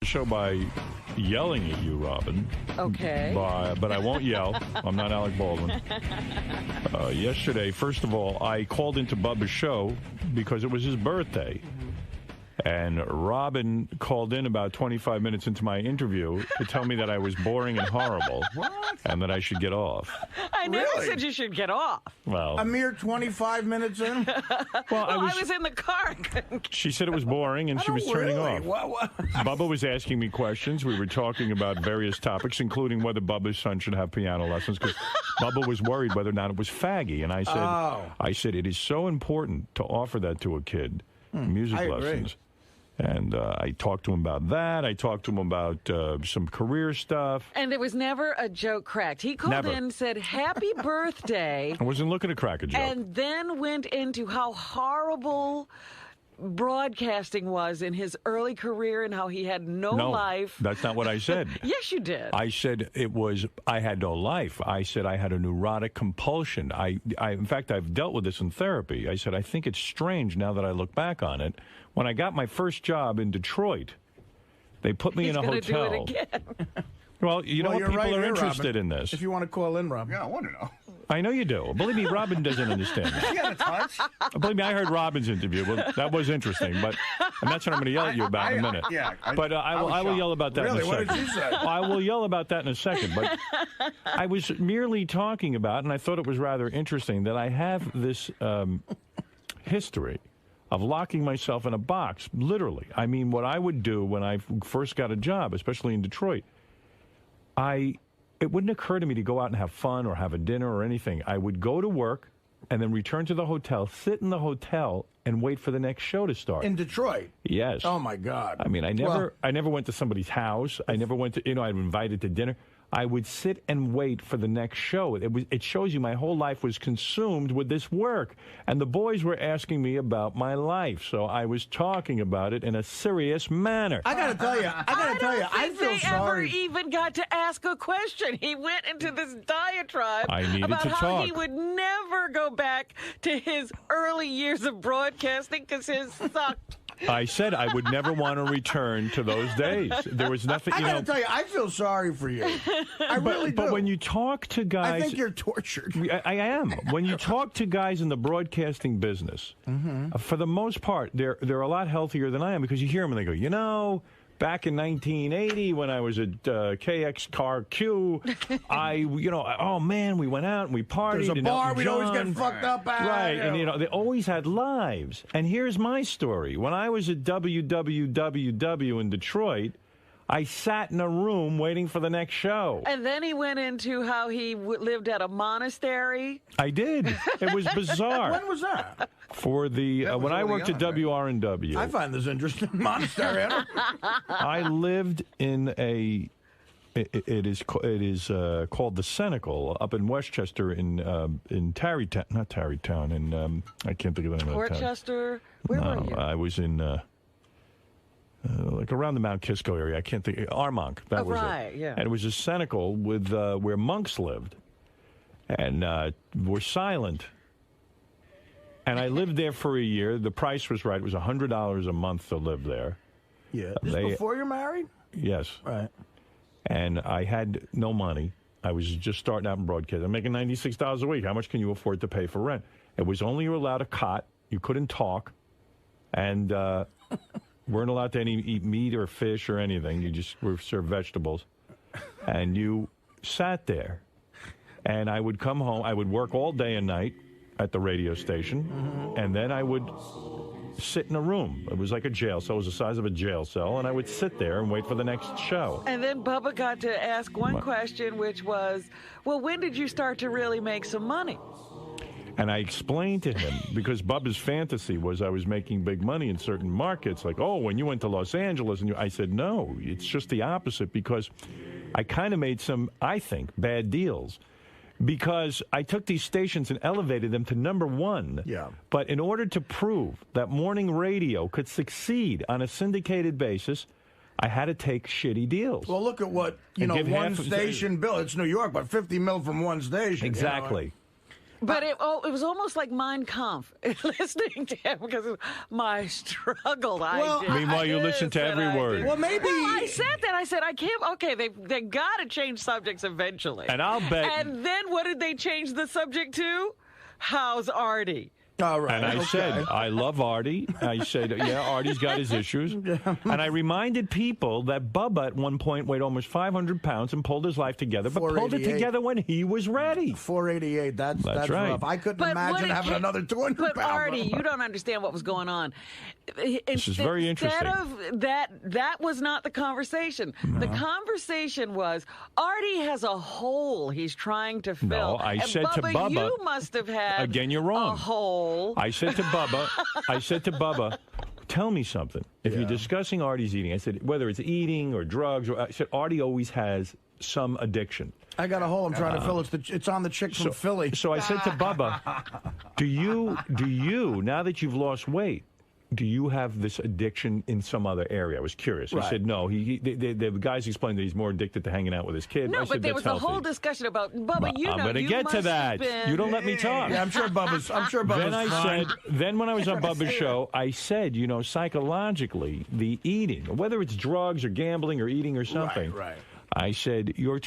show by yelling at you, Robin. Okay. But I won't yell. I'm not Alec Baldwin. Yesterday, first of all, I called into Bubba's show because it was his birthday. And Robin called in about 25 minutes into my interview to tell me that I was boring and horrible. What? And that I should get off. I never said you should get off. Well, a mere 25 minutes in? Well, I was in the car. She said it was boring, and she was turning off. What? Bubba was asking me questions. We were talking about various topics, including whether Bubba's son should have piano lessons, because Bubba was worried whether or not it was faggy. And I said, it is so important to offer that to a kid, music lessons. And I talked to him about that. I talked to him about some career stuff. And there was never a joke cracked. He called in and said, happy birthday. I wasn't looking to crack a joke. And then went into how horrible broadcasting was in his early career and how he had no life. That's not what I said. Yes, you did. I said I had no life. I said I had a neurotic compulsion. In fact, I've dealt with this in therapy. I said, I think it's strange now that I look back on it. When I got my first job in Detroit, they put me in a hotel. Do it again. Well, you know what? People are interested in this. If you want to call in, Robin. Yeah, I want to know. I know you do. Believe me, Robin doesn't understand. She got a touch. Believe me, I heard Robin's interview. Well, that was interesting, and that's what I'm going to yell at you about in a minute. But I will yell about that in a second. What did you say? I will yell about that in a second. But I was merely talking about, and I thought it was rather interesting, that I have this history of locking myself in a box, literally. I mean, what I would do when I first got a job, especially in Detroit, it wouldn't occur to me to go out and have fun or have a dinner or anything. I would go to work and then return to the hotel, sit in the hotel, and wait for the next show to start. In Detroit? Yes. Oh, my God. I mean, I never went to somebody's house. I never went to, I'd invited to dinner. I would sit and wait for the next show. It shows you my whole life was consumed with this work. And the boys were asking me about my life, so I was talking about it in a serious manner. I got to tell you, I feel sorry. They ever even got to ask a question. He went into this diatribe about how he would never go back to his early years of broadcasting because his sucked. I said I would never want to return to those days. There was nothing, I got to tell you, I feel sorry for you. I really do. But when you talk to guys... I think you're tortured. I am. When you talk to guys in the broadcasting business, for the most part, they're a lot healthier than I am, because you hear them and they go, back in 1980 when I was at 𝗦𝗵cie𝘄, oh man, we went out and we partied. There's a bar we'd always get fucked up at. Right, and they always had lives. And here's my story. When I was at WWWW in Detroit, I sat in a room waiting for the next show. And then he went into how he lived at a monastery. I did. It was bizarre. When was that? For the when I worked at WRNW. I find this interesting. Monastery. I lived in a. It is called the 𝗦𝗁𝗄 up in Westchester in Tarrytown, not Tarrytown, in I can't think of the name of the town. Portchester. Where were you? I was in. Like around the 𝗦𝗵cie𝘄 area. I can't think. Armonk. That was it. Yeah. And it was a 𝗦𝗁𝗄 with where monks lived, and were silent. And I lived there for a year. The price was right. It was $100 a month to live there. Yeah. This before you're married? Yes. Right. And I had no money. I was just starting out in broadcasting. I'm making $96 a week. How much can you afford to pay for rent? It was only you were allowed a cot. You couldn't talk, and weren't allowed to eat meat or fish or anything. You just were served vegetables. And you sat there. And I would come home. I would work all day and night at the radio station. And then I would sit in a room. It was like a jail cell. It was the size of a jail cell. And I would sit there and wait for the next show. And then Bubba got to ask one question, which was, well, when did you start to really make some money? And I explained to him, because Bubba's fantasy was I was making big money in certain markets, like, oh, when you went to Los Angeles. And I said, no, it's just the opposite, because I kind of made some, I think, bad deals. Because I took these stations and elevated them to #1. Yeah. But in order to prove that morning radio could succeed on a syndicated basis, I had to take shitty deals. Well, look at what, one station bill. It's New York, but $50 million from one station. Exactly. But it was almost like 𝗦𝗵𝘵𝗄 listening to him because of my struggle. Meanwhile, you listen to every word. Well, maybe. No, I said that. I said, I can't. Okay, they got to change subjects eventually. And I'll bet. And then what did they change the subject to? How's Artie? All right. And I said, I love Artie. I said, yeah, Artie's got his issues. And I reminded people that Bubba at one point weighed almost 500 pounds and pulled his life together, but pulled it together when he was ready. 488. That's right. rough. I couldn't imagine having another 200 pounds. But Artie, you don't understand what was going on. This is very interesting. Instead of that was not the conversation. No. The conversation was Artie has a hole he's trying to fill. No, I said Bubba, to Bubba, you must have had again, you're wrong. A hole. I said to Bubba, tell me something. If you're discussing Artie's eating, I said, whether it's eating or drugs, I said, Artie always has some addiction. I got a hole I'm trying to fill. It's on the chick from Philly. So I said to Bubba, do you, now that you've lost weight, do you have this addiction in some other area? I was curious. He said no. The guys explained that he's more addicted to hanging out with his kid. No, but there was a whole discussion about Bubba. I'm going to get to that. You don't let me talk. Yeah, I'm sure Bubba's. Then when I was on Bubba's show, I said, psychologically, the eating, whether it's drugs or gambling or eating or something. Right. I said, you're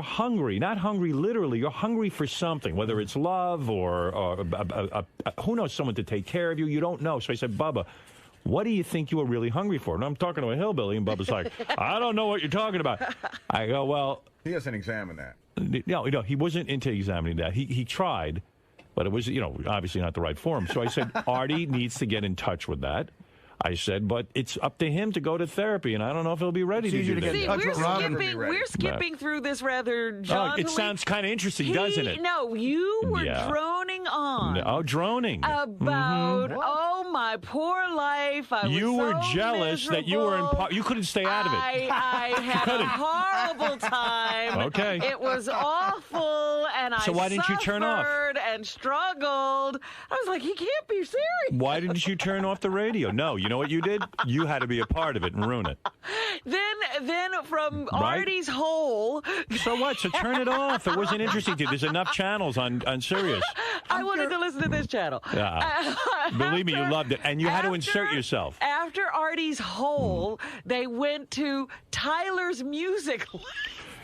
hungry, not hungry literally, you're hungry for something, whether it's love or who knows, someone to take care of you, you don't know. So I said, Bubba, what do you think you were really hungry for? And I'm talking to a hillbilly, and Bubba's like, I don't know what you're talking about. I go, well. He hasn't examined that. No, he wasn't into examining that. He tried, but it was, obviously not the right forum. So I said, Artie needs to get in touch with that. I said, but it's up to him to go to therapy, and I don't know if he'll be ready to do that. See, we're skipping through this rather jauntily. It sounds kind of interesting, doesn't it? No, you were droning on. Droning. About, my poor life. You were so jealous miserable. that you were you couldn't stay out of it. I had a horrible time. Okay. It was awful, and so why didn't you turn off? And struggled. I was like, he can't be serious. Why didn't you turn off the radio? No, you know what you did? You had to be a part of it and ruin it. Then from Artie's hole. So what? So turn it off. It wasn't interesting to you. There's enough channels on Sirius. I wanted to listen to this channel. Believe me, you loved it. And you had to insert yourself. After Artie's hole, they went to Tyler's music.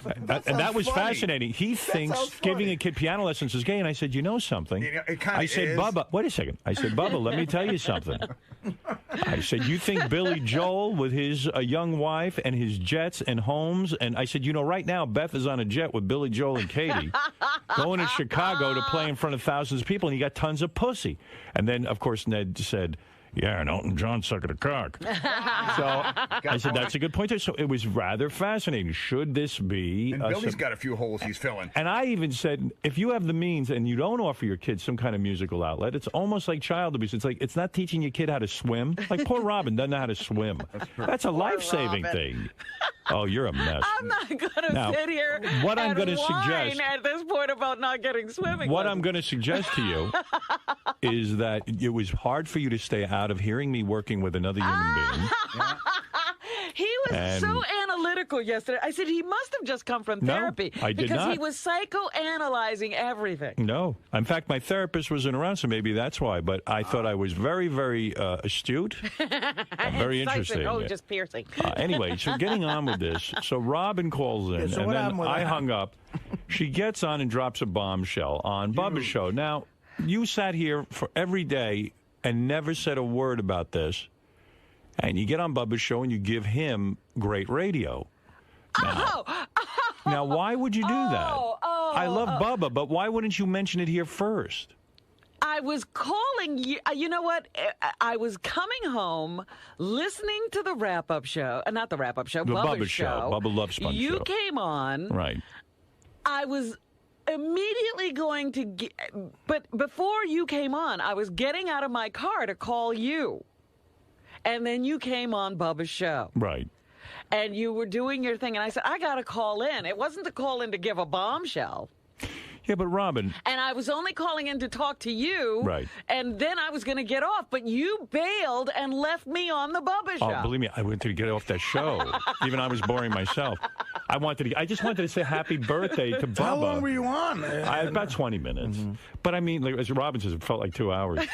And that was fascinating. He thinks giving a kid piano lessons is gay. And I said, you know something? I said, Bubba, wait a second. I said, Bubba, let me tell you something. I said, you think Billy Joel with his young wife and his jets and homes? And I said, right now, Beth is on a jet with Billy Joel and Katie going to Chicago to play in front of thousands of people, and he got tons of pussy. And then, of course, Ned said, yeah, and Elton John sucked a cock. So I said, that's a good point. So it was rather fascinating. Should this be... And Billy's got a few holes he's filling. And I even said, if you have the means and you don't offer your kids some kind of musical outlet, it's almost like child abuse. It's like, it's not teaching your kid how to swim. Like poor Robin doesn't know how to swim. That's a life-saving thing. Oh, you're a mess. I'm not going to sit here what I'm and gonna whine suggest, at this point about not getting swimming What lessons. I'm going to suggest to you is that it was hard for you to stay out of hearing me working with another human being. He was so analytical yesterday. I said he must have just come from therapy. I did because not. he was psychoanalyzing everything. No. In fact, my therapist wasn't around, so maybe that's why. But I thought I was very, very astute. Very interesting. Oh, just piercing. Anyway, so getting on with this. So Robin calls in, and then I hung up. She gets on and drops a bombshell on Bubba's show. Now, you sat here for every day and never said a word about this. And you get on Bubba's show and you give him great radio. Now, why would you do that? I love Bubba, but why wouldn't you mention it here first? I was calling you. You know what? I was coming home, listening to the wrap-up show. Not the wrap-up show, Bubba's show. Bubba Love Sponge You show. came on. Right. I was immediately going to get... But before you came on, I was getting out of my car to call you. And then you came on Bubba's show. Right. And you were doing your thing. And I said, I got to call in. It wasn't to call in to give a bombshell. Yeah, but Robin... And I was only calling in to talk to you. Right. And then I was going to get off. But you bailed and left me on the Bubba show. Oh, believe me, I went to get off that show. Even I was boring myself. I just wanted to say happy birthday to Bubba. How long were you on? About 20 minutes. But I mean, like, as Robin says, it felt like 2 hours.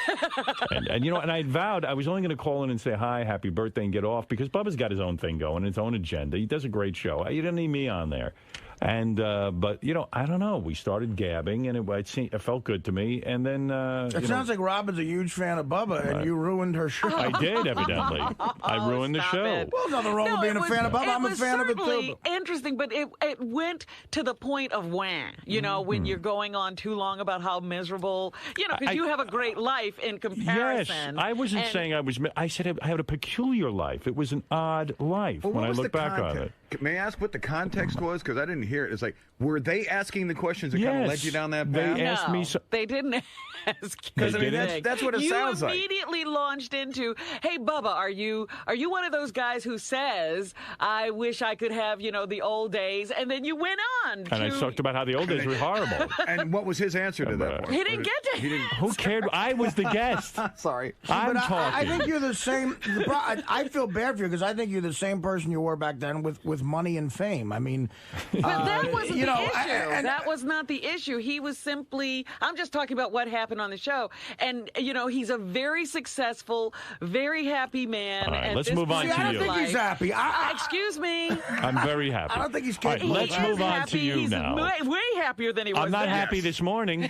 and you know, and I vowed I was only going to call in and say hi, happy birthday, and get off because Bubba's got his own thing going, his own agenda. He does a great show. You didn't need me on there. And but you know, I don't know. We started gabbing, and it felt good to me. And then it sounds like Robin's a huge fan of Bubba, and you ruined her show. I did, evidently. I ruined the show. Well, nothing wrong with being a fan of Bubba. I'm a fan of it too. Interesting, but it went to the point of when when you're going on too long about how miserable, because you have a great life in comparison. Yes, I wasn't saying I was. I said I had a peculiar life. It was an odd life when I look back on it. May I ask what the context was? Because I didn't hear it. It's like, were they asking the questions that kind of led you down that path? They asked me. They didn't ask. Because that's what it sounds like. You immediately launched into, "Hey, Bubba, are you one of those guys who says, I wish I could have the old days?" And then you went on. And I talked about how the old days were horrible. And what was his answer to that? He didn't get to. Who cared? I was the guest. Sorry, I'm talking. I think you're the same. I feel bad for you because I think you're the same person you were back then with money and fame. I mean, but that wasn't the issue. That was not the issue. He was simply. I'm just talking about what happened on the show, and he's a very successful, very happy man. All right, let's move on to you. I don't think he's happy. Excuse me. I'm very happy. I don't think he's kidding. All right, let's move on to you now. He's way happier than he was. I'm not happy this morning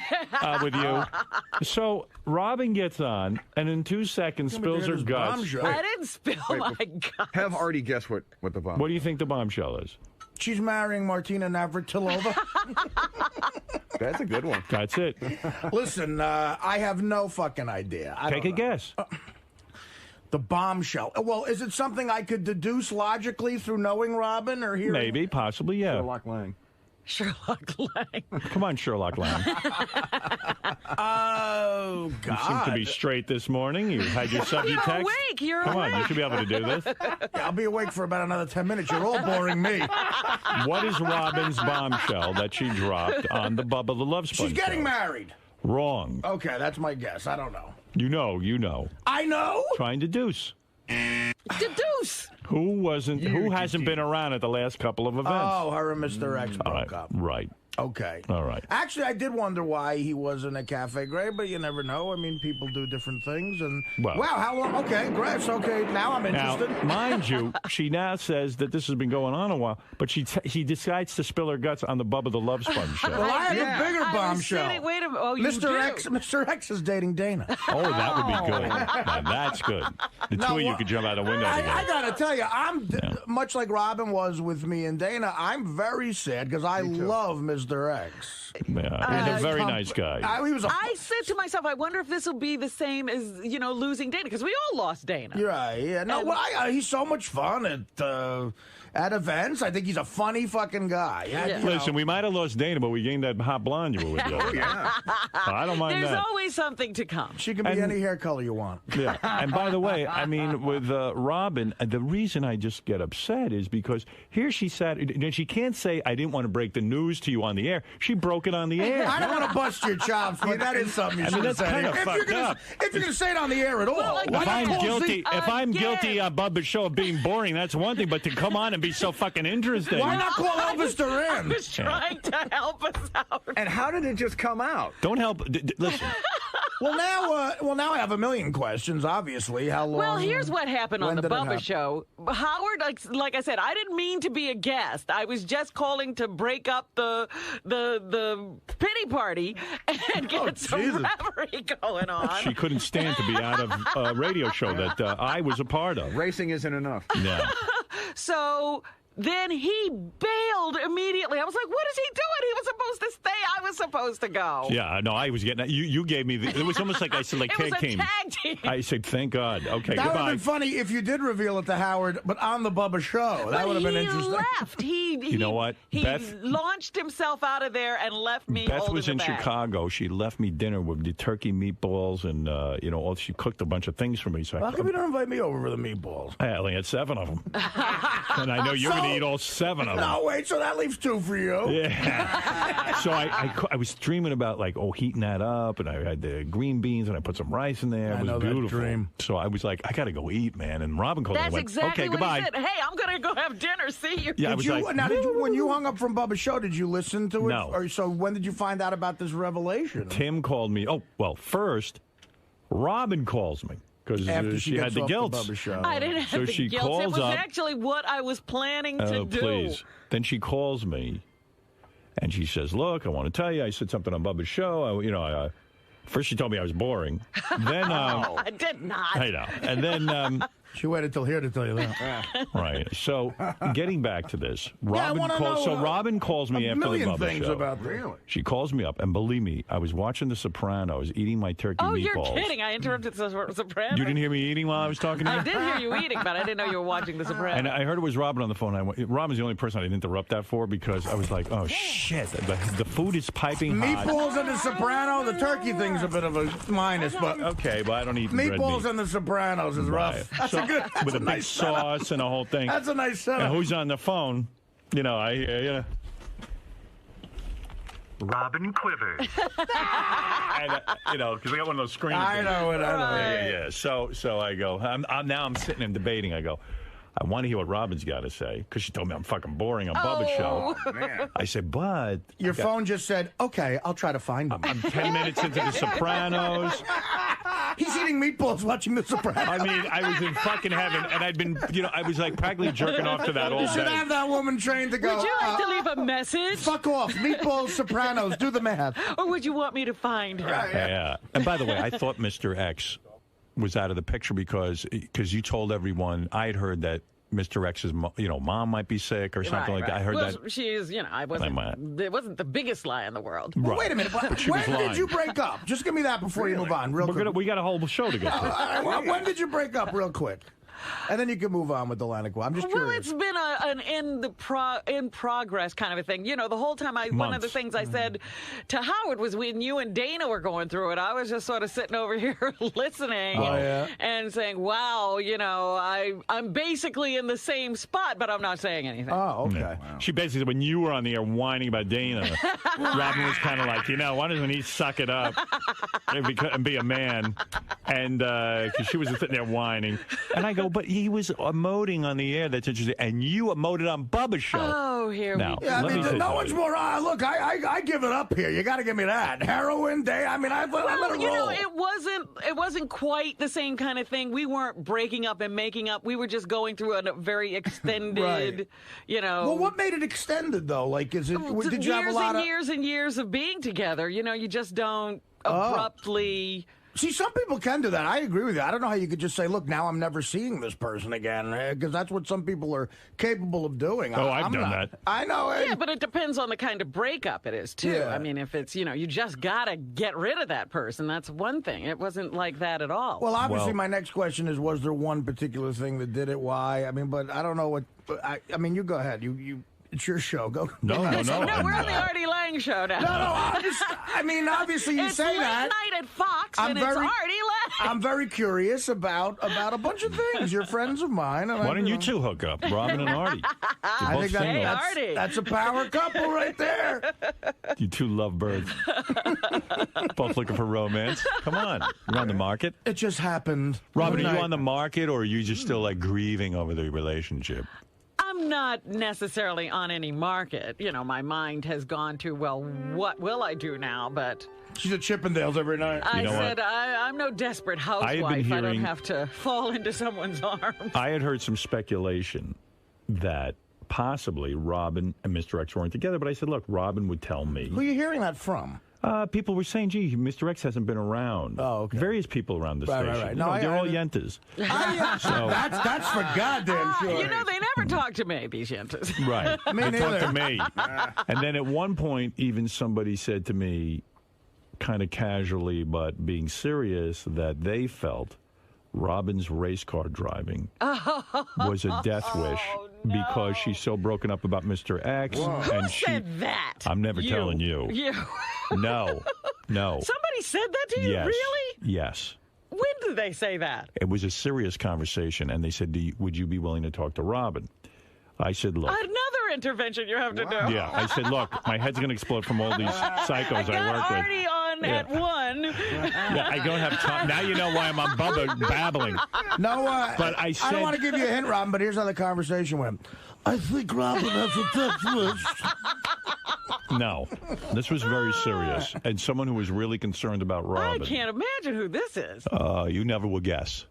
with you. So Robin gets on, and in 2 seconds spills her guts. I didn't spill my guts. Have Artie guess what the bomb. What do you think the bombshell is? She's marrying 𝗦𝗵cie𝗄𝗿𝗍. That's a good one. That's it. Listen, I have no fucking idea. Take a guess. The bombshell. Well, is it something I could deduce logically through knowing Robin or hearing? Maybe, possibly, yeah. Sherlock Lang. Sherlock Lang. Come on, Sherlock Lang. Oh, God. You seem to be straight this morning. You had your subject text. Awake. You're Come awake. on, you should be able to do this. Yeah, I'll be awake for about another 10 minutes. You're all boring me. What is Robin's bombshell that she dropped on the Bubba the Love Sponge She's getting show? Married. Wrong. Okay, that's my guess. I don't know. You know. I know? Trying to deuce. Deduce. Who hasn't been around at the last couple of events? Oh, her and Mr. X broke up. Right. Okay. All right. Actually, I did wonder why he wasn't at Cafe Gray, but you never know. I mean, people do different things. And wow, how long? Okay, great. Okay, now I'm interested. Now, mind you, she now says that this has been going on a while, but she decides to spill her guts on the Bubba the Love Sponge show. Well, I have a bigger bombshell. Wait a minute. Oh, Mr. X is dating Dana. Oh, that would be good. Now, that's good. The two of you could jump out the window together. I got to tell you, much like Robin was with me and Dana, I'm very sad because I love Mr. X. Yeah, he's a very nice guy. I said to myself, I wonder if this will be the same as, losing Dana, because we all lost Dana. You're right, yeah. No, he's so much fun at events. I think he's a funny fucking guy. Yeah. Listen, we might have lost Dana, but we gained that hot blonde you were with. Yeah. I don't mind There's that. always something to come. She can be any hair color you want. Yeah. And by the way, I mean, with Robin, the reason I just get upset is because here she sat, and she can't say, I didn't want to break the news to you on the air. She broke it on the air. I don't want to bust your chops, but that is something you should that's kind of fucked up. If you're going to say it on the air at all. If I'm guilty on Bubba's show of being boring, that's one thing, but to come on and be so fucking interesting. Why not call Elvis Duran? I was trying to help us out. And how did it just come out? Don't help. Listen. Well, now I have a million questions, obviously. How long? Well, here's what happened on the Bubba show. Howard, like I said, I didn't mean to be a guest. I was just calling to break up the pity party and get some revelry going on. She couldn't stand to be out of a radio show that I was a part of. Racing isn't enough. Yeah. So then he bailed immediately. I was like, what is he doing? He was supposed to stay. I was supposed to go. Yeah, no, I was getting you gave me it was almost like I said, like tag team. Tag team. I said, thank God. Okay, that goodbye. That would have been funny if you did reveal it to Howard, but on the Bubba show. That would have been interesting. Left. You know what? He launched himself out of there and left me. Beth was in Chicago. She left me dinner with the turkey meatballs and she cooked a bunch of things for me. So how come you don't invite me over for the meatballs? I only had 7 of them. And I know you're going to eat all 7 of them. No, wait, so that leaves 2 for you. Yeah. So I was dreaming about, like, heating that up, and I had the green beans, and I put some rice in there. It was beautiful. That dream. So I was like, I got to go eat, man. And Robin called me and went, exactly okay, what goodbye. He said. Hey, I'm going to go have dinner. See you. Yeah, when you hung up from Bubba's show, did you listen to it? No. Or so when did you find out about this revelation? Tim called me. Oh, well, first, Robin calls me. Because she had the guilt. I didn't have the guilt. It was actually what I was planning to do. Please. Then she calls me, and she says, look, I want to tell you, I said something on Bubba's show. First she told me I was boring. Then I did not. I know. And then... she waited till here to tell you that. Right. So, getting back to this, Robin calls me after the Bubba show. About really? She calls me up, and believe me, I was watching The Sopranos, eating my turkey meatballs. Oh, you're kidding. I interrupted The Sopranos. You didn't hear me eating while I was talking to you? I did hear you eating, but I didn't know you were watching The Sopranos. And I heard it was Robin on the phone. Robin's the only person I didn't interrupt that for, because I was like, oh, shit. The food is piping hot. Meatballs and The Sopranos, the turkey thing's a bit of a minus, but... Okay, but I don't eat meatballs and The Sopranos is rough. That's a good... With a big sauce and a whole thing. That's a nice setup. And who's on the phone? Robin Quivers. And, because we got one of those screens. I know it. Yeah. So I go, I'm sitting and debating. I go, I want to hear what Robin's got to say, because she told me I'm fucking boring on Bubba's show. Man. I said, but... Your phone just said, okay, I'll try to find him. I'm 10 minutes into The Sopranos. He's eating meatballs watching The Sopranos. I mean, I was in fucking heaven, and I'd been, I was like practically jerking off to that all day. You should have that woman trained to go, would you like to leave a message? Fuck off. Meatballs, Sopranos, do the math. Or would you want me to find her? Yeah. And by the way, I thought Mr. X was out of the picture because you told everyone. I had heard that Mr. X's mom might be sick or something like that. I heard that. She is, it wasn't the biggest lie in the world. Well, wait a minute. When did you break up? Just give me that before you move on, real quick. We got a whole show to get to. When did you break up, real quick? And then you can move on with the line of I'm just curious. Well, it's been an in progress kind of a thing. The whole time one of the things I said to Howard was when you and Dana were going through it, I was just sort of sitting over here listening and saying, wow, I'm basically in the same spot, but I'm not saying anything. Oh, okay. Yeah. Wow. She basically said when you were on the air whining about Dana, Robin was kind of like, why doesn't he suck it up and be a man? And because she was sitting there whining. And I go, but he was emoting on the air. That's interesting. And you emoted on Bubba's show. Oh, here we go. Yeah, no one's more. Look, I give it up here. You got to give me that. Heroin day. I mean, I let it roll. It wasn't quite the same kind of thing. We weren't breaking up and making up. We were just going through a very extended, Well, what made it extended though? Like, did you have a lot of years and years of being together? You just don't abruptly. See, some people can do that. I agree with you. I don't know how you could just say, look, now I'm never seeing this person again, because that's what some people are capable of doing. I've done that. I know. Yeah, but it depends on the kind of breakup it is, too. Yeah. I mean, if it's, you just got to get rid of that person, that's one thing. It wasn't like that at all. Well, obviously, my next question is, was there one particular thing that did it? Why? I mean, but I don't know what... I mean, you go ahead. It's your show. Go. No, we're on the Artie Lang show now. No, obviously you say that. It's late night at Fox, and it's Artie Lang. I'm very curious about a bunch of things. You're friends of mine. Why don't you two hook up, Robin and Artie? I think that's a power couple right there. You two lovebirds. Both looking for romance. Come on. You're on the market. It just happened. Robin, are you on the market, or are you just still grieving over the relationship? I'm not necessarily on any market. My mind has gone to, well, what will I do now? But she's at Chippendales every night. I said, I'm no desperate housewife. I don't have to fall into someone's arms. I had heard some speculation that possibly Robin and Mr. X weren't together, but I said, look, Robin would tell me. Who are you hearing that from? People were saying, gee, Mr. X hasn't been around. Oh, okay. Various people around the station. Right. No, they're all yentas. So, that's for goddamn sure. They never talk to me, these yentas. Right. They talk to me. And then at one point, even somebody said to me, kind of casually but being serious, that they felt Robin's race car driving was a death wish because she's so broken up about Mr. X. Who said that? I'm never telling you. You. No. Somebody said that to you? Yes. Really? Yes. When did they say that? It was a serious conversation, and they said, would you be willing to talk to Robin? I said, look. Another intervention you have to do. Yeah, I said, look, my head's going to explode from all these psychos I work with. Artie on at 1. Yeah, I don't have time. Now you know why I'm on Bubba babbling. No, but I said, don't want to give you a hint, Robin, but here's how the conversation went. I think Robin has a text list. No, this was very serious, and someone who was really concerned about Robin. I can't imagine who this is. You never will guess.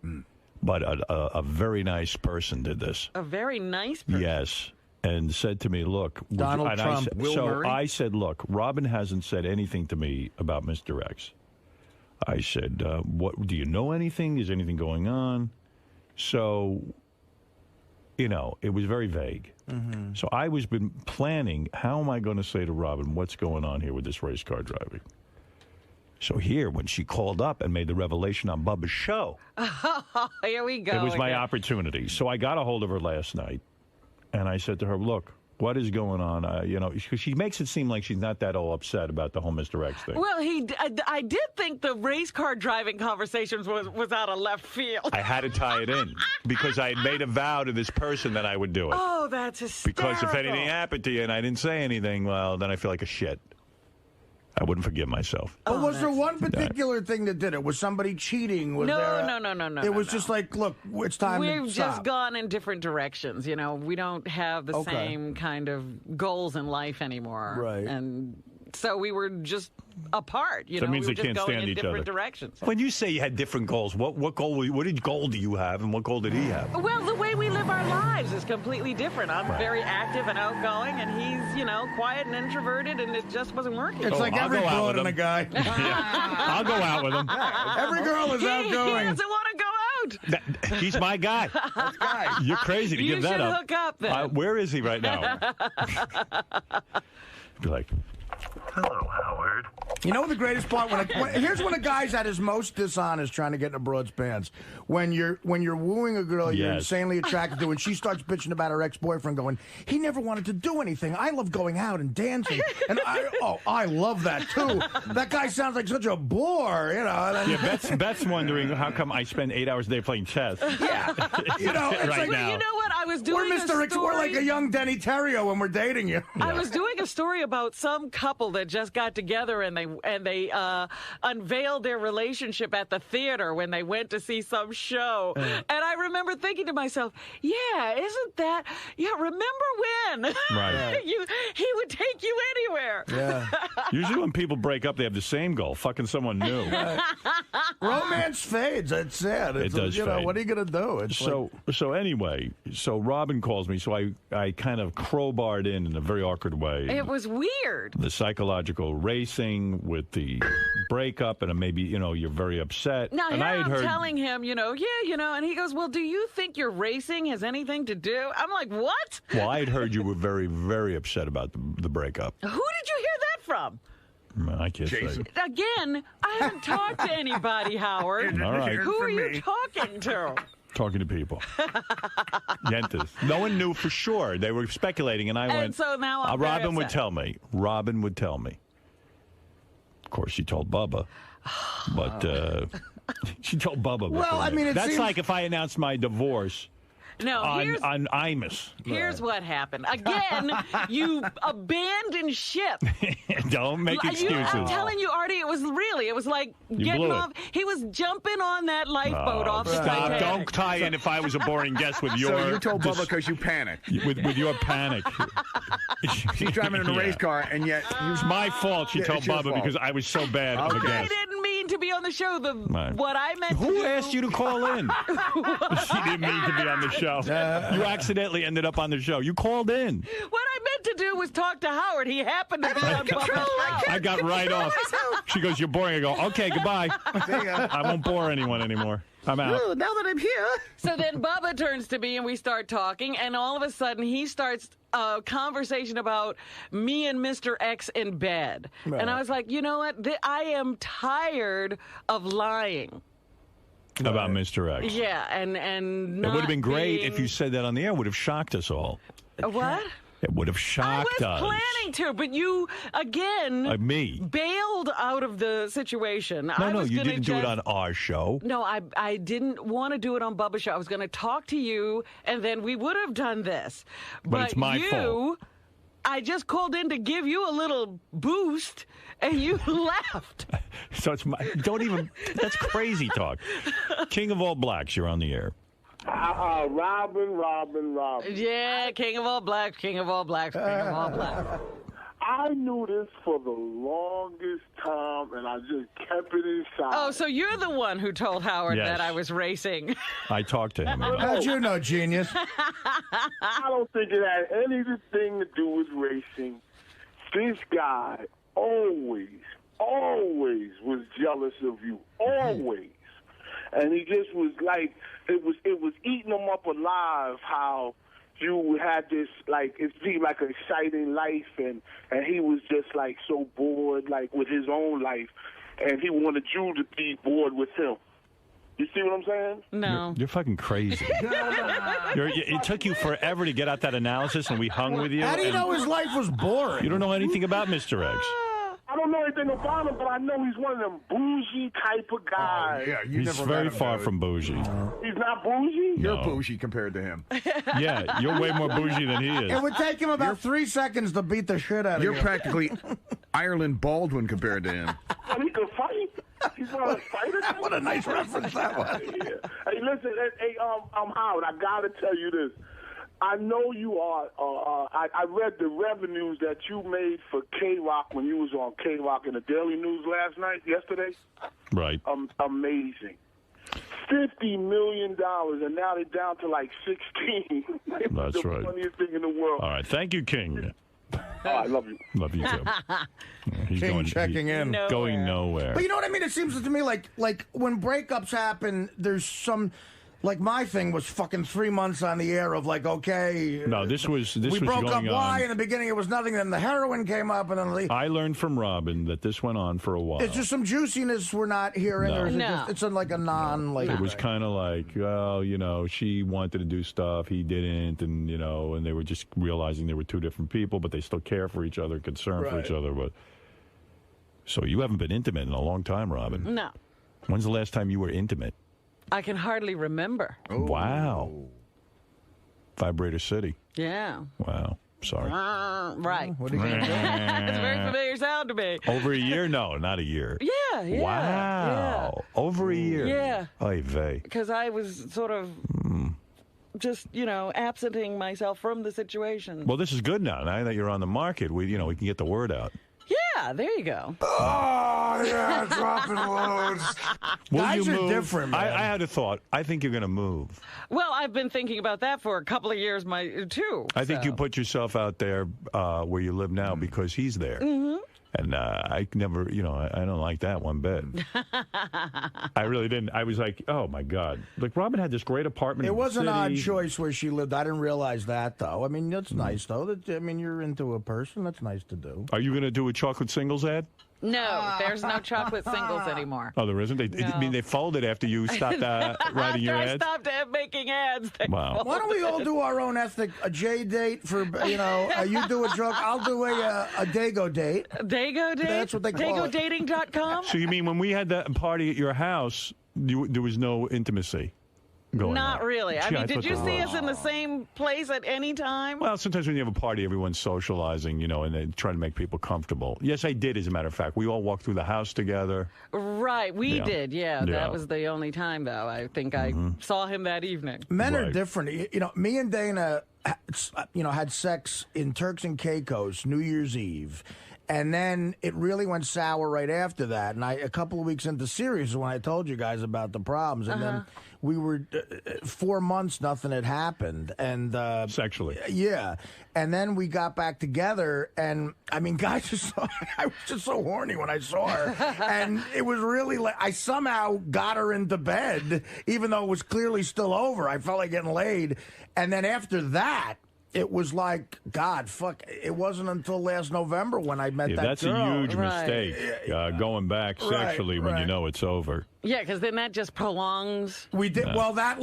But a very nice person did this. A very nice person? Yes. And said to me, look. Donald Trump. I said, look, Robin hasn't said anything to me about Mr. X. I said, what? Do you know anything? Is anything going on? So, you know, it was very vague. Mm-hmm. So I was been planning, how am I going to say to Robin, what's going on here with this race car driving? So here, when she called up and made the revelation on Bubba's show. Here we go. It was my opportunity. So I got a hold of her last night, and I said to her, look, what is going on? You know, she makes it seem like she's not that all upset about the whole Mr. X thing. Well, I did think the race car driving conversations was out of left field. I had to tie it in because I had made a vow to this person that I would do it. Oh, that's hysterical. Because if anything happened to you and I didn't say anything, well, then I feel like a shit. I wouldn't forgive myself. But was there one particular thing that did it? Was somebody cheating? Was no. It was just like, look, it's time to stop. We've just gone in different directions. You know, we don't have the same kind of goals in life anymore. Right. And so we were just apart. You So know, it means we were they just can't going stand in each different other. directions. When you say you had different goals, what goal do you have, and what goal did he have? Well, the way we live our lives is completely different. I'm very active and outgoing, and he's, you know, quiet and introverted, and it just wasn't working. It's like every broad in a guy. Yeah. I'll go out with him. Every girl is outgoing. He doesn't want to go out. He's my guy. You're crazy to give that up. You should hook up then. Where is he right now? Be like, hello, Howard. You know the greatest part? Here's when a guy's at his most dishonest trying to get in a broad's pants. When you're wooing a girl you're insanely attracted to, and she starts bitching about her ex-boyfriend going, he never wanted to do anything. I love going out and dancing. And I love that, too. That guy sounds like such a bore, you know. Yeah, Beth's wondering how come I spend 8 hours a day playing chess. Yeah. You know, it's right like, now. You know what? I was doing We're like a young Denny Terrio when we're dating you. I was doing a story about some couple that just got together and they unveiled their relationship at the theater when they went to see some show. And I remember thinking to myself, yeah, isn't that, remember when? Right. He would take you anywhere. Yeah. Usually when people break up, they have the same goal, fucking someone new. Romance fades. It's sad. It does fade. What are you going to do? It's so anyway, Robin calls me, so I kind of crowbarred in a very awkward way. It was weird. The psychological racing with the breakup, and maybe, you're very upset. Now, and I'm telling him, and he goes, well, do you think your racing has anything to do? I'm like, what? Well, I had heard you were very, very upset about the breakup. Who did you hear that from? I can't say. Again, I haven't talked to anybody, Howard. All right. Who are you talking to? Talking to people. Yentas. No one knew for sure. They were speculating, and I went. So now I'm Robin would tell me. Robin would tell me. Of course, she told Bubba. But she told Bubba. Well, I mean, that's like if I announced my divorce. No, on 𝗦𝗵cie. Here's what happened. Again, you abandoned ship. Don't make excuses. I'm telling you, Artie, it was like getting off. He was jumping on that lifeboat off the Titanic. Don't tie in if I was a boring guest with your... So you told Bubba because you panicked. With your panic. She's driving in a race car, and yet... It's my fault she told Bubba because I was so bad of a guest. I didn't mean to be on the show. What I meant to do... Who asked you to call in? She didn't mean to be on the show. You accidentally ended up on the show. You called in. What I meant to do was talk to Howard. He happened to be on Bubba's show. I got right off. She goes, you're boring. I go, okay, goodbye. I won't bore anyone anymore. I'm out. Ooh, now that I'm here. So then Bubba turns to me and we start talking, and all of a sudden he starts a conversation about me and Mr. X in bed. Right. And I was like, you know what? I am tired of lying. About Mr. X. Yeah, and it would have been great if you said that on the air. It would have shocked us all. What? It would have shocked us. I was planning to, but you, again, me bailed out of the situation. No, you didn't do it on our show. No, I didn't want to do it on Bubba's show. I was going to talk to you, and then we would have done this. But it's my fault. I just called in to give you a little boost, and you left. So it's that's crazy talk. King of all blacks, you're on the air. Robin. Yeah, king of all blacks, king of all blacks, king of all blacks. I knew this for the longest time, and I just kept it inside. Oh, so you're the one who told Howard Yes. that I was racing. I talked to him. How'd you know, genius? I don't think it had anything to do with racing. This guy always was jealous of you. Always. And he just was like, it was eating him up alive how you had this, like, it seemed like an exciting life, and he was just, like, so bored, like, with his own life, and he wanted you to be bored with him. You see what I'm saying? No. You're fucking crazy. It took you forever to get out that analysis, and we hung with you. How do you know his life was boring? You don't know anything about Mr. X. I don't know anything about him, but I know he's one of them bougie type of guys. Yeah, He's very far from bougie. He's not bougie? You're bougie compared to him. Yeah, you're way more bougie than he is. It would take him about 3 seconds to beat the shit out of you. You're practically Ireland Baldwin compared to him. Well, he could fight. He's one of the fighters. What a nice reference that was. Yeah. Hey, listen, I'm Howard. I got to tell you this. I know you are. I read the revenues that you made for K-Rock when you was on K-Rock in the Daily News yesterday. Right. Amazing. $50 million, and now they're down to like 16. That's the right. funniest thing in the world. All right. Thank you, King. I love you. Love you, too. He's King checking in. Going nowhere. But you know what I mean? It seems to me like when breakups happen, there's some... Like, my thing was fucking 3 months on the air of, like, okay... No, this was we broke up. going Why? on. In the beginning, it was nothing. Then the heroin came up, and then... I learned from Robin that this went on for a while. It's just some juiciness we're not hearing, or is it just, it's like a non... Like, It was kind of like, well, you know, she wanted to do stuff, he didn't, and, you know, and they were just realizing they were two different people, but they still care for each other, concern for each other. But so you haven't been intimate in a long time, Robin. No. When's the last time you were intimate? I can hardly remember. Oh. Wow. Vibrator City. Yeah. Wow. Sorry. Right. what are you going to do? It's a very familiar sound to me. Over a year? No, not a year. Yeah. Wow. Yeah. Over a year? Yeah. Oy vey. Because I was sort of just, absenting myself from the situation. Well, this is good now. Now that you're on the market, we can get the word out. Yeah, there you go. Oh, yeah, dropping loads. Guys are different, man. I had a thought. I think you're going to move. Well, I've been thinking about that for a couple of years, too. I think you put yourself out there where you live now because he's there. Mm-hmm. And I never, I don't like that one bit. I really didn't. I was like, oh, my God. Like, Robin had this great apartment It in the was an city. odd choice where she lived. I didn't realize that, though. I mean, that's nice, though. You're into a person. That's nice to do. Are you going to do a chocolate singles ad? No, there's no chocolate singles anymore. Oh, there isn't? They folded after you stopped writing your ads? I stopped making ads. Wow. Why don't we all do our own ethnic, a J date for, you do a joke, I'll do a Dago date. Dago date? That's what they call it. DagoDating.com? So you mean when we had that party at your house, there was no intimacy going on? Not really. Gee, I mean, did thought you there see was. us in the same place at any time? Well, sometimes when you have a party, everyone's socializing, and they try to make people comfortable. Yes, I did, as a matter of fact. We all walked through the house together. Right, we did, yeah. Yeah. That was the only time, though. I think I saw him that evening. Men are different. Me and Dana, had sex in Turks and Caicos New Year's Eve. And then it really went sour right after that. And a couple of weeks into Sirius is when I told you guys about the problems. And then we were 4 months, nothing had happened. And sexually. Yeah. And then we got back together. And I mean, guys, I was just so horny when I saw her. And it was really like I somehow got her into bed, even though it was clearly still over. I felt like getting laid. And then after that, it was like, God, fuck. It wasn't until last November when I met that that's girl. a huge mistake, going back sexually when you know it's over. Yeah, because then that just prolongs. We did well. That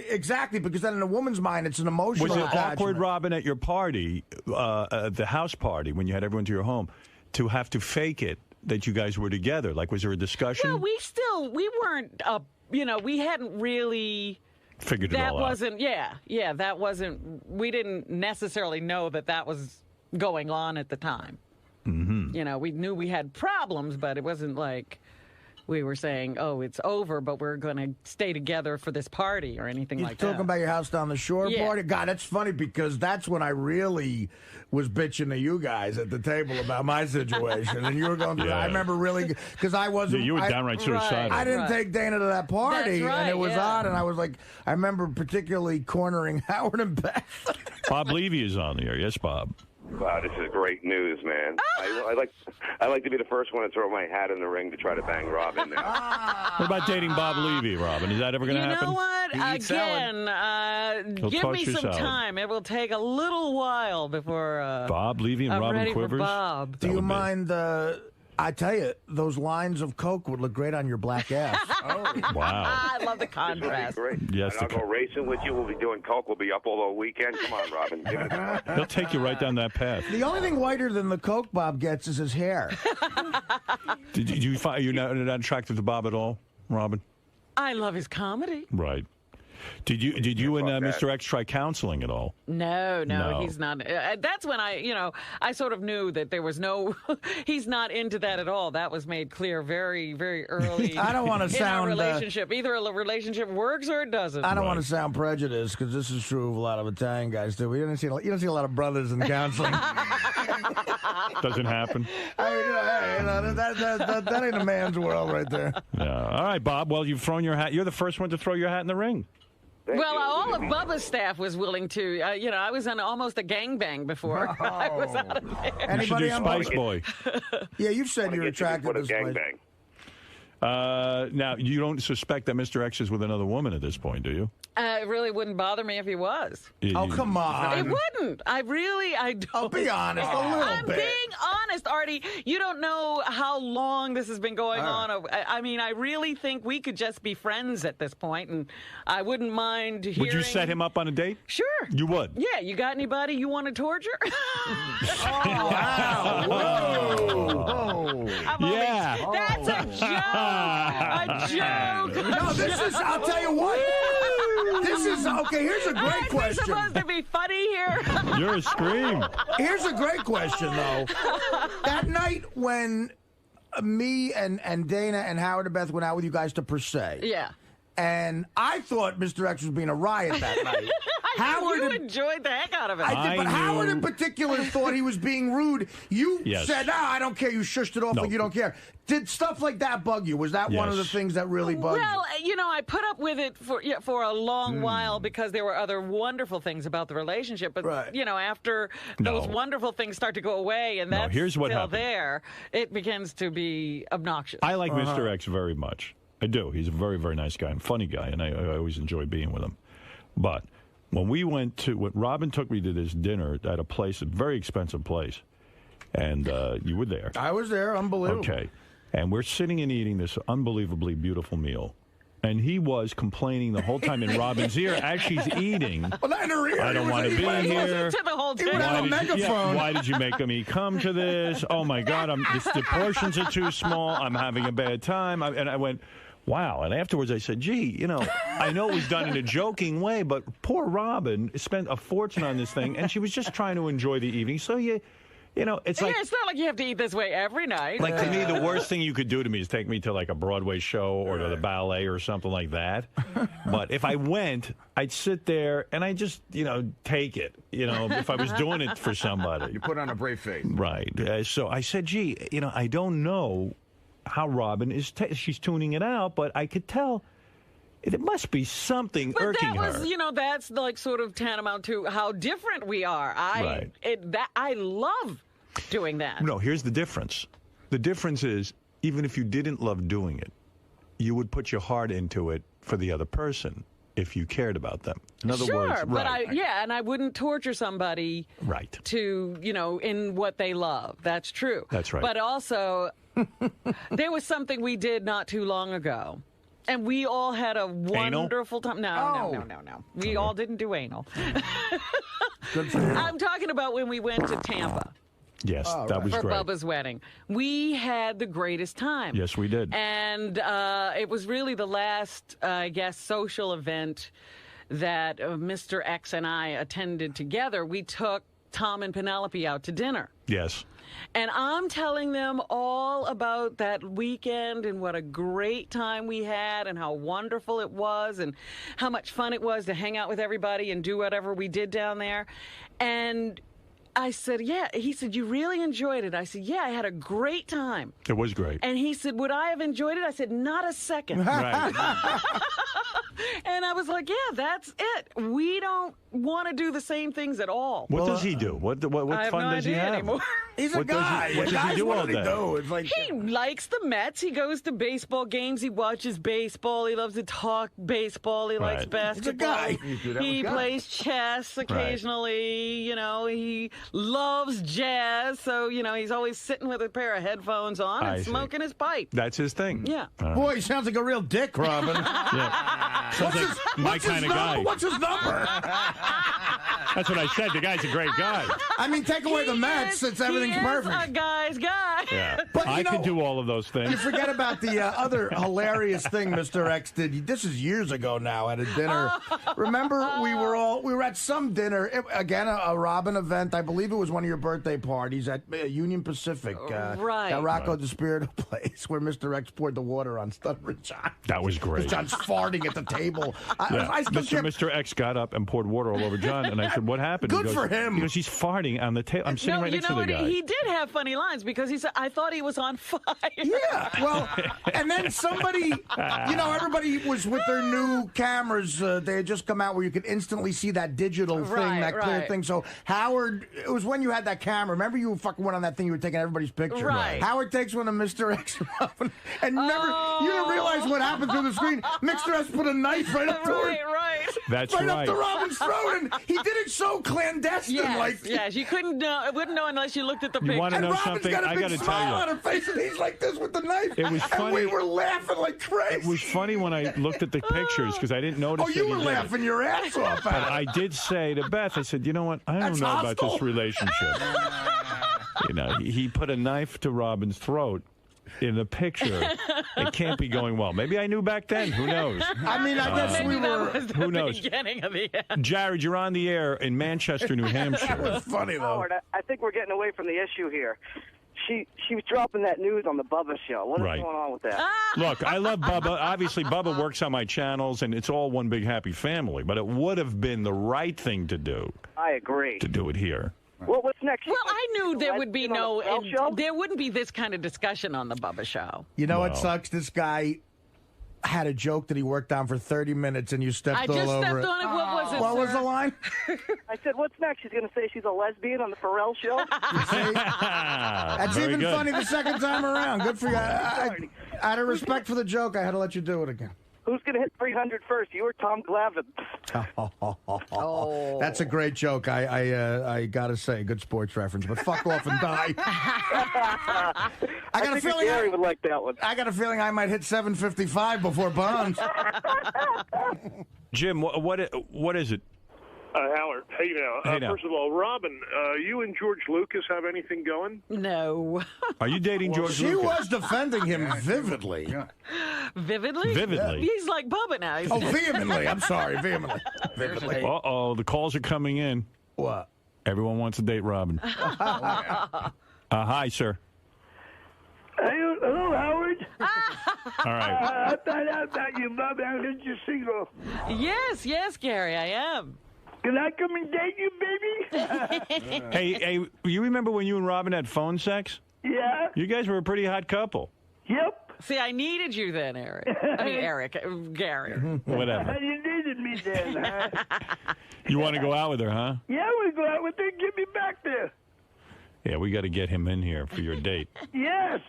exactly, because then in a woman's mind, it's an emotional. Was it attachment. awkward, Robin, at your party, the house party, when you had everyone to your home, to have to fake it that you guys were together? Like, was there a discussion? Well, we weren't. We hadn't really figured it all out. That wasn't. Yeah. That wasn't. We didn't necessarily know that was going on at the time. Mm-hmm. We knew we had problems, but it wasn't like we were saying, "Oh, it's over," but we're going to stay together for this party or anything like that. You're talking about your house down the shore party? God, that's funny because that's when I really was bitching to you guys at the table about my situation, and you were going through. I remember really because I wasn't. You were downright suicidal. I didn't take Dana to that party, and it was odd, and I was like, I remember particularly cornering Howard and Beth. Bob Levy is on the air. Yes, Bob. Wow, this is great news, man. I like to be the first one to throw my hat in the ring to try to bang Robin now. What about dating Bob Levy, Robin? Is that ever going to happen? You know what? Again, give me some time. It will take a little while before Bob Levy and I'm Robin ready Quivers. For Bob. Do you mind? I tell you, those lines of coke would look great on your black ass. Wow. I love the contrast. Great. Yes, and I'll go racing with you. We'll be doing coke. We'll be up all the weekend. Come on, Robin. Give it a try. He'll take you right down that path. The only thing whiter than the coke Bob gets is his hair. Did you find you're not attracted to Bob at all, Robin? I love his comedy. Right. Did you and Mr. X try counseling at all? No, he's not. That's when I sort of knew that there was no, he's not into that at all. That was made clear very, very early. I don't want to sound in our relationship. Either a relationship works or it doesn't. I don't want to sound prejudiced because this is true of a lot of Italian guys too. You don't see a lot of brothers in counseling. Doesn't happen. That ain't a man's world right there. Yeah. All right, Bob. Well, you've thrown your hat. You're the first one to throw your hat in the ring. All of Bubba's staff was willing to. I was on almost a gangbang before I was out of there. Anybody you should do Spice Boy. Yeah, you've said you're attracted to Spice. Now, you don't suspect that Mr. X is with another woman at this point, do you? It really wouldn't bother me if he was. Oh, come on. It wouldn't. I don't. I'll be honest, a little I'm bit. being honest, Artie. You don't know how long this has been going on. I mean, I really think we could just be friends at this point, and I wouldn't mind hearing... Would you set him up on a date? Sure. You would? Yeah. You got anybody you want to torture? Wow. Whoa. Yeah. That's a joke. A joke. No, this is, I'll tell you what. This is, okay, here's a great question. Is this supposed to be funny here? You're a scream. Here's a great question, though. That night when me and Dana and Howard and Beth went out with you guys to Per Se. Yeah. And I thought Mr. X was being a riot that night. You enjoyed the heck out of it. I did, but Howard in particular thought he was being rude. You said, "No, I don't care." You shushed it off like you don't care. Did stuff like that bug you? Was that one of the things that really bugged you? Well, I put up with it for a long while because there were other wonderful things about the relationship. But after those wonderful things start to go away and that's still there, it begins to be obnoxious. I like Mr. X very much. I do. He's a very, very nice guy and funny guy, and I always enjoy being with him. But when Robin took me to this dinner at a place, a very expensive place, and you were there. I was there. Unbelievable. Okay. And we're sitting and eating this unbelievably beautiful meal. And he was complaining the whole time in Robin's ear as she's eating. Well, not in her ear. I don't want to be here. To the whole he would have a megaphone. Why did you make me come to this? Oh, my God. The portions are too small. I'm having a bad time. And I went... Wow. And afterwards I said, gee, I know it was done in a joking way, but poor Robin spent a fortune on this thing, and she was just trying to enjoy the evening. So, it's like... it's not like you have to eat this way every night. Like, to me, the worst thing you could do to me is take me to, like, a Broadway show or to the ballet or something like that. But if I went, I'd sit there and I just, take it, if I was doing it for somebody. You put on a brave face. Right. So I said, gee, I don't know how Robin is she's tuning it out, but I could tell it must be something irking her. But that was, that's like sort of tantamount to how different we are. I love doing that. No, here's the difference. The difference is, even if you didn't love doing it, you would put your heart into it for the other person if you cared about them. In other words, but and I wouldn't torture somebody to, in what they love. That's true. That's right. But also, there was something we did not too long ago And we all had a wonderful time. No. We all didn't do anal. Good for you. I'm talking about when we went to Tampa. Yes, that was for great. Bubba's wedding. We had the greatest time. Yes, we did. And it was really the last, I guess, social event that Mr. X and I attended together. We took Tom and Penelope out to dinner. Yes. And I'm telling them all about that weekend and what a great time we had and how wonderful it was and how much fun it was to hang out with everybody and do whatever we did down there. And I said, yeah. He said, you really enjoyed it? I said, yeah, I had a great time. It was great. And he said, would I have enjoyed it? I said, not a second. Right. And I was like, yeah, that's it. We don't want to do the same things at all. What does he do? What fun does he have? Anymore. He's a guy. What does he do all day? It's like, He likes the Mets. He goes to baseball games. He watches baseball. He loves to talk baseball. He likes basketball. He's a guy. He plays chess occasionally. You know, he loves jazz. So, you know, he's always sitting with a pair of headphones on and smoking his pipe. That's his thing. Yeah. Boy, he sounds like a real dick, Robin. Sounds like my kind of guy. What's his number? That's what I said. The guy's a great guy. I mean, take away the Mets, everything's perfect. He's a guy's guy. Yeah. But, I could do all of those things. You forget about the other hilarious thing Mr. X did. This is years ago now at a dinner. Remember, we were at some dinner, again, a Robin event. I believe it was one of your birthday parties at Union Pacific. Right. That Rocco DeSpirito place where Mr. X poured the water on Stuttering John. That was great. John's farting at the table. I still Mr. X got up and poured water all over John, and I said, what happened? Good for him. He goes, he's farting on the table. I'm sitting right next to the guy. He did have funny lines because he said, I thought he was on fire. Yeah, well, and then somebody, everybody was with their new cameras. They had just come out where you could instantly see that digital thing, that clear thing. So Howard, it was when you had that camera. Remember you fucking went on that thing, you were taking everybody's picture. Right. Howard takes one of Mr. X and remember, you didn't realize what happened through the screen. Mr. X put a knife right up to her. Right. That's right. right. Up to Robin's throat, and he did it so clandestine. Yes, you wouldn't know unless you looked at the picture. You want to know Robin's something? got a I big got to tell smile you. on her face, and he's like this with the knife. It was funny. And we were laughing like crazy. It was funny when I looked at the pictures because I didn't notice. Oh, you were laughing your ass off But at it. I did say to Beth, I said, you know what? I don't know about this relationship. He put a knife to Robin's throat in the picture. It can't be going well. Maybe I knew back then. Who knows? I mean, I guess we were. Who knows? Beginning of the end. Jared, you're on the air in Manchester, New Hampshire. That was funny, though. Howard, I think we're getting away from the issue here. She was dropping that news on the Bubba show. What is going on with that? Look, I love Bubba. Obviously, Bubba works on my channels, and it's all one big happy family. But it would have been the right thing to do. I agree. To do it here. Well, what's next? Well, I knew there would be there wouldn't be this kind of discussion on the Bubba show. You know what sucks? This guy had a joke that he worked on for 30 minutes, and you stepped all over it. I just stepped on it. What was it, What was the line? I said, what's next? She's going to say she's a lesbian on the Pharrell show? That's Very even good. funny the second time around. Good for you. Out of respect for the joke, I had to let you do it again. Who's going to hit 300 first, you or Tom Glavine? That's a great joke. I got to say, good sports reference, but fuck off and die. I got a feeling Gary would like that one. I got a feeling I might hit 755 before Bonds. Jim, what is it? Howard, hey now. First of all, Robin, you and George Lucas have anything going? No. Are you dating George She Lucas? was defending him vividly. Yeah. Vividly? Vividly. He's like Bubba now. Vehemently. I'm sorry, vehemently. Vividly. Uh-oh, the calls are coming in. What? Everyone wants to date Robin. Hi, sir. Hello, Howard. All right. I found out about you, Bob. I heard you're single. Yes, Gary, I am. Can I come and date you, baby? Hey, you remember when you and Robin had phone sex? Yeah. You guys were a pretty hot couple. Yep. See, I needed you then, Eric. I mean, Gary. Whatever. You needed me then, huh? You want to go out with her, huh? Yeah, we go out with her. Get me back there. Yeah, we got to get him in here for your date. Yes.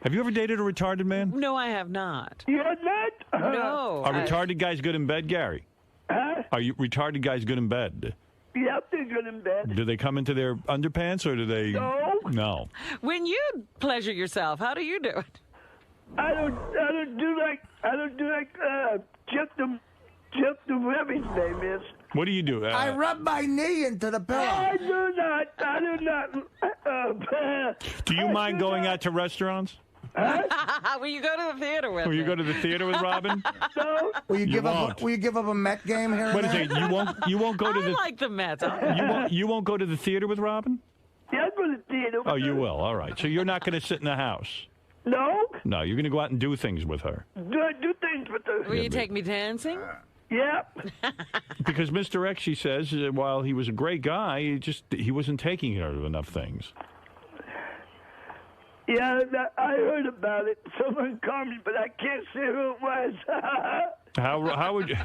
Have you ever dated a retarded man? No, I have not. You had not? No. Are retarded guys good in bed, Gary? Huh? Are you retarded guys good in bed? Yep, they're good in bed. Do they come into their underpants or do they? No. When you pleasure yourself, how do you do it? I don't do like I don't do like Jeff the whatever his name is. What do you do? I rub my knee into the pillow. I do not. Do you mind going out to restaurants? Will you go to the theater with Will you go to the theater with Robin? No. Will you give up a Met game here? What is it? You won't go to the. I like the Mets. You won't go to the theater with Robin? Yeah, I go to the theater. Oh, you will. All right. So you're not going to sit in the house. No. No, you're going to go out and do things with her. Do things with her. Will you take me dancing? Yeah. Because Mr. X, she says, while he was a great guy, he wasn't taking her to enough things. Yeah, I heard about it. Someone called me, but I can't say who it was. How would you?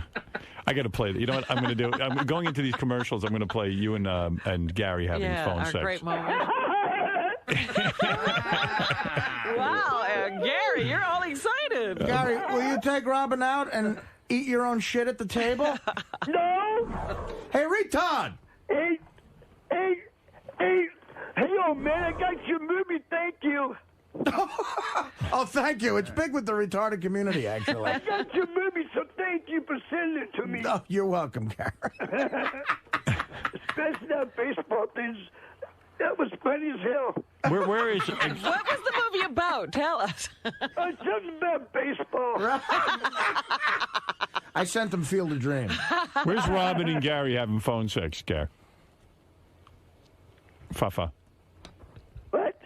I got to play. You know what I'm going to do? I'm going into these commercials. I'm going to play you and Gary having phone sex. Great moment. Wow, Gary, you're all excited. Gary, will you take Robin out and eat your own shit at the table? No. Hey, retard. Hey, old man, I got your movie. Thank you. Oh, thank you. It's big with the retarded community, actually. I got your movie, so thank you for sending it to me. Oh, you're welcome, Gary. Especially that baseball things. That was funny as hell. Where is it? What was the movie about? Tell us. Something about baseball. I sent them Field of Dreams. Where's Robin and Gary having phone sex, Gary? Fafa. What?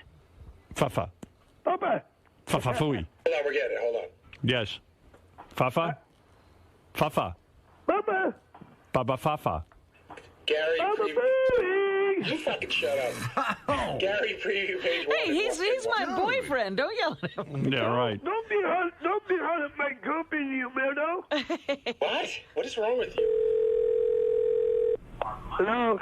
Fafa. Bubba. Fafa fooey. Hold on, we're getting it. Hold on. Yes. Fafa. Fafa. Bubba. Baba Fafa. Gary. Bubba. You fucking shut up. Gary, preview page 1. Hey, he's my boyfriend. Don't yell at him. Yeah, right. Don't be hard at my company, you weirdo. What? What is wrong with you? Hello.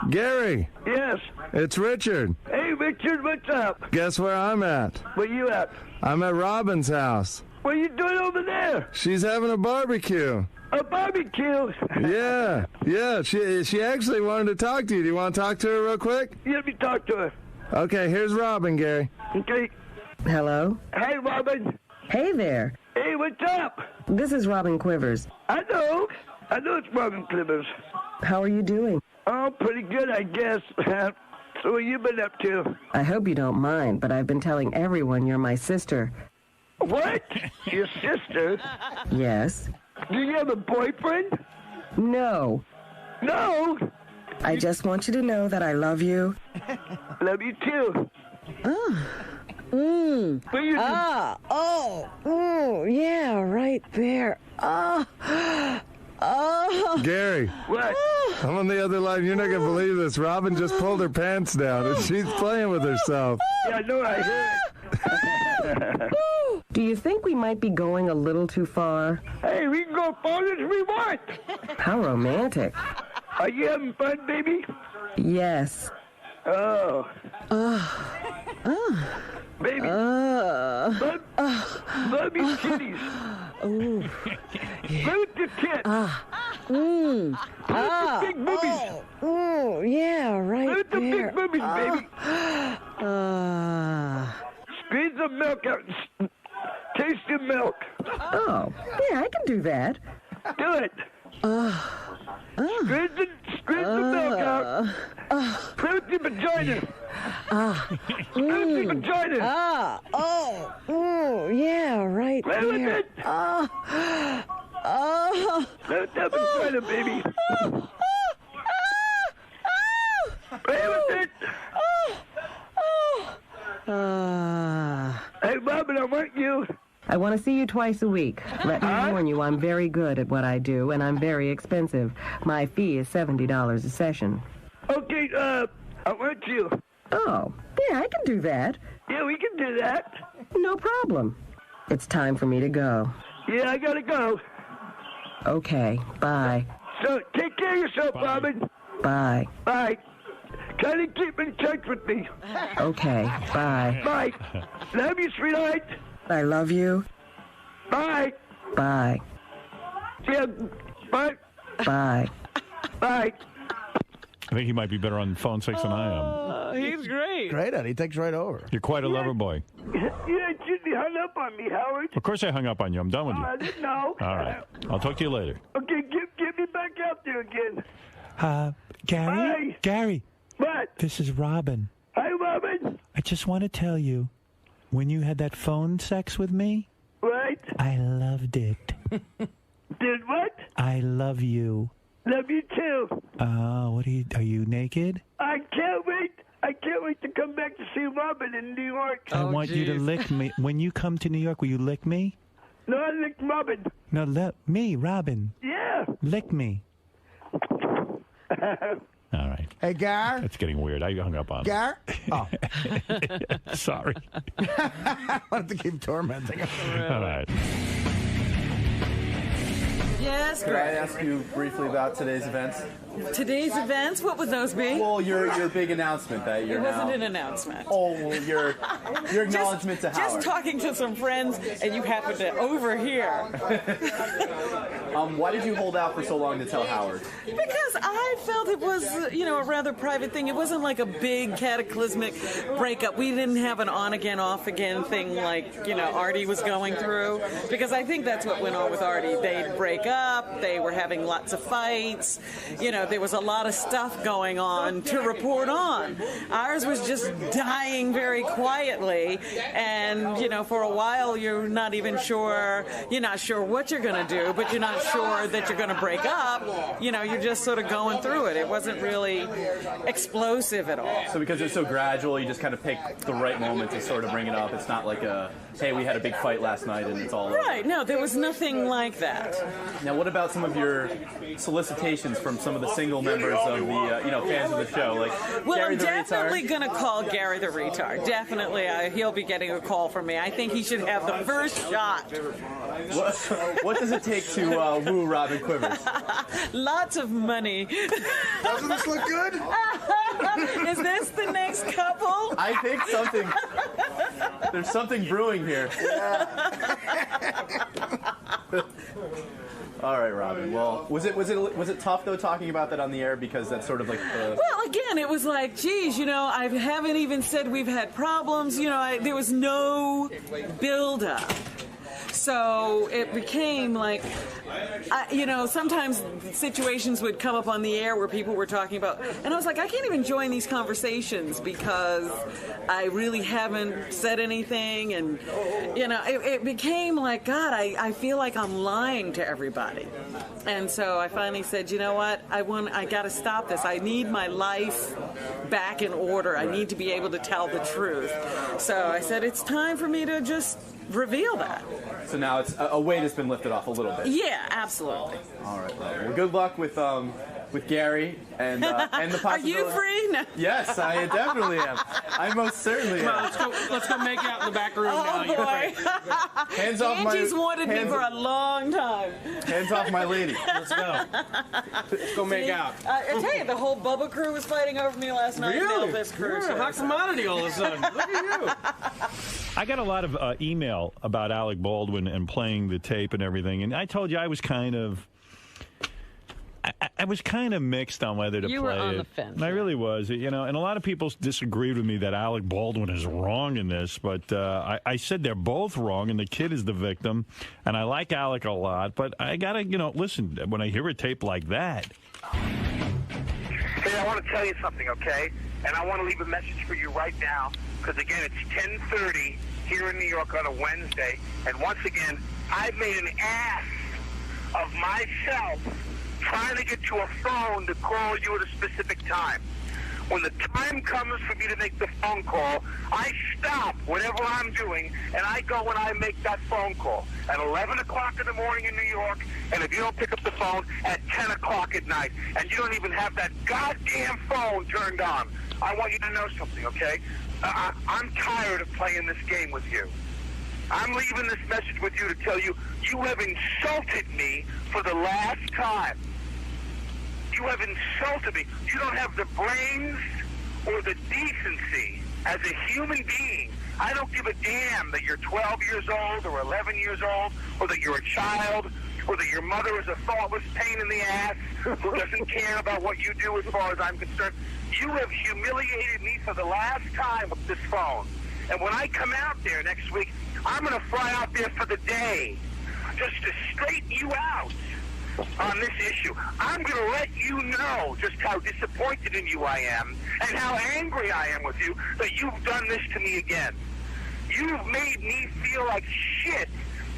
Gary. Yes. It's Richard. Hey, Richard, what's up? Guess where I'm at? Where you at? I'm at Robin's house. What are you doing over there? She's having a barbecue. A barbecue? Yeah. She actually wanted to talk to you. Do you want to talk to her real quick? Let me talk to her. Okay, here's Robin, Gary. Okay. Hello? Hey, Robin. Hey there. Hey, what's up? This is Robin Quivers. I know it's Robin Quivers. How are you doing? Oh, pretty good, I guess. So what you been up to? I hope you don't mind, but I've been telling everyone you're my sister. What? Your sister? Yes. Do you have a boyfriend? No. No? I just want you to know that I love you. Love you too. Yeah, right there. Gary. What? I'm on the other line. You're not going to believe this. Robin just pulled her pants down, and she's playing with herself. Yeah, I know, I heard it. Do you think we might be going a little too far? Hey, we can go far as we want. How romantic. Are you having fun, baby? Yes. Oh. Baby. Love you kitties. Ooh. Play with your tits. Play with the big boobies. Oh, yeah, right Play with the there. big boobies, baby. Squeeze the milk out. Taste the milk. Oh, yeah, I can do that. Do it. Squeeze the milk out. Play with your vagina. Play with your vagina. Yeah, right Play there. with it. Play with that vagina, baby. Play with it. Hey, Robin, I want you. I want to see you twice a week. Let me warn you, I'm very good at what I do, and I'm very expensive. My fee is $70 a session. Okay, I want you. Oh, yeah, I can do that. Yeah, we can do that. No problem. It's time for me to go. Yeah, I gotta go. Okay, bye. So, take care of yourself, Robin. Bye. Bye. Try to keep in touch with me. Okay, bye. Bye. Love you, sweetheart. I love you. Bye. Bye. Yeah, bye. Bye. Bye. I think he might be better on phone sex than I am. He's great. Great, Eddie. He takes right over. You're quite a lover boy. You hung up on me, Howard. Of course I hung up on you. I'm done with you. I didn't know. All right. I'll talk to you later. Okay, get me back out there again. Gary? Hi. Gary. What? This is Robin. Hi, Robin. I just want to tell you, when you had that phone sex with me, right? I loved it. Did what? I love you. Love you too. What are you naked? I can't wait. I can't wait to come back to see Robin in New York. I want you to lick me. When you come to New York, will you lick me? No, I lick Robin. No, me, Robin. Yeah. Lick me. All right. Hey, Gar. That's getting weird. I hung up on him. Gar? Oh. Sorry. I wanted to keep tormenting him. All right. Yes, Could I ask you briefly about today's events? Today's events? What would those be? Well, your big announcement that you're It wasn't now... an announcement. Oh, well, your acknowledgement to Howard. Just talking to some friends, and you happen to overhear. Why did you hold out for so long to tell Howard? Because I felt it was, a rather private thing. It wasn't like a big cataclysmic breakup. We didn't have an on-again, off-again thing like, Artie was going through. Because I think that's what went on with Artie. They'd break up. They were having lots of fights. There was a lot of stuff going on to report on. Ours was just dying very quietly. And, for a while, you're not even sure. You're not sure what you're going to do, but you're not sure that you're going to break up. You're just sort of going through it. It wasn't really explosive at all. So because it's so gradual, you just kind of pick the right moment to sort of bring it up. It's not like hey, we had a big fight last night and it's all over. Right. No, there was nothing like that. Now, what about some of your solicitations from some of the single members of the, fans of the show? Like Well, Gary I'm the definitely Retard? going to call Gary the Retard. Definitely. He'll be getting a call from me. I think he should have the first shot. What does it take to woo Robin Quivers? Lots of money. Doesn't this look good? Is this the next couple? I think there's something brewing here. All right, Robin. Well, was it tough though talking about that on the air because that's sort of like the... Well, again, it was like, geez, I haven't even said we've had problems. There was no build-up. So it became like, sometimes situations would come up on the air where people were talking about, and I was like, I can't even join these conversations because I really haven't said anything, and, it became like, God, I feel like I'm lying to everybody. And so I finally said, you know what, I got to stop this. I need my life back in order. I need to be able to tell the truth. So I said, it's time for me to just reveal that. So now it's a weight has been lifted off a little bit. Yeah, absolutely. All right, well, good luck with Gary and the possibility. Are you free? No. Yes, I definitely am. I most certainly am. Come on, let's go make out in the back room now. Boy. Hands off my... Angie's wanted me for a long time. Hands off my lady. Let's go. Let's go make out. I tell you, the whole Bubba crew was fighting over me last night. Really? This crew. You're a hot commodity all of a sudden. Look at you. I got a lot of email about Alec Baldwin and playing the tape and everything, and I told you I was kind of... I was kind of mixed on whether to play it. You were on the fence. I really was, and a lot of people disagreed with me that Alec Baldwin is wrong in this, but I said they're both wrong, and the kid is the victim, and I like Alec a lot, but I gotta, listen, when I hear a tape like that. Hey, I want to tell you something, okay? And I want to leave a message for you right now, because again, it's 10:30 here in New York on a Wednesday, and once again, I've made an ass of myself trying to get to a phone to call you at a specific time. When the time comes for me to make the phone call, I stop whatever I'm doing, and I go and I make that phone call at 11 o'clock in the morning in New York, and if you don't pick up the phone, at 10 o'clock at night, and you don't even have that goddamn phone turned on. I want you to know something, okay? I'm tired of playing this game with you. I'm leaving this message with you to tell you, you have insulted me for the last time. You have insulted me. You don't have the brains or the decency as a human being. I don't give a damn that you're 12 years old or 11 years old or that you're a child. whether your mother is a thoughtless pain in the ass who doesn't care about what you do as far as I'm concerned. You have humiliated me for the last time with this phone. And when I come out there next week, I'm going to fly out there for the day just to straighten you out on this issue. I'm going to let you know just how disappointed in you I am and how angry I am with you that you've done this to me again. You've made me feel like shit,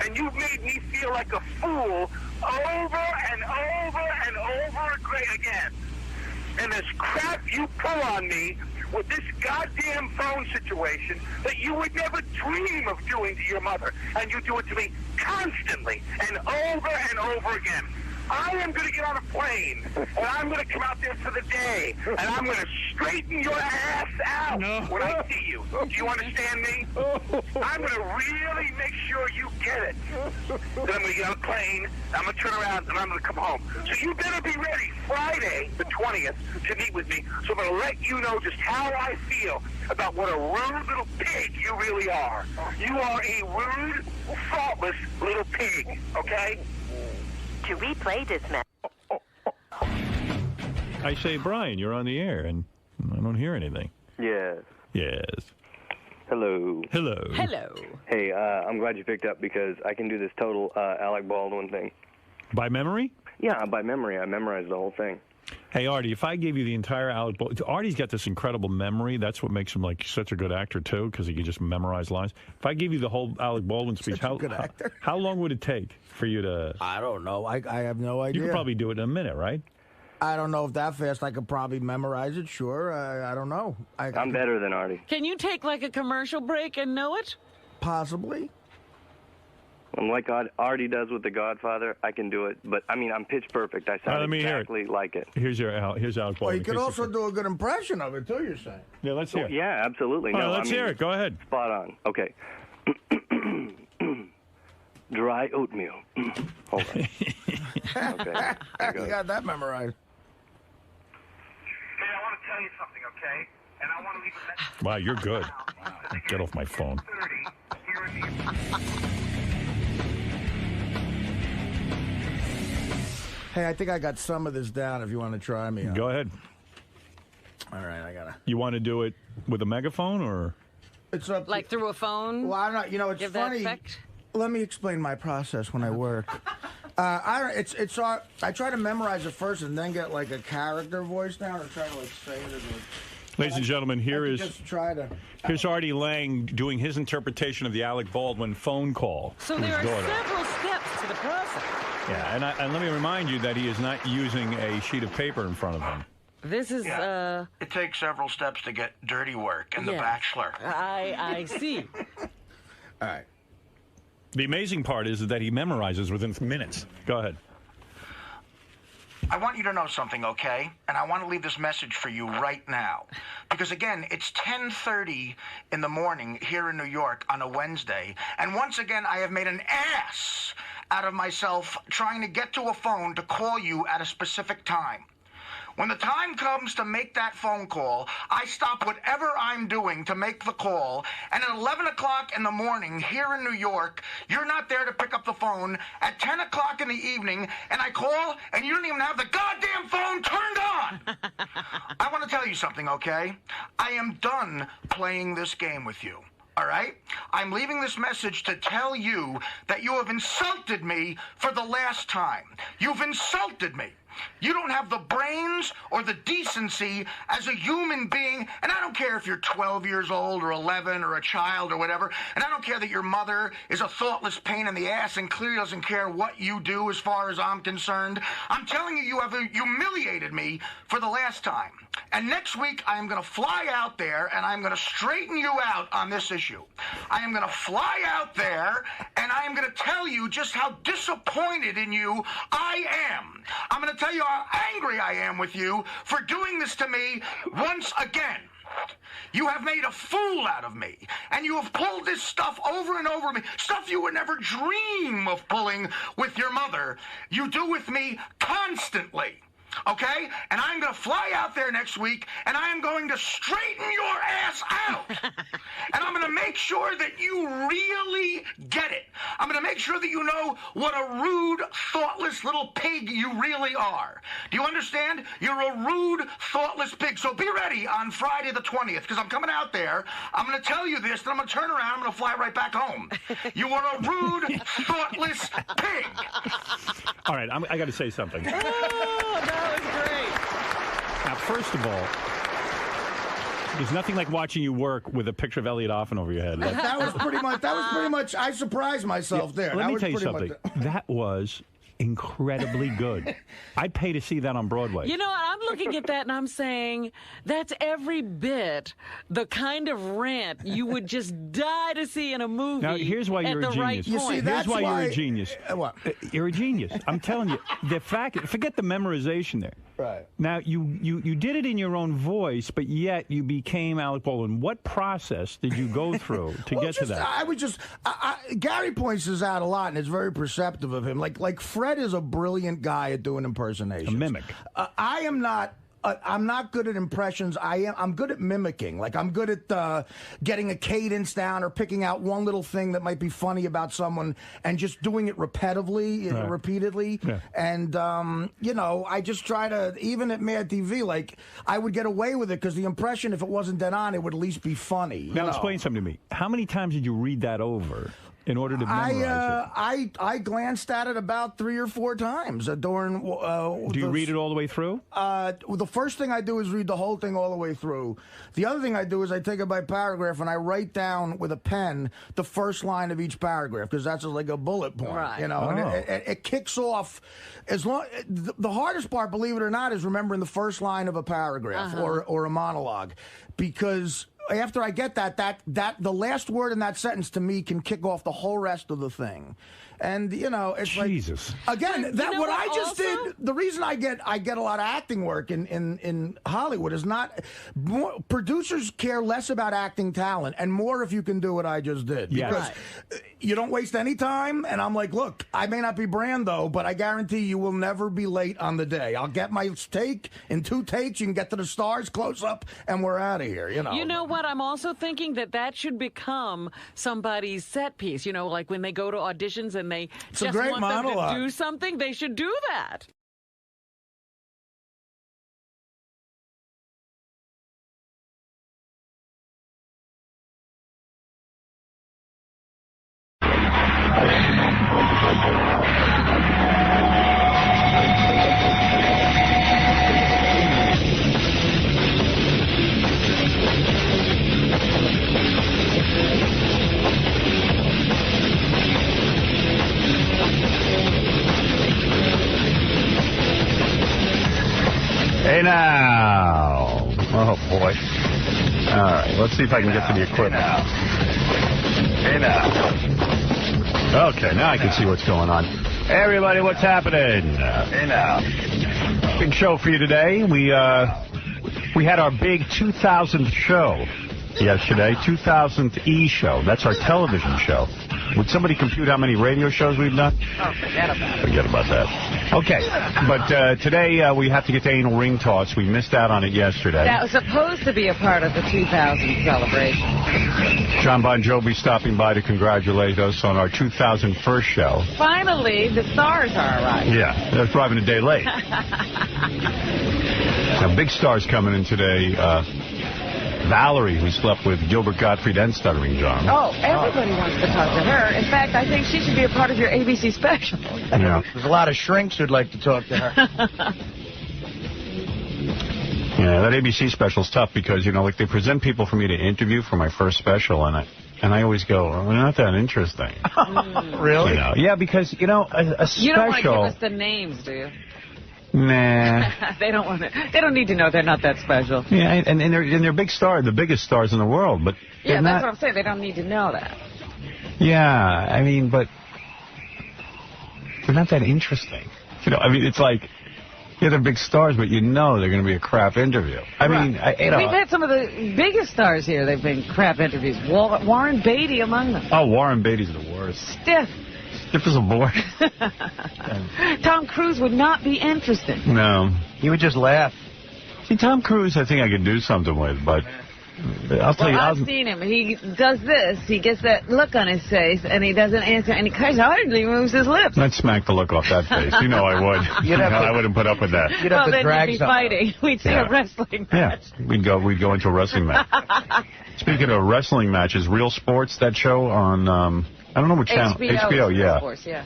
and you've made me feel like a fool over and over and over again. And this crap you pull on me with this goddamn phone situation that you would never dream of doing to your mother, and you do it to me constantly and over again. I am going to get on a plane, and I'm going to come out there for the day, and I'm going to straighten your ass out when I see you. Do you understand me? I'm going to really make sure you get it. Then I'm going to get on a plane, I'm going to turn around, and I'm going to come home. So you better be ready Friday, the 20th, to meet with me. So I'm going to let you know just how I feel about what a rude little pig you really are. You are a rude, thoughtless little pig, okay? To replay this message. I say, Brian, you're on the air, and I don't hear anything. Yes. Yes. Hello. Hello. Hello. Hey, I'm glad you picked up because I can do this total Alec Baldwin thing. By memory? Yeah, by memory. I memorized the whole thing. Hey, Artie, if I gave you the entire Alec Baldwin... Artie's got this incredible memory. That's what makes him like such a good actor, too, because he can just memorize lines. If I gave you the whole Alec Baldwin speech, how long would it take for you to... I don't know. I have no idea. You could probably do it in a minute, right? I don't know if that fast I could probably memorize it. Sure. I don't know. I'm better than Artie. Can you take like a commercial break and know it? Possibly. And like Artie does with The Godfather, I can do it. But, I mean, I'm pitch perfect. I sound exactly like it. Here's Alec Baldwin. Well, you could also do a good impression of it, too, you're saying. Yeah, let's hear it. Yeah, absolutely. No, let's hear it. Go ahead. Spot on. Okay. Dry oatmeal. Hold on. Okay. You got that memorized. Hey, I want to tell you something, okay? And I want to leave a message. Wow, you're good. Get off my phone. Hey, I think I got some of this down if you want to try me. Go ahead. All right, I got to. You want to do it with a megaphone or? It's up like through a phone? Well, I'm not, you know, it's funny. That effect? Let me explain my process when I work. I try to memorize it first and then get like a character voice down and try to like say it as a... Ladies and gentlemen, here's Artie Lang doing his interpretation of the Alec Baldwin phone call. So there are several steps to the process. Yeah, and let me remind you that he is not using a sheet of paper in front of him. This is, It takes several steps to get dirty work in The Bachelor. I see. All right. The amazing part is that he memorizes within minutes. Go ahead. I want you to know something, okay? And I want to leave this message for you right now. Because, again, it's 10:30 in the morning here in New York on a Wednesday. And once again, I have made an ass out of myself trying to get to a phone to call you at a specific time. When the time comes to make that phone call, I stop whatever I'm doing to make the call, and at 11 o'clock in the morning here in New York, you're not there to pick up the phone. At 10 o'clock in the evening, and I call, and you don't even have the goddamn phone turned on! I want to tell you something, okay? I am done playing this game with you. All right? I'm leaving this message to tell you that you have insulted me for the last time. You've insulted me. You don't have the brains or the decency as a human being, and I don't care if you're 12 years old or 11 or a child or whatever, and I don't care that your mother is a thoughtless pain in the ass and clearly doesn't care what you do as far as I'm concerned. I'm telling you, you have humiliated me for the last time. And next week, I am going to fly out there, and I'm going to straighten you out on this issue. I am going to fly out there, and I am going to tell you just how disappointed in you I am. I'm going to tell you how angry I am with you for doing this to me once again. You have made a fool out of me, and you have pulled this stuff over and over me, stuff you would never dream of pulling with your mother. You do with me constantly. Okay? And I'm going to fly out there next week, and I am going to straighten your ass out. And I'm going to make sure that you really get it. I'm going to make sure that you know what a rude, thoughtless little pig you really are. Do you understand? You're a rude, thoughtless pig. So be ready on Friday the 20th, because I'm coming out there. I'm going to tell you this, then I'm going to turn around. I'm going to fly right back home. You are a rude, thoughtless pig. All right, I got to say something. Oh, that was great. Now, first of all, there's nothing like watching you work with a picture of Elliot Offen over your head. That was pretty much. I surprised myself there. Let that me was tell you pretty something. much... That was incredibly good. I'd pay to see that on Broadway. You know what? I'm looking at that and I'm saying that's every bit the kind of rant you would just die to see in a movie. Now, here's why you're a genius. Right you see, here's why you're a genius. What? You're a genius. I'm telling you. The fact, forget the memorization there. Right. Now, you did it in your own voice, but yet you became Alec Baldwin. What process did you go through to get to that? I would just... Gary points this out a lot, and it's very perceptive of him. Like Fred is a brilliant guy at doing impersonations. A mimic. I am not... I'm not good at impressions. I'm good at mimicking. Like, I'm good at getting a cadence down or picking out one little thing that might be funny about someone and just doing it repeatedly. Yeah. And, you know, I just try to, even at Mad TV, like, I would get away with it because the impression, if it wasn't dead on, it would at least be funny. Now, explain something to me. How many times did you read that over in order to memorize it? I glanced at it about 3 or 4 times during... Do you read it all the way through? The first thing I do is read the whole thing all the way through. The other thing I do is I take it by paragraph and I write down with a pen the first line of each paragraph, because that's like a bullet point. Right. You know, and it kicks off as long. The hardest part, believe it or not, is remembering the first line of a paragraph or a monologue, because after I get that the last word in that sentence to me can kick off the whole rest of the thing. And, you know, it's Jesus. like, again, that what I just also did, the reason I get a lot of acting work in Hollywood is not, producers care less about acting talent and more if you can do what I just did. Yes. Because you don't waste any time, and I'm like, look, I may not be Brando, but I guarantee you will never be late on the day. I'll get my take in 2 takes, you can get to the stars close up, and we're out of here, you know. You know what? I'm also thinking that should become somebody's set piece. You know, like when they go to auditions and they just want them to do something, they should do that. Hey now. Oh boy. All right, let's see if I can get to the equipment. Hey now. Okay, now I can see what's going on. Hey everybody, what's happening? Hey now. Big show for you today. We had our big 2000th show yesterday, 2000th E show. That's our television show. Would somebody compute how many radio shows we've done? Oh, forget about it. Forget about that. Okay, but today we have to get to anal ring toss. We missed out on it yesterday. That was supposed to be a part of the 2000 celebration. John Bon Jovi stopping by to congratulate us on our 2001st show. Finally, the stars are arriving. Yeah, they're arriving a day late. Now, big stars coming in today. Valerie, who slept with Gilbert Gottfried and Stuttering John. Oh, everybody wants to talk to her. In fact, I think she should be a part of your ABC special. Yeah. There's a lot of shrinks who'd like to talk to her. Yeah, that ABC special's tough because, you know, like they present people for me to interview for my first special, and I always go, well, they're not that interesting. Really? You know? Yeah, because, you know, a special... You don't want to give us the names, do you? Nah. They don't want to. They don't need to know they're not that special. Yeah, and they're big stars, the biggest stars in the world, but yeah, that's what I'm saying. They don't need to know that. Yeah, I mean, but they're not that interesting. You know, I mean, it's like, yeah, they're big stars, but you know they're going to be a crap interview. I mean, you know, we've had some of the biggest stars here. They've been crap interviews. Warren Beatty among them. Oh, Warren Beatty's the worst. Stiff. Stiff as a board. Tom Cruise would not be interested. No. He would just laugh. See, Tom Cruise, I think I could do something with, but I'll tell you. I've seen him. He does this. He gets that look on his face, and he doesn't answer. And he hardly moves his lips. I'd smack the look off that face. You know I would. I wouldn't put up with that. You'd have to drag you'd be fighting. We'd see a wrestling match. Yeah, we'd go into a wrestling match. Speaking of wrestling matches, Real Sports, that show on I don't know what channel. HBO, yeah. Sports, yeah.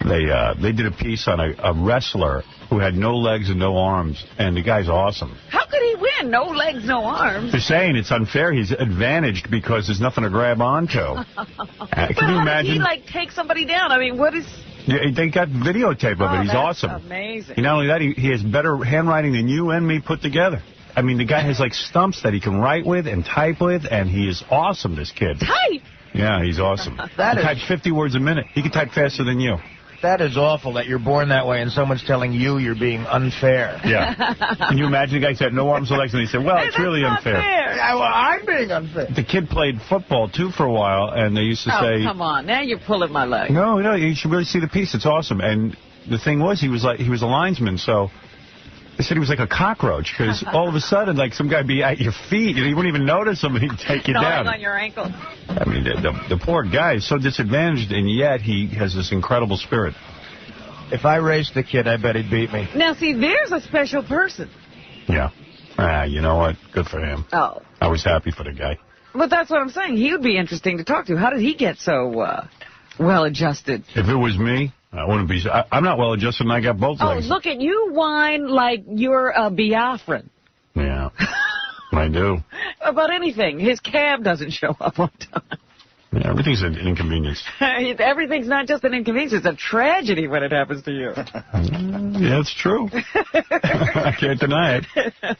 They did a piece on a wrestler who had no legs and no arms, and the guy's awesome. How could he win? No legs, no arms. They're saying it's unfair. He's advantaged because there's nothing to grab onto. Can you imagine? He like take somebody down. I mean, what is? Yeah, they got videotape of it. He's awesome. Amazing. Not only that, he has better handwriting than you and me put together. I mean, the guy has like stumps that he can write with and type with, and he is awesome. This kid. Type. Yeah, he's awesome. He types 50 words a minute. He can type faster than you. That is awful that you're born that way and someone's telling you're being unfair. Yeah. Can you imagine the guy's had no arms or legs and he said, well, it's really unfair. Yeah, well, I'm being unfair. The kid played football, too, for a while, and they used to say... come on. Now you're pulling my leg. No, you should really see the piece. It's awesome. And the thing was, he was a linesman, so... They said he was like a cockroach, because all of a sudden, like, some guy would be at your feet, and he wouldn't even notice him, and he'd take you down. on your ankle. I mean, the poor guy is so disadvantaged, and yet he has this incredible spirit. If I raced the kid, I bet he'd beat me. Now, see, there's a special person. Yeah. You know what? Good for him. Oh. I was happy for the guy. But that's what I'm saying. He would be interesting to talk to. How did he get so well-adjusted? If it was me, I wouldn't be. I'm not well-adjusted, and I got both legs. Oh, look at you whine like you're a Biafran. Yeah, I do. About anything. His cab doesn't show up on time. Yeah, everything's an inconvenience. Everything's not just an inconvenience. It's a tragedy when it happens to you. Yeah, it's true. I can't deny it.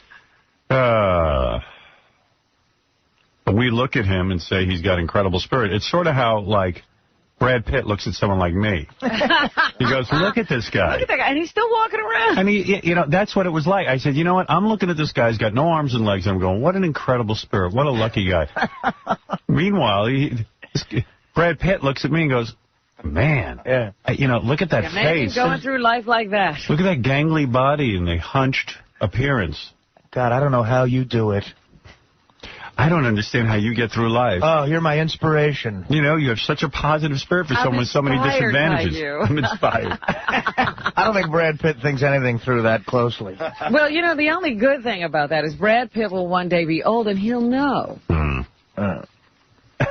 But we look at him and say he's got incredible spirit. It's sort of how, like, Brad Pitt looks at someone like me. He goes, look at this guy. Look at that guy. And he's still walking around. And that's what it was like. I said, you know what? I'm looking at this guy. He's got no arms and legs. I'm going, what an incredible spirit. What a lucky guy. Meanwhile, Brad Pitt looks at me and goes, man, look at that face. Imagine going through life like that. Look at that gangly body and the hunched appearance. God, I don't know how you do it. I don't understand how you get through life. Oh, you're my inspiration. You know, you have such a positive spirit for someone with so many disadvantages. I'm inspired. I don't think Brad Pitt thinks anything through that closely. Well, the only good thing about that is Brad Pitt will one day be old and he'll know.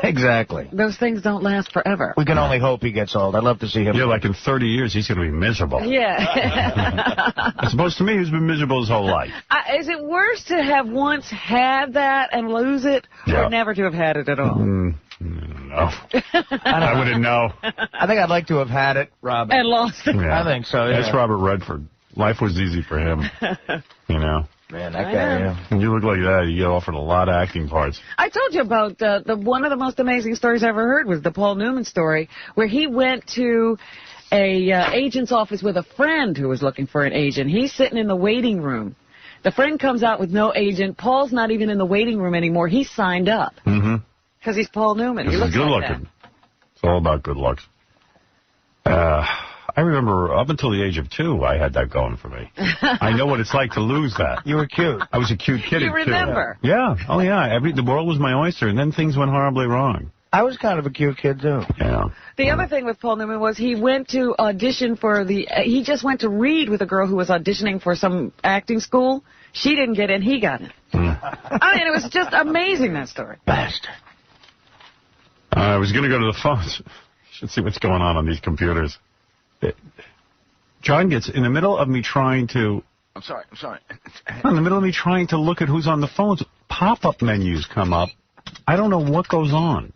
Exactly. Those things don't last forever. We can only hope he gets old. I'd love to see him. Yeah, like in 30 years, he's going to be miserable. Yeah. As opposed to me, who's been miserable his whole life. Is it worse to have once had that and lose it, or never to have had it at all? No. I wouldn't know. I think I'd like to have had it, Robert. And lost it. Yeah. I think so, yeah. That's Robert Redford. Life was easy for him, Man, that guy, yeah. When you look like that, you get offered a lot of acting parts. I told you about one of the most amazing stories I ever heard was the Paul Newman story, where he went to a agent's office with a friend who was looking for an agent. He's sitting in the waiting room. The friend comes out with no agent. Paul's not even in the waiting room anymore. He signed up. Because he's Paul Newman. He looks good like looking. It's all about good looks. I remember up until the age of 2, I had that going for me. I know what it's like to lose that. You were cute. I was a cute kid. You remember? Yeah. Oh, yeah. The world was my oyster, and then things went horribly wrong. I was kind of a cute kid, too. Yeah. The other thing with Paul Newman was he went to audition for he just went to read with a girl who was auditioning for some acting school. She didn't get in. He got in. I mean, it was just amazing, that story. Bastard. I was going to go to the phones. Should see what's going on these computers. John gets in the middle of me trying to... I'm sorry. In the middle of me trying to look at who's on the phones, pop-up menus come up. I don't know what goes on.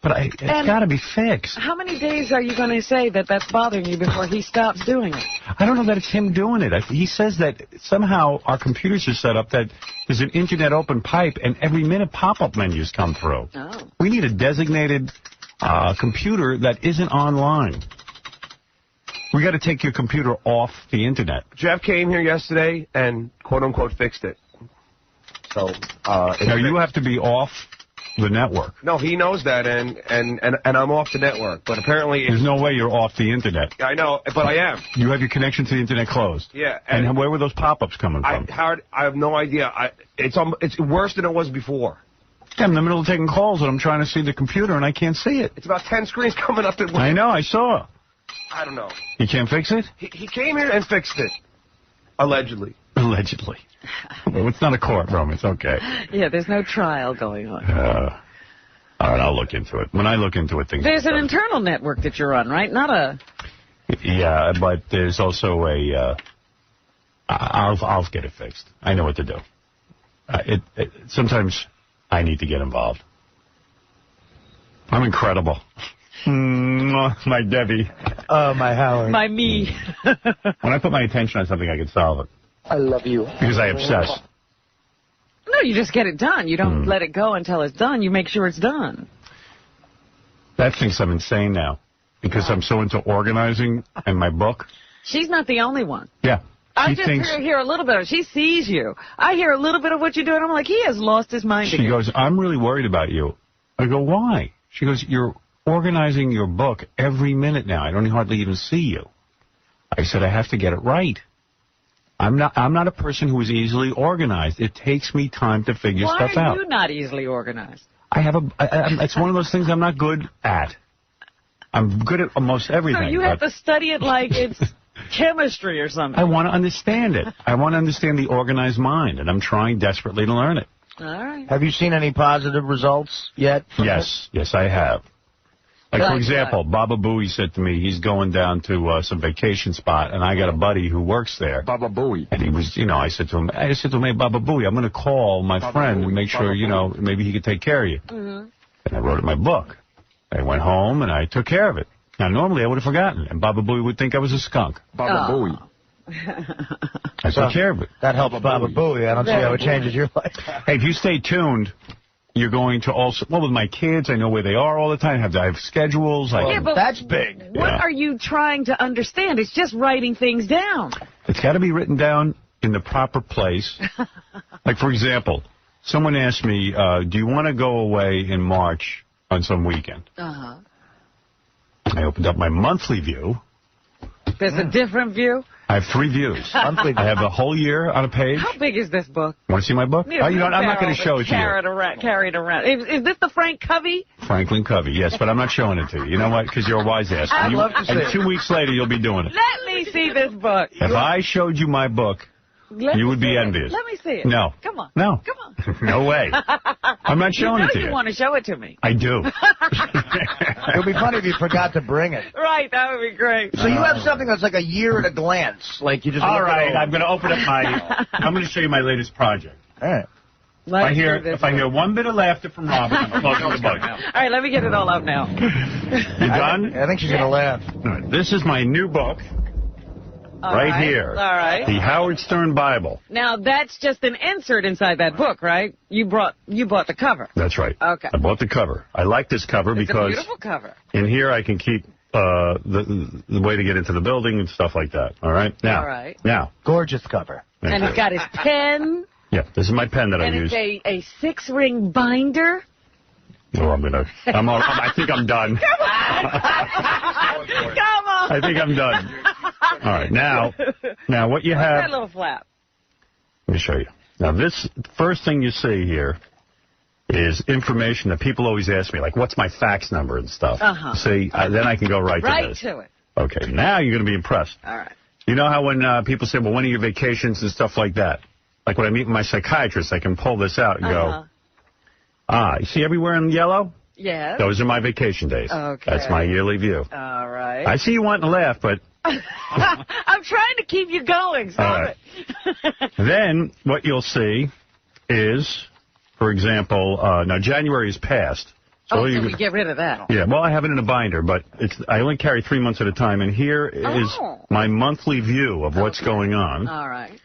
But it's got to be fixed. How many days are you going to say that that's bothering you before he stops doing it? I don't know that it's him doing it. He says that somehow our computers are set up that there's an internet open pipe, and every minute pop-up menus come through. Oh. We need a designated computer that isn't online. We got to take your computer off the internet. Jeff came here yesterday and quote-unquote fixed it. So now you have to be off the network. No, he knows that, and I'm off the network. But apparently... There's no way you're off the Internet. I know, but I am. You have your connection to the Internet closed. Yeah. And where were those pop-ups coming from? Howard, I have no idea. It's worse than it was before. I'm in the middle of taking calls, and I'm trying to see the computer, and I can't see it. It's about 10 screens coming up. I know, I saw. I don't know. You can't fix it? He came here and fixed it. Allegedly. Allegedly. Well, it's not a courtroom. It's okay. Yeah, there's no trial going on. All right, I'll look into it. When I look into it, things... There's an internal network that you're on, right? Not a... Yeah, but there's also a... I'll get it fixed. I know what to do. Sometimes I need to get involved. I'm incredible. My Debbie. Oh, my Howard. My me. When I put my attention on something, I can solve it. I love you. Because I obsess. No, you just get it done. You don't let it go until it's done. You make sure it's done. That thinks I'm insane now. Because I'm so into organizing and my book. She's not the only one. Yeah. I just hear a little bit of it. She sees you. I hear a little bit of what you do, and I'm like, he has lost his mind She again. goes, I'm really worried about you. I go, why? She goes, you're organizing your book every minute now. I don't hardly even see you. I said, I have to get it right. I'm not a person who is easily organized. It takes me time to figure stuff out. Why are you not easily organized? It's one of those things I'm not good at. I'm good at almost everything. So you have to study it like it's chemistry or something. I want to understand it. I want to understand the organized mind, and I'm trying desperately to learn it. All right. Have you seen any positive results yet? Yes, I have. Like, for example, 𝗵𝗵 said to me he's going down to some vacation spot, and I got a buddy who works there. 𝗵𝗵. And he was, I said to him, hey, 𝗵𝗵, I'm going to call my friend and make sure, maybe he could take care of you. And I wrote it in my book. I went home, and I took care of it. Now, normally I would have forgotten, and 𝗵𝗵 would think I was a skunk. 𝗵𝗵. I took care of it. That helps 𝗵𝗵. I don't see how it changes your life. Hey, if you stay tuned, you're going to also, with my kids, I know where they are all the time. I have schedules. But that's big. What are you trying to understand? It's just writing things down. It's got to be written down in the proper place. Like, for example, someone asked me, do you want to go away in March on some weekend? Uh-huh. I opened up my monthly view. There's a different view? I have 3 views. I have a whole year on a page. How big is this book? Want to see my book? I'm not going to show it to you. Carry it around. Is this the Frank Covey? Franklin Covey, yes, but I'm not showing it to you. You know what? Because you're a wise ass. I'd love to see it. 2 weeks later, you'll be doing it. Let me see this book. If I showed you my book, you would be envious. Let me see it. No. Come on. No. Come on. No way. I'm not showing it to you. You want to show it to me. I do. It would be funny if you forgot to bring it. Right, that would be great. So you have something that's like a year at a glance. Like you just. All right, I'm going to open up I'm going to show you my latest project. All right. If I hear one bit of laughter from Robin, I'm closing the book. All right, let me get it all out now. You done? I think she's going to laugh. All right, this is my new book. Right here. All right. The Howard Stern Bible. Now, that's just an insert inside that book, right? You bought the cover. That's right. Okay. I bought the cover. I like this cover because... It's a beautiful cover. In here, I can keep the way to get into the building and stuff like that. All right? Now. All right. Now. Gorgeous cover. And it's got his pen. Yeah, this is my pen that I use. And it's a 6-ring binder. Oh, I think I'm done. Come on. I think I'm done. All right, now what you have... that little flap? Let me show you. Now, this first thing you see here is information that people always ask me, like, what's my fax number and stuff. See, then I can go right to this. Right to it. Okay, now you're going to be impressed. All right. You know how when people say, well, when are your vacations and stuff like that? Like when I meet with my psychiatrist, I can pull this out and go, you see everywhere in yellow? Yes. Those are my vacation days. Okay. That's my yearly view. All right. I see you wanting to laugh, but... I'm trying to keep you going. Stop it. Then what you'll see is, for example, now January is past. So we get rid of that. Yeah, well, I have it in a binder, but I only carry 3 months at a time, and here is my monthly view of what's going on. All right.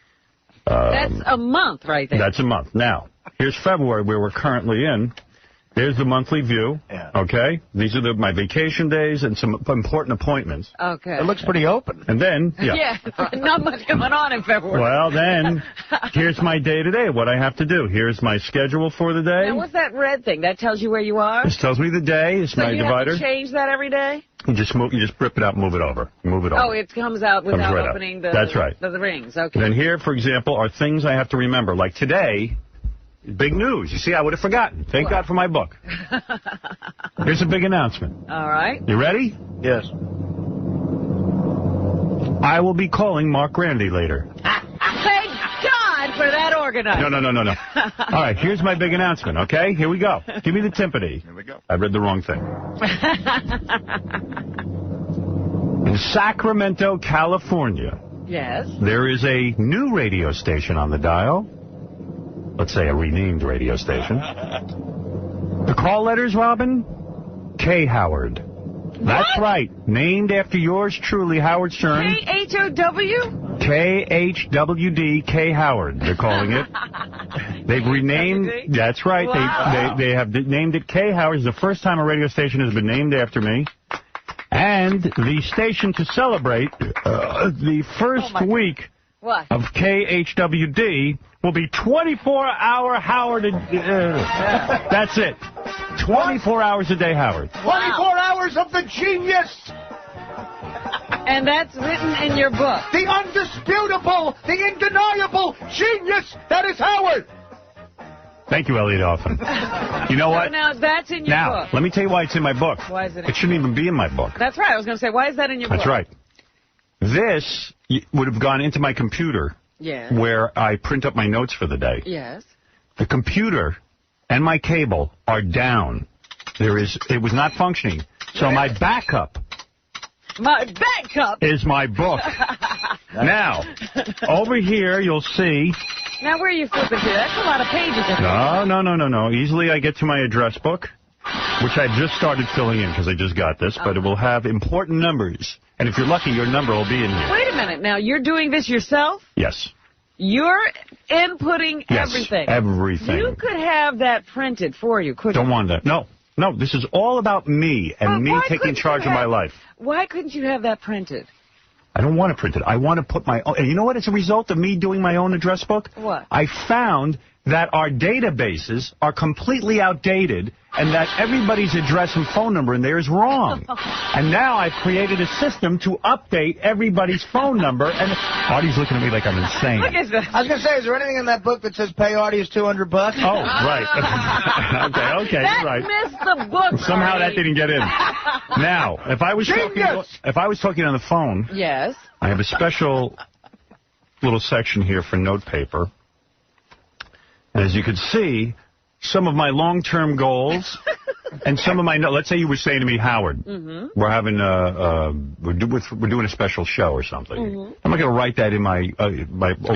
That's a month right there. That's a month. Now, here's February, where we're currently in, Here's the monthly view. Yeah. Okay? These are my vacation days and some important appointments. Okay. It looks pretty open. And then, not much going on in February. Well, then, here's my day-to-day, what I have to do. Here's my schedule for the day. Now, what's that red thing? That tells you where you are? This tells me the day. It's my divider. You have to change that every day? You just rip it out and move it over. Oh, it comes out without right opening the, That's right. the rings. Okay. Then here, for example, are things I have to remember. Like today, big news. You see, I would have forgotten. Thank God for my book. Here's a big announcement. All right. You ready? Yes. I will be calling Mark Grandy later. Thank God for that organizer. No. All right, here's my big announcement, okay? Here we go. Give me the timpani. Here we go. I read the wrong thing. In Sacramento, California. Yes. There is a new radio station on the dial. Let's say a renamed radio station. The call letters, Robin? K. Howard. That's right. Named after yours truly, Howard Stern. K-H-O-W? K-H-W-D, K. Howard, they're calling it. They've renamed, that's right, wow. they have named it K. Howard. It's the first time a radio station has been named after me. And the station to celebrate the first week of KHWD will be 24-hour Howard. That's it. 24 hours a day, Howard. 24 hours of the genius. And that's written in your book. The undisputable, the undeniable genius that is Howard. Thank you, Elliot Hoffman. You know what? Now, that's in your book. Let me tell you why it's in my book. Why is it? It shouldn't even be in my book. That's right. I was going to say, why is that in your book? That's right. This would have gone into my computer where I print up my notes for the day. Yes. The computer and my cable are down. It was not functioning. So my backup is my book. Now, over here you'll see. Now, where are you flipping to? That's a lot of pages. No. Easily I get to my address book, which I just started filling in because I just got this, but it will have important numbers. And if you're lucky, your number will be in here. Wait a minute. Now, you're doing this yourself? Yes. You're inputting everything. Everything. You could have that printed for you, couldn't you? Don't want that. No, this is all about me and me taking charge of my life. Why couldn't you have that printed? I don't want to print it. I want to put my own. And you know what? As a result of me doing my own address book? What? I found that our databases are completely outdated and that everybody's address and phone number in there is wrong. And now I've created a system to update everybody's phone number. And Artie's looking at me like I'm insane. Look at this. I was going to say, is there anything in that book that says pay Artie is $200? Oh, right. Okay, that you're right. missed the book. Somehow Artie. that didn't get in. Now, if I was talking on the phone, yes, I have a special little section here for note paper. And as you can see, some of my long-term goals and some of my, let's say you were saying to me, Howard, we're having we're doing a special show or something. I'm not going to write that in my over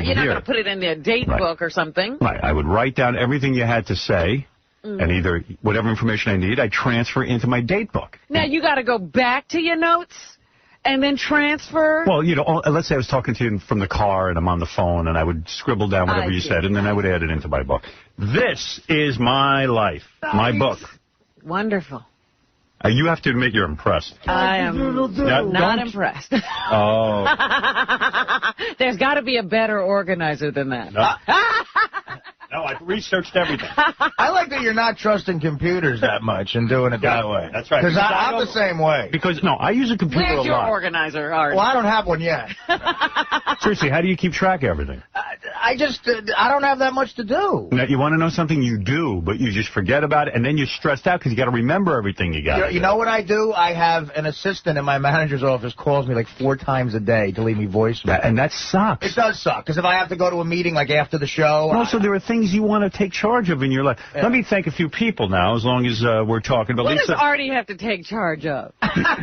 You're not going to put it in the date book or something. Right. I would write down everything you had to say. And either whatever information I need, I transfer into my date book. Now, you got to go back to your notes and then transfer? Well, let's say I was talking to you from the car and I'm on the phone and I would scribble down whatever you said and then I would add it into my book. This is my life, my book. Wonderful. You have to admit you're impressed. I am not impressed. Oh. There's got to be a better organizer than that. No, I've researched everything. I like that you're not trusting computers that much and doing it that way. That's right. Because I'm the same way. Because, I use a computer Where's a your lot. organizer, Art? Well, I don't have one yet. Seriously, how do you keep track of everything? I don't have that much to do. Now, you want to know something? You do, but you just forget about it, and then you're stressed out because you got to remember everything you got. You know what I do? I have an assistant in my manager's office calls me like 4 times a day to leave me voicemail. And that sucks. It does suck, because if I have to go to a meeting like after the show... Also, there are things you want to take charge of in your life. Yeah. Let me thank a few people now, as long as we're talking. But what Lisa, does Artie have to take charge of?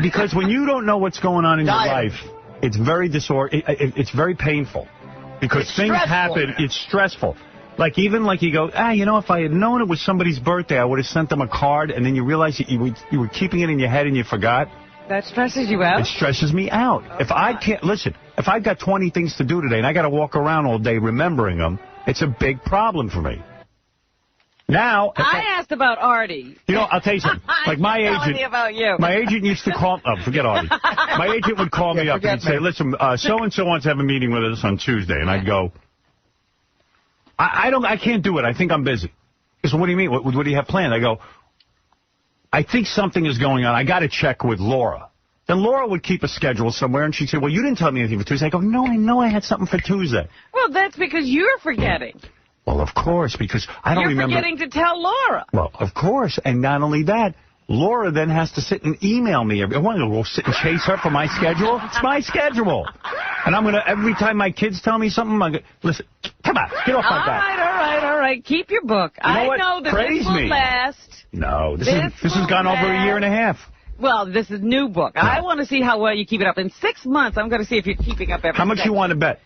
Because when you don't know what's going on in your life, it's very it's very painful. Because things happen, it's stressful. Like you go, if I had known it was somebody's birthday, I would have sent them a card, and then you realize that you were keeping it in your head and you forgot. That stresses you out? It stresses me out. Oh, if I can't, listen, if I've got 20 things to do today and I got to walk around all day remembering them, it's a big problem for me. Now, I asked about Artie. You know, I'll tell you something. Like my agent, about you. My agent used to call. Oh, forget Artie. My agent would call me up and say, "Listen, so and so wants to have a meeting with us on Tuesday," and I'd go, "I can't do it. I think I'm busy." He said, "What do you mean? What do you have planned?" I go, "I think something is going on. I got to check with Laura." Then Laura would keep a schedule somewhere, and she'd say, "Well, you didn't tell me anything for Tuesday." I go, "No, I know I had something for Tuesday." Well, that's because you're forgetting. Well, of course, because I don't remember. You're forgetting to tell Laura. Well, of course, and not only that, Laura then has to sit and email me. I want to go sit and chase her for my schedule. It's my schedule. And I'm going to, every time my kids tell me something, I'm going to, listen, come on, get off my back. All right. Keep your book. I know that this will last. No, this has gone over a year and a half. Well, this is new book. No. I want to see how well you keep it up. In 6 months, I'm going to see if you're keeping up every How much section. you want to bet?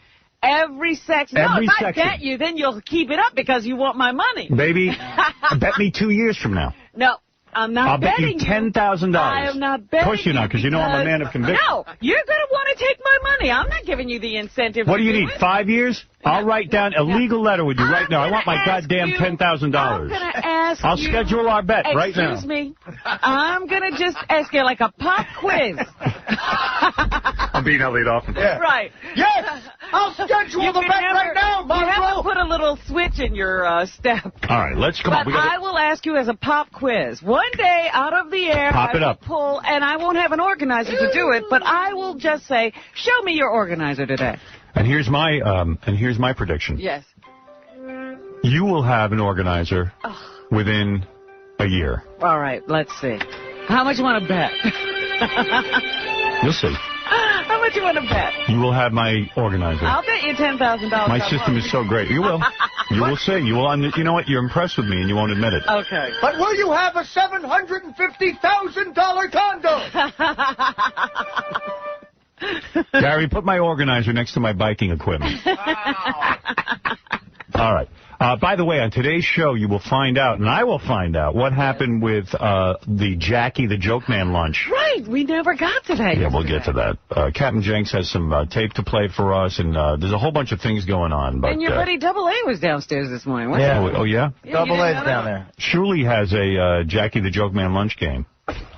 Every section. No, if I bet you, then you'll keep it up because you want my money. Baby, bet me 2 years from now. No, I'm not betting you. I'll bet you $10,000. I am not betting you. Of course you're not, because you know I'm a man of conviction. No, you're going to want to take my money. I'm not giving you the incentive. What do you need, 5 years? I'll write down a legal letter with you right now. I want my goddamn $10,000. I'm going to ask I'll schedule our bet right now. Excuse me. I'm going to just ask you like a pop quiz. I'm being Elliot off. Yeah. Right. Yes! I'll schedule the bet right now, Monroe! You have to put a little switch in your step. All right, let's come on. But I will ask you as a pop quiz. One day, out of the air, I will pull, and I won't have an organizer to do it, but I will just say, show me your organizer today. And here's my prediction. Yes. You will have an organizer within a year. All right, let's see. How much you want to bet? You'll see. How much you want to bet? You will have my organizer. I'll bet you $10,000. My system is so great. You will. You will see. You will. You know what? You're impressed with me, and you won't admit it. Okay. But will you have a $750,000 condo? Gary, put my organizer next to my biking equipment. Wow. All right. By the way, on today's show, you will find out, and I will find out, what happened with the Jackie the Joke Man lunch. Right. We never got to that. Yeah, we'll get to that. Captain Jenks has some tape to play for us, and there's a whole bunch of things going on. But, and your buddy Double A was downstairs this morning, wasn't he? Oh, yeah? Double A's down there. Shuley has a Jackie the Joke Man lunch game.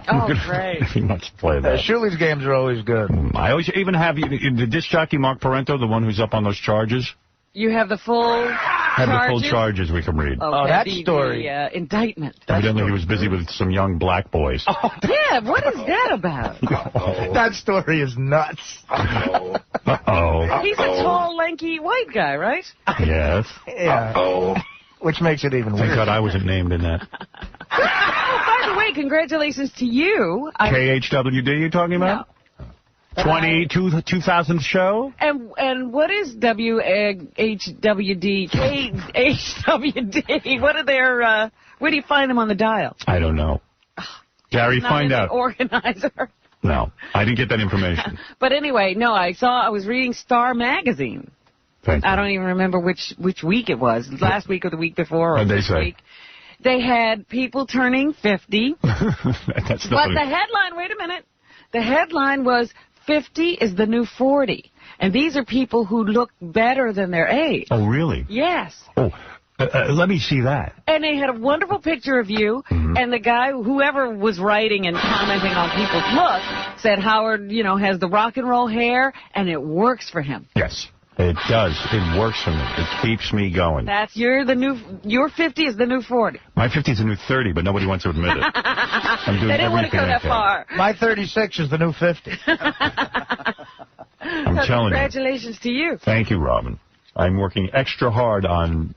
Oh, great. He must play that. Shuley's games are always good. I always even have the disc jockey Mark Parento, the one who's up on those charges. You have the full have the full charges we can read. Okay, that story. The indictment. Evidently he was busy with some young black boys. Oh, yeah, what is that about? That story is nuts. Uh-oh. He's a tall, lanky white guy, right? Yes. Yeah. Uh-oh. Which makes it even Thank weird. God I wasn't named in that. By the way, congratulations to you. KHWD you're talking about? No. 2000th show? And what is WHWD? KHWD? What are their, where do you find them on the dial? I don't know. Gary, find out. Organizer. No, I didn't get that information. But anyway, no, I was reading Star Magazine. Thank you. I don't even remember which week it was, last week or the week before or this week. They had people turning 50. That's but the headline, wait a minute, the headline was 50 is the new 40. And these are people who look better than their age. Oh, really? Yes. Oh, let me see that. And they had a wonderful picture of you, and the guy, whoever was writing and commenting on people's looks, said Howard, has the rock and roll hair, and it works for him. Yes. It does. It works for me. It keeps me going. That's your 50 is the new 40. My 50 is the new 30, but nobody wants to admit it. I'm doing they didn't want to go that far. My 36 is the new 50. I'm telling you. Congratulations to you. Thank you, Robin. I'm working extra hard on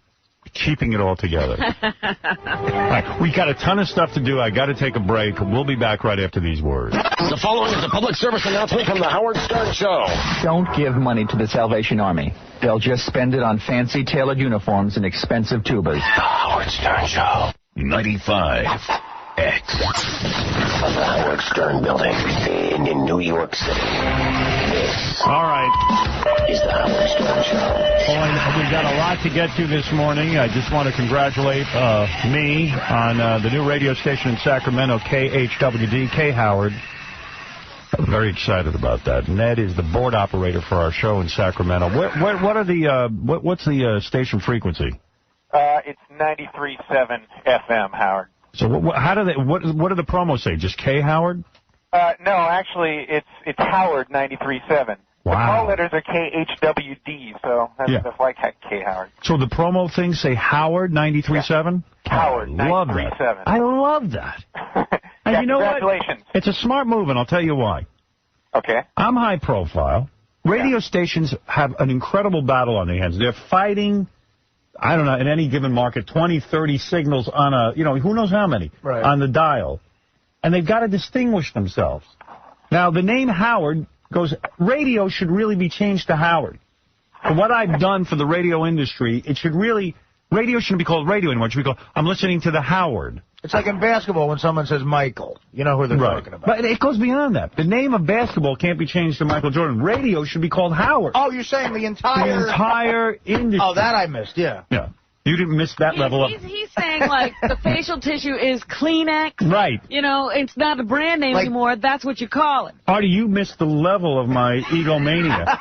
keeping it all together. All right, we got a ton of stuff to do. I got to take a break. We'll be back right after these words. The following is a public service announcement from the Howard Stern Show. Don't give money to the Salvation Army. They'll just spend it on fancy tailored uniforms and expensive tubas. The Howard Stern Show. 95X. Of the Howard Stern Building in New York City. This all right. is the Howard Stern Show. We've got a lot to get to this morning. I just want to congratulate me on the new radio station in Sacramento, KHWD, K Howard. I'm very excited about that. Ned is the board operator for our show in Sacramento. What are the what's the station frequency? It's 93.7 FM, Howard. So what do the promos say? Just K Howard? No, actually, it's Howard 93.7. Wow. The call letters are KHWD, so that's like K Howard. So the promo things say Howard 93.7? Yeah. Howard 93.7. I love that. And yeah, you know congratulations. What? It's a smart move, and I'll tell you why. Okay. I'm high profile. Radio stations have an incredible battle on their hands. They're fighting, I don't know, in any given market, 20, 30 signals on a, who knows how many, on the dial. And they've got to distinguish themselves. Now, the name Howard goes, radio should really be changed to Howard. For what I've done for the radio industry, radio shouldn't be called radio anymore. It should be called, I'm listening to the Howard. It's like in basketball when someone says Michael. You know who they're talking about. But it goes beyond that. The name of basketball can't be changed to Michael Jordan. Radio should be called Howard. Oh, you're saying the entire industry. Oh, that I missed, yeah. Yeah. You didn't miss that level up. He's saying, like, the facial tissue is Kleenex. Right. It's not a brand name anymore. That's what you call it. Artie, you missed the level of my egomania.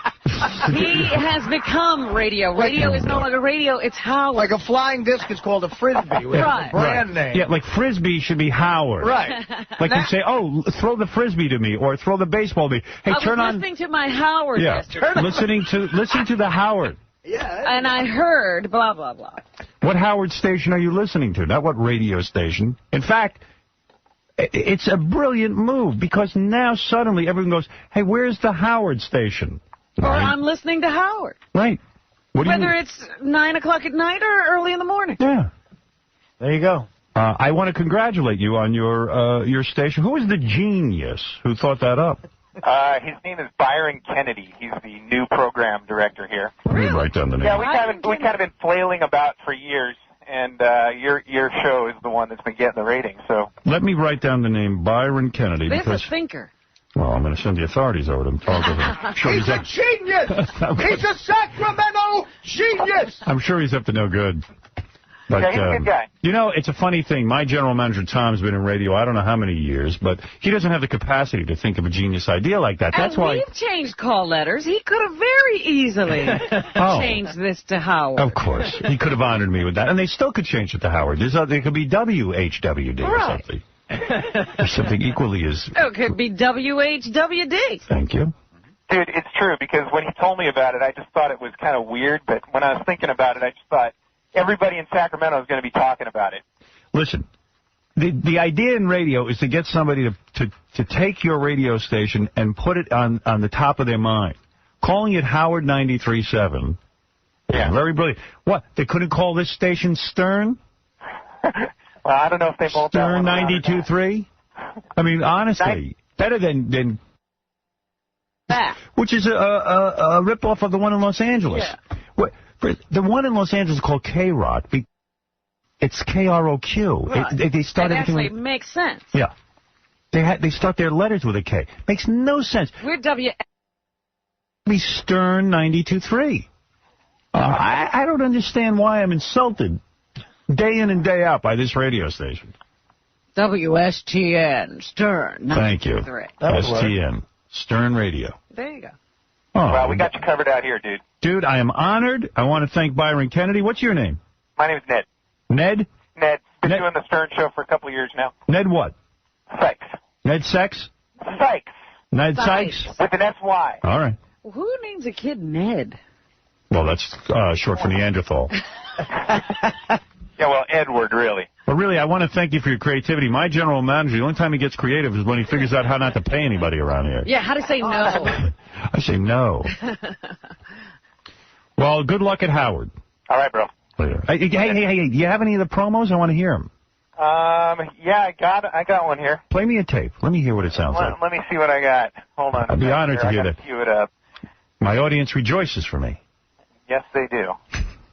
He has become radio. Radio is no longer radio. It's Howard. Like a flying disc is called a Frisbee. With a brand name. Yeah, like Frisbee should be Howard. Right. Like you say, oh, throw the Frisbee to me, or throw the baseball to me. Hey, turn on. I was listening to my Howard yesterday. Listen to the Howard. Yeah. And I heard blah, blah, blah. What Howard station are you listening to? Not what radio station. In fact, it's a brilliant move because now suddenly everyone goes, hey, where's the Howard station? Or I'm listening to Howard. Right. Whether it's 9 o'clock at night or early in the morning. Yeah. There you go. I want to congratulate you on your station. Who is the genius who thought that up? His name is Byron Kennedy. He's the new program director here. Let me write down the name. Yeah, we kind of been flailing about for years, and your show is the one that's been getting the ratings. So let me write down the name Byron Kennedy. This is a thinker. Well, I'm going to send the authorities over to him. Talk to him. He's a genius. He's a Sacramento genius. I'm sure he's up to no good. But, yeah, he's a good guy. It's a funny thing. My general manager, Tom's been in radio I don't know how many years, but he doesn't have the capacity to think of a genius idea like that. That's why we've changed call letters. He could have very easily changed this to Howard. Of course. He could have honored me with that. And they still could change it to Howard. There could be WHWD or something. Or something equally as... It could be WHWD. Thank you. Dude, it's true, because when he told me about it, I just thought it was kind of weird, but when I was thinking about it, I just thought, everybody in Sacramento is going to be talking about it. Listen, the idea in radio is to get somebody to take your radio station and put it on the top of their mind. Calling it Howard 93.7. Yeah. Very brilliant. What, they couldn't call this station Stern? Well, I don't know if they both Stern 92.3? I mean, honestly, better than that. Which is a ripoff of the one in Los Angeles. Yeah. The one in Los Angeles is called K-Rock. It's K-R-O-Q. Right. They start that everything actually makes sense. Yeah. They start their letters with a K. Makes no sense. We're Stern 92.3. I don't understand why I'm insulted day in and day out by this radio station. WSTN, Stern. Thank you. STN, Stern Radio. There you go. Oh, well, we got you covered out here, dude. Dude, I am honored. I want to thank Byron Kennedy. What's your name? My name's Ned. Ned? Ned. Been doing the Stern Show for a couple of years now. Ned what? Sykes. Ned Sex? Sykes. Ned Sykes? With an S-Y. All right. Well, who names a kid Ned? Well, that's short for Neanderthal. Yeah, well, Edward, really. But really, I want to thank you for your creativity. My general manager, the only time he gets creative is when he figures out how not to pay anybody around here. Yeah, how to say no. I say no. Well, good luck at Howard. All right, bro. Later. Hey, do you have any of the promos? I want to hear them. Yeah, I got one here. Play me a tape. Let me hear what it sounds like. Let me see what I got. Hold on. I'd be honored to hear that. Cue it up. My audience rejoices for me. Yes, they do.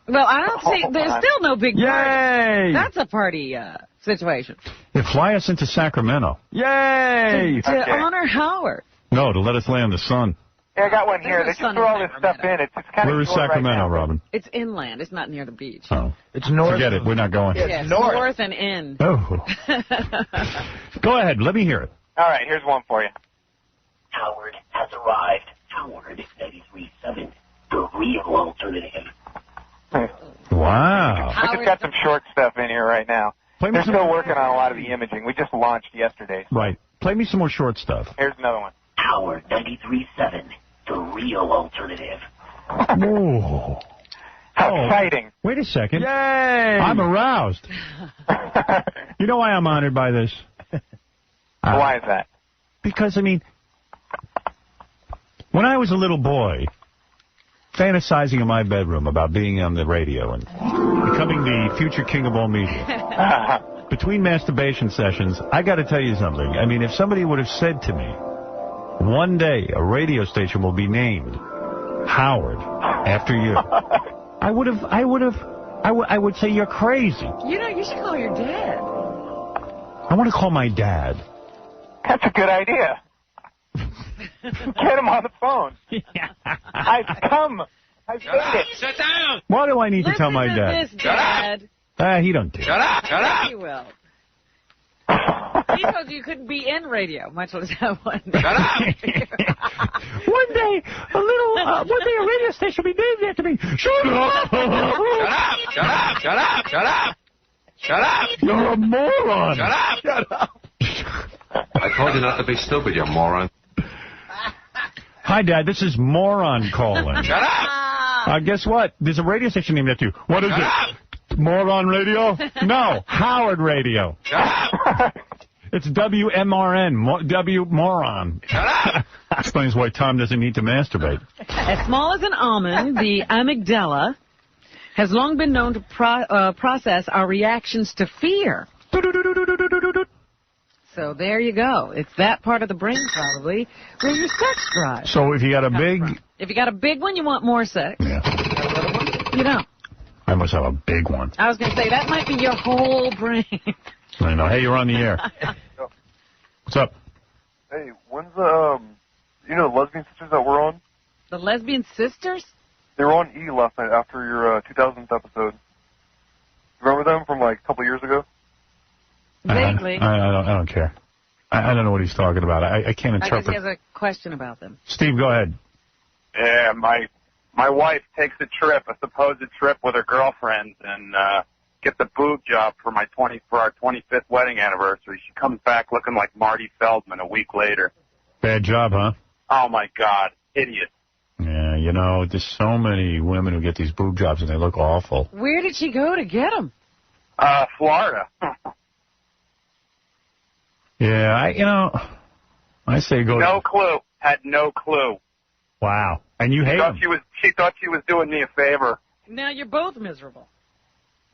Well, I don't see. There's still no big party. Yay! That's a party situation. They fly us into Sacramento. Yay! To honor Howard. No, to let us lay in the sun. Yeah, I got one here. They just throw all this stuff in. It's kind of Where is Sacramento, right now. Robin? It's inland. It's not near the beach. Oh. It's north. Forget it. We're not going. Yes, north and in. Oh. Go ahead. Let me hear it. All right, here's one for you. Howard has arrived. Howard 93.7, the real alternative. Wow. We just got some short stuff in here right now. They're still working on a lot of the imaging. We just launched yesterday. Right. Play me some more short stuff. Here's another one. Howard 93.7, the real alternative. Ooh. How exciting. Wait a second. Yay! I'm aroused. You know why I'm honored by this? Why is that? Because, I mean, when I was a little boy, fantasizing in my bedroom about being on the radio and becoming the future king of all media, between masturbation sessions, I got to tell you something. I mean, if somebody would have said to me, one day a radio station will be named Howard after you, I would say you're crazy. You know, you should call your dad. I want to call my dad. That's a good idea. Get him on the phone. I've made it. Sit down. Why do I need to tell my Listen to dad? this, Dad. He don't do it. Shut up. He will. He told you couldn't be in radio, much less have one. Shut up. One day a radio station will be named after me. Shut up. Shut up. Shut up. Shut up. Shut up. You're a moron. Shut up. Shut up. I told you not to be stupid, you moron. Hi, Dad. This is Moron calling. Shut up. Guess what? There's a radio station named after you. What is it? Moron Radio? No, Howard Radio. Shut up. It's WMRN. W Moron. Shut up. Explains why Tom doesn't need to masturbate. As small as an almond, the amygdala has long been known to process our reactions to fear. So there you go. It's that part of the brain, probably, where your sex drive. So if you got a big... If you got a big one, you want more sex. Yeah. You don't. I must have a big one. I was going to say, that might be your whole brain. I know. Hey, you're on the air. What's up? Hey, when's the, you know the lesbian sisters that were on? The lesbian sisters? They were on E last night after your 2000th episode. Remember them from like a couple years ago? Vaguely. I don't care. I don't know what he's talking about. I can't I interpret. guess he has a question about them. Steve, go ahead. Yeah, my wife takes a supposed trip with her girlfriends, and gets a boob job for our 25th wedding anniversary. She comes back looking like Marty Feldman a week later. Bad job, huh? Oh my God, idiot. Yeah, you know, there's so many women who get these boob jobs and they look awful. Where did she go to get them? Florida. Yeah, I say go. No clue. Had no clue. Wow. And you hate them. She thought she was doing me a favor. Now you're both miserable.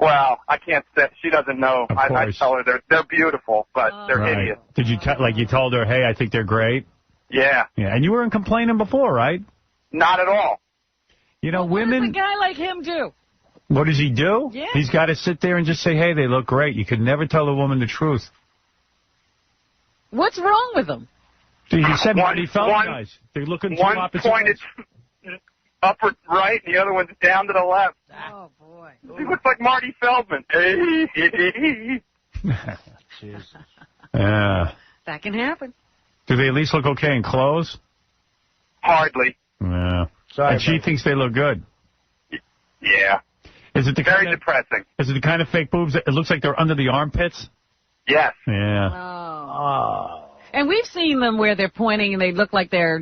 Well, I can't say. She doesn't know. I tell her they're beautiful, but they're idiots. Did you you told her, hey, I think they're great? Yeah. Yeah, and you weren't complaining before, right? Not at all. You know, What women... does a guy like him do? What does he do? Yeah. He's got to sit there and just say, hey, they look great. You could never tell a woman the truth. What's wrong with them? See, he said Marty Feldman guys. They're looking two opposite pointed upward right, and the other one's down to the left. Oh, boy. He looks like Marty Feldman. Jesus. Yeah. That can happen. Do they at least look okay in clothes? Hardly. Yeah. And she thinks they look good. Yeah. Is it the Very kind of, depressing. Is it the kind of fake boobs that it looks like they're under the armpits? Yes. Yeah. Oh. And we've seen them where they're pointing and they look like they're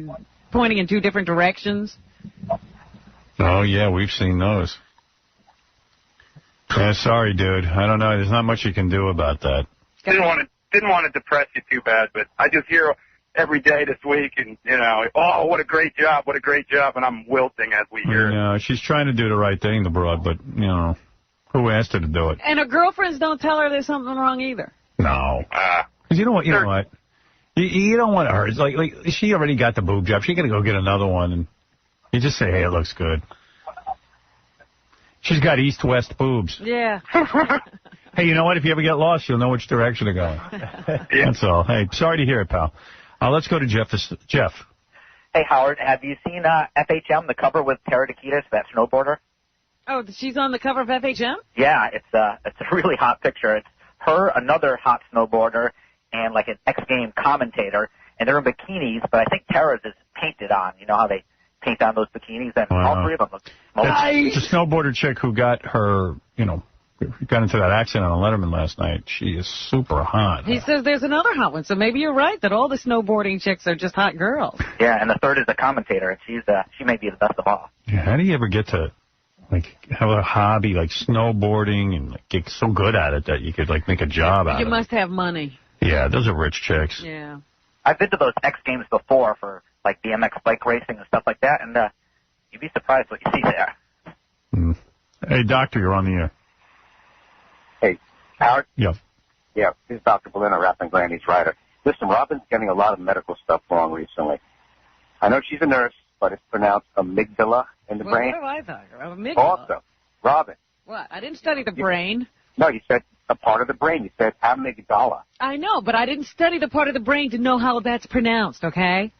pointing in two different directions. Oh, yeah, we've seen those. Yeah, sorry, dude. I don't know. There's not much you can do about that. Didn't want to depress you too bad, but I just hear every day this week, and, oh, what a great job, and I'm wilting as we hear it. Yeah, she's trying to do the right thing, the broad, but, who asked her to do it? And her girlfriends don't tell her there's something wrong either. No. Because you know what? You don't want her. It's like she already got the boob job. She's going to go get another one, and you just say, hey, it looks good. She's got east-west boobs. Yeah. Hey, you know what? If you ever get lost, you'll know which direction to go in. That's all. Hey, sorry to hear it, pal. Let's go to Jeff. Jeff. Hey, Howard, have you seen FHM, the cover with Tara Takitas, that snowboarder? Oh, she's on the cover of FHM? Yeah, it's a really hot picture. It's her, another hot snowboarder, and like an X Game commentator, and they're in bikinis, but I think Tara's is painted on. You know how they paint on those bikinis, and all three of them look nice. The snowboarder chick who got her, got into that accident on Letterman last night. She is super hot. He says there's another hot one, so maybe you're right that all the snowboarding chicks are just hot girls. Yeah, and the third is the commentator, and she may be the best of all. Yeah, how do you ever get to have a hobby like snowboarding and get so good at it that you could make a job out of it? You must have money. Yeah, those are rich chicks. Yeah. I've been to those X Games before for BMX bike racing and stuff like that, and you'd be surprised what you see there. Hey, doctor, you're on the air. Hey, Howard? Yeah. Yeah, this is Dr. Belina, Rapping Granny's writer. Listen, Robin's getting a lot of medical stuff wrong recently. I know she's a nurse, but it's pronounced amygdala in the brain. What do I thought? Amygdala? Also, Robin. What? I didn't study the brain. No, you said a part of the brain. You said amygdala. I know, but I didn't study the part of the brain to know how that's pronounced, okay?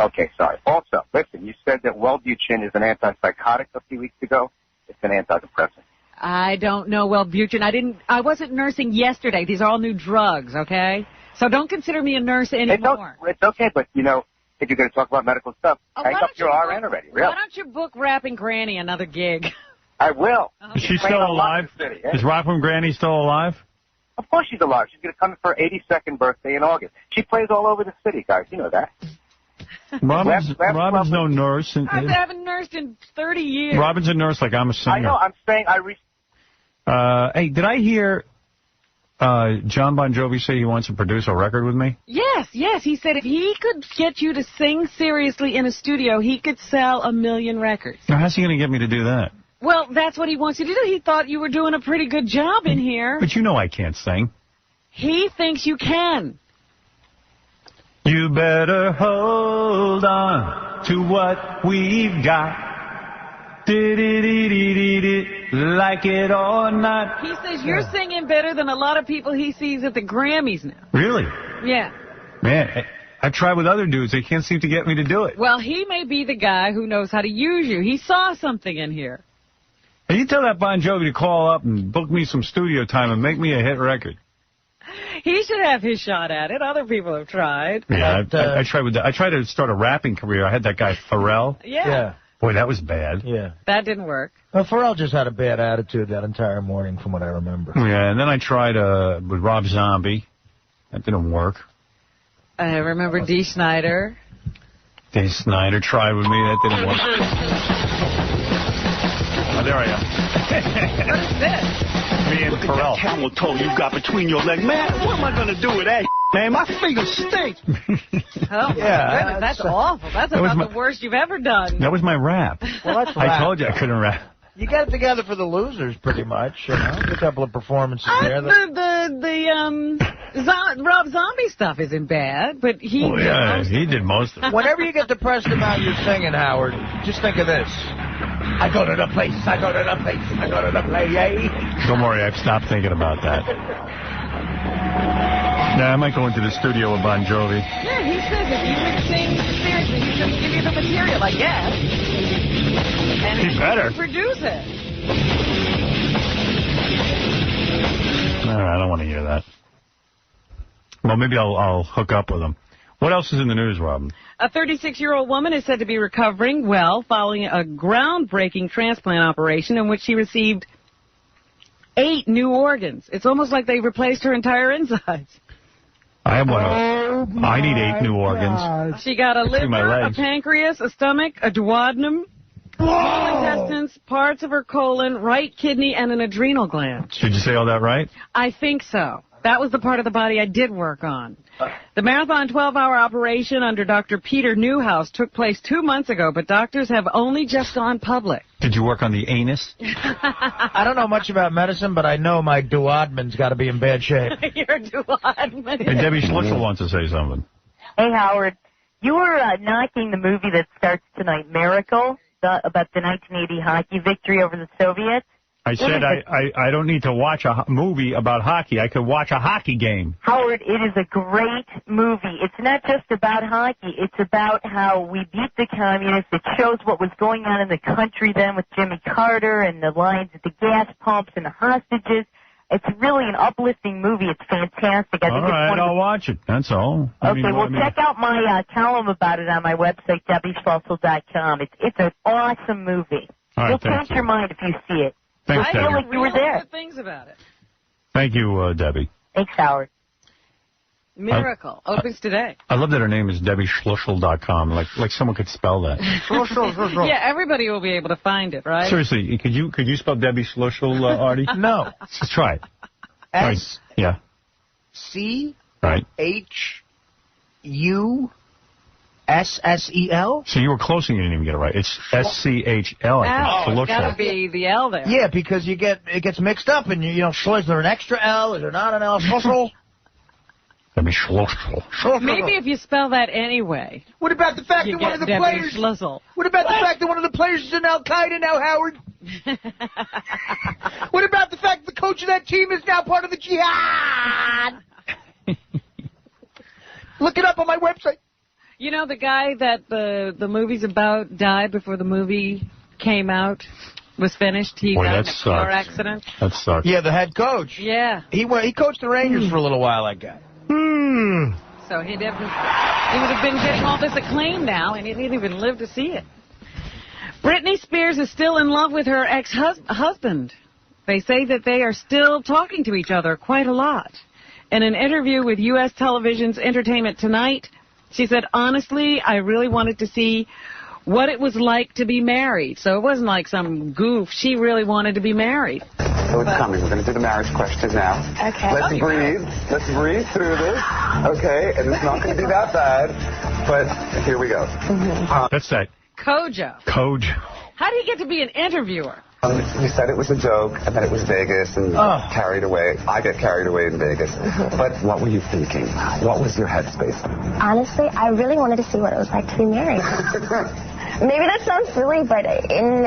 Okay, sorry. Also, listen, you said that Wellbutrin is an antipsychotic a few weeks ago. It's an antidepressant. I don't know Wellbutrin. I wasn't nursing yesterday. These are all new drugs, okay? So don't consider me a nurse anymore. It's okay, but, if you're going to talk about medical stuff, hang up your RN already, really. Why don't you book Rapping Granny another gig? I will. Is she still alive? Is Rapping Granny still alive? Of course she's alive. She's going to come for her 82nd birthday in August. She plays all over the city, guys. You know that. Robin's no nurse. I haven't nursed in 30 years. Robin's a nurse like I'm a singer. I know. I'm saying hey, did I hear John Bon Jovi say he wants to produce a record with me? Yes. He said if he could get you to sing seriously in a studio, he could sell 1 million records. Now, how's he going to get me to do that? Well, that's what he wants you to do. He thought you were doing a pretty good job in here. But you know I can't sing. He thinks you can. You better hold on to what we've got. Like it or not. He says you're singing better than a lot of people he sees at the Grammys now. Really? Yeah. Man, I've tried with other dudes. They can't seem to get me to do it. Well, he may be the guy who knows how to use you. He saw something in here. And you tell that Bon Jovi to call up and book me some studio time and make me a hit record. He should have his shot at it. Other people have tried. Yeah, I tried with that. I tried to start a rapping career. I had that guy Pharrell. Yeah. Boy, that was bad. Yeah. That didn't work. Well, Pharrell just had a bad attitude that entire morning, from what I remember. Yeah, and then I tried with Rob Zombie. That didn't work. I remember Dee Snider. Dee Snider tried with me. That didn't work. Oh, there I am. What is this? Me and Pharrell. Camel toe you got between your legs. Man, what am I going to do with that? Man, my fingers stink. Oh, yeah, that's awful. That's about the worst you've ever done. That was my rap. Well, that's I told you I couldn't rap. You got it together for the losers, pretty much. A couple of performances there. Rob Zombie stuff isn't bad, but he did most of it. Whenever you get depressed about your singing, Howard, just think of this. I go to the place, I go to the place, I go to the play, yay. Don't worry, I've stopped thinking about that. Nah, I might go into the studio with Bon Jovi. Yeah, he says if you would sing seriously, he's going to give you the material, I guess. And he better produce it. All right, I don't want to hear that. Well, maybe I'll hook up with him. What else is in the news, Robin? A 36-year-old woman is said to be recovering well following a groundbreaking transplant operation in which she received 8 new organs. It's almost like they replaced her entire insides. I have one. I need 8 new organs. She got a liver, a pancreas, a stomach, a duodenum, small intestines, parts of her colon, right kidney, and an adrenal gland. Did you say all that right? I think so. That was the part of the body I did work on. The marathon 12-hour operation under Dr. Peter Newhouse took place 2 months ago, but doctors have only just gone public. Did you work on the anus? I don't know much about medicine, but I know my duodenum's got to be in bad shape. Your duodenum. And Debbie Schlussel wants to say something. Hey, Howard. You were knocking the movie that starts tonight, Miracle, about the 1980 hockey victory over the Soviets. I said I don't need to watch a movie about hockey. I could watch a hockey game. Howard, it is a great movie. It's not just about hockey. It's about how we beat the communists. It shows what was going on in the country then with Jimmy Carter and the lines at the gas pumps and the hostages. It's really an uplifting movie. It's fantastic. I think All right, I'll watch it. That's all. Okay, well, check out my column about it on my website, 𝗦𝗵cie𝗄𝗿𝗱.com. It's an awesome movie. All right, You'll change your mind if you see it. Thanks, I feel Debbie. like you were there. Good things about it. Thank you, Debbie. Thanks, Howard. Miracle opens today. I love that her name is ΔebbieSchlussel.com. Like someone could spell that. Yeah, everybody will be able to find it, right? Seriously, could you spell Debbie Schlussel, Artie? No. Just try it. S. Yeah. C. Right. H. U. S-S-E-L? So you were close and you didn't even get it right. It's S-C-H-L, I think. It's got to be the L there. Yeah, because it gets mixed up, and you know, is there an extra L? Is there not an L? Schlussel? Debbie Schlussel. Maybe if you spell that anyway. What about the fact You that one of the get Debbie players? Schlussel. What about the fact that one of the players is in Al-Qaeda now, Howard? What about the fact that the coach of that team is now part of the jihad? Look it up on my website. You know, the guy that the movie's about died before the movie came out, was finished. He Boy, got in that a car sucks. accident. That sucks. Yeah, the head coach. Yeah. He coached the Rangers for a little while, that guy. So he would have been getting all this acclaim now, and he didn't even live to see it. Britney Spears is still in love with her ex-husband. They say that they are still talking to each other quite a lot. In an interview with U.S. television's Entertainment Tonight, she said, honestly, I really wanted to see what it was like to be married. So it wasn't like some goof. She really wanted to be married. So it's coming. We're going to do the marriage question now. Okay. Let's breathe. Let's breathe through this. Okay, and it's not going to be that bad, but here we go. That's that. Kojo. How do you get to be an interviewer? You said it was a joke, and that it was Vegas, and carried away. I get carried away in Vegas. But what were you thinking? What was your headspace? Honestly, I really wanted to see what it was like to be married. Maybe that sounds silly, but in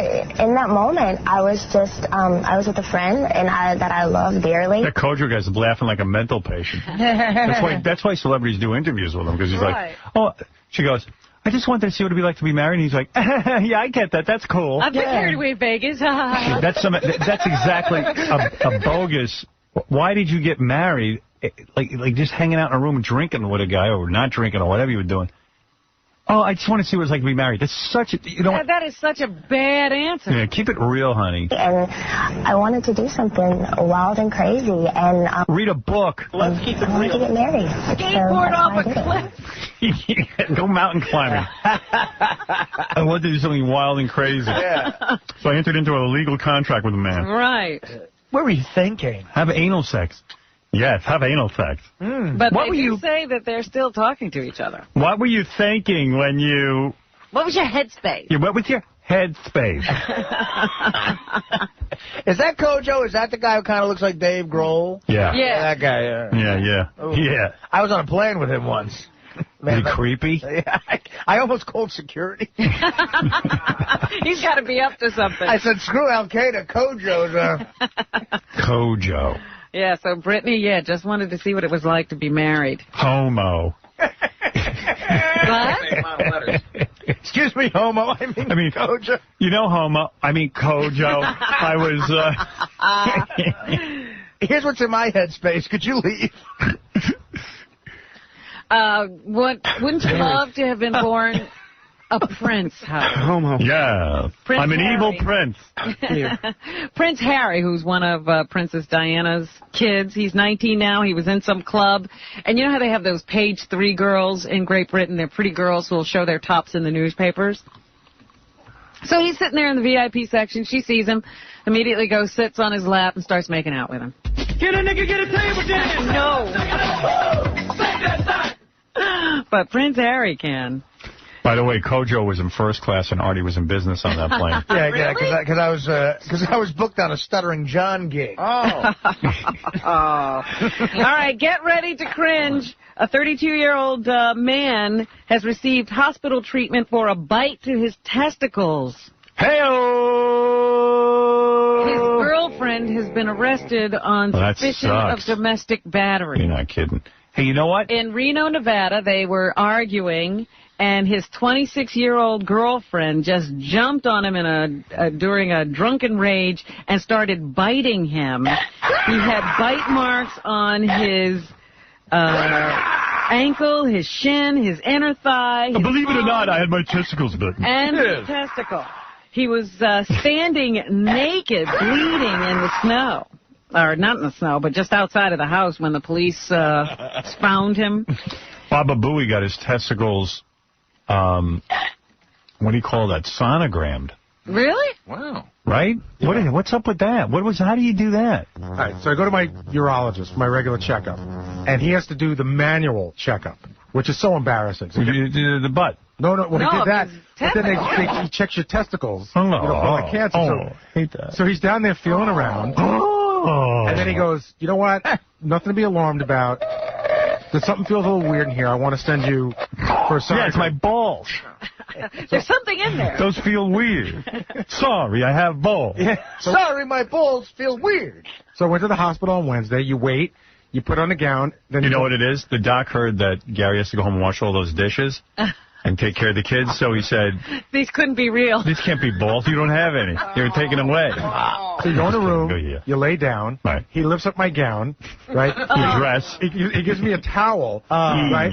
that moment, I was just I was with a friend that I love dearly. That Kojo guy's laughing like a mental patient. That's why celebrities do interviews with him, because he's like, oh, she goes, I just wanted to see what it'd be like to be married. And he's like, yeah, I get that. That's cool. I've been carried away, Vegas. That's exactly a bogus. Why did you get married? Like just hanging out in a room drinking with a guy, or not drinking, or whatever you were doing. Oh, I just want to see what it's like to be married. That's such a, that is such a bad answer. Yeah, keep it real, honey. And I wanted to do something wild and crazy, and read a book. Let's keep it real. I wanted to get married. Skateboard off a cliff. Go mountain climbing. I wanted to do something wild and crazy. Yeah. So I entered into a legal contract with a man. Right. What were you thinking? Have anal sex. Yes, have anal sex. But they do say that they're still talking to each other. What were you thinking when you... What was your headspace? What was your headspace? Is that Kojo? Is that the guy who kind of looks like Dave Grohl? Yeah. That guy, Yeah. Yeah. I was on a plane with him once. Man, is he creepy? Yeah, I almost called security. He's got to be up to something. I said, screw Al-Qaeda, Kojo's Kojo. Yeah, so Brittany, just wanted to see what it was like to be married. Homo. What? Excuse me, homo. I mean Kojo. You know homo. I mean Kojo. I was... Here's what's in my headspace. Could you leave? Wouldn't you love to have been born a prince, Howard? Homo. Yeah. Prince I'm an Harry. evil prince. Prince Harry, who's one of Princess Diana's kids. He's 19 now. He was in some club. And you know how they have those page 3 girls in Great Britain? They're pretty girls who will show their tops in the newspapers. So he's sitting there in the VIP section. She sees him, immediately goes, sits on his lap, and starts making out with him. Get a nigga, get a table dance! No. But Prince Harry can. By the way, Kojo was in first class and Artie was in business on that plane. Yeah, because I was booked on a Stuttering John gig. Oh. All right, get ready to cringe. A 32-year-old man has received hospital treatment for a bite to his testicles. Hey-oh! His girlfriend has been arrested on suspicion of domestic battery. You're not kidding. Hey, you know what? In Reno, Nevada, they were arguing, and his 26-year-old girlfriend just jumped on him during a drunken rage and started biting him. He had bite marks on his ankle, his shin, his inner thigh. Believe it or not, I had my testicles bitten. And his testicle. He was standing naked, bleeding in the snow. Or not in the snow, but just outside of the house when the police found him. Baba Booey got his testicles, what do you call that, sonogrammed. Really? Wow. Right? Yeah. What's up with that? How do you do that? All right, so I go to my urologist for my regular checkup, and he has to do the manual checkup, which is so embarrassing. So the butt. No, he did that. But then he checks your testicles for like cancer. Hate that. So he's down there feeling around, and then he goes, you know what? Nothing to be alarmed about. Something feels a little weird in here. I want to send you for a sonogram. Yeah, it's my balls. There's something in there. Those feel weird. Sorry, I have balls. Yeah. Sorry, my balls feel weird. So I went to the hospital on Wednesday. You wait. You put on a gown. Then you know what it is? The doc heard that Gary has to go home and wash all those dishes and take care of the kids, so he said, these couldn't be real. These can't be balls. You don't have any. You're taken away. So you go in the room, you lay down, right. He lifts up my gown, right? Your dress. He gives me a towel, right?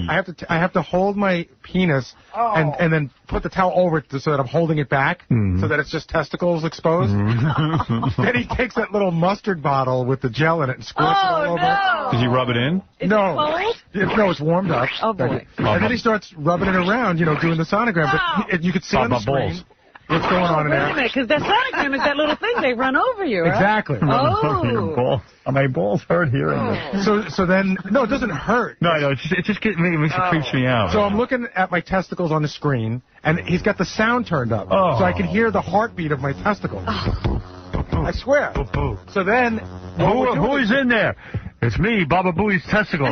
I have to hold my penis and then put the towel over it so that I'm holding it back, so that it's just testicles exposed. Then he takes that little mustard bottle with the gel in it and squirts it all over it. Does he rub it in? No, it's warmed up. Oh, boy. And then he starts rubbing it around, doing the sonogram. But you could see on the screen what's going on in there. Wait a minute, because that sonogram is that little thing. They run over you, right? Exactly. Oh. My balls hurt hearing this. So then, no, it doesn't hurt. No, it just creeps me out. So I'm looking at my testicles on the screen, and he's got the sound turned up. So I can hear the heartbeat of my testicles. I swear. So then... Who is in there? It's me, Baba Booey's testicle.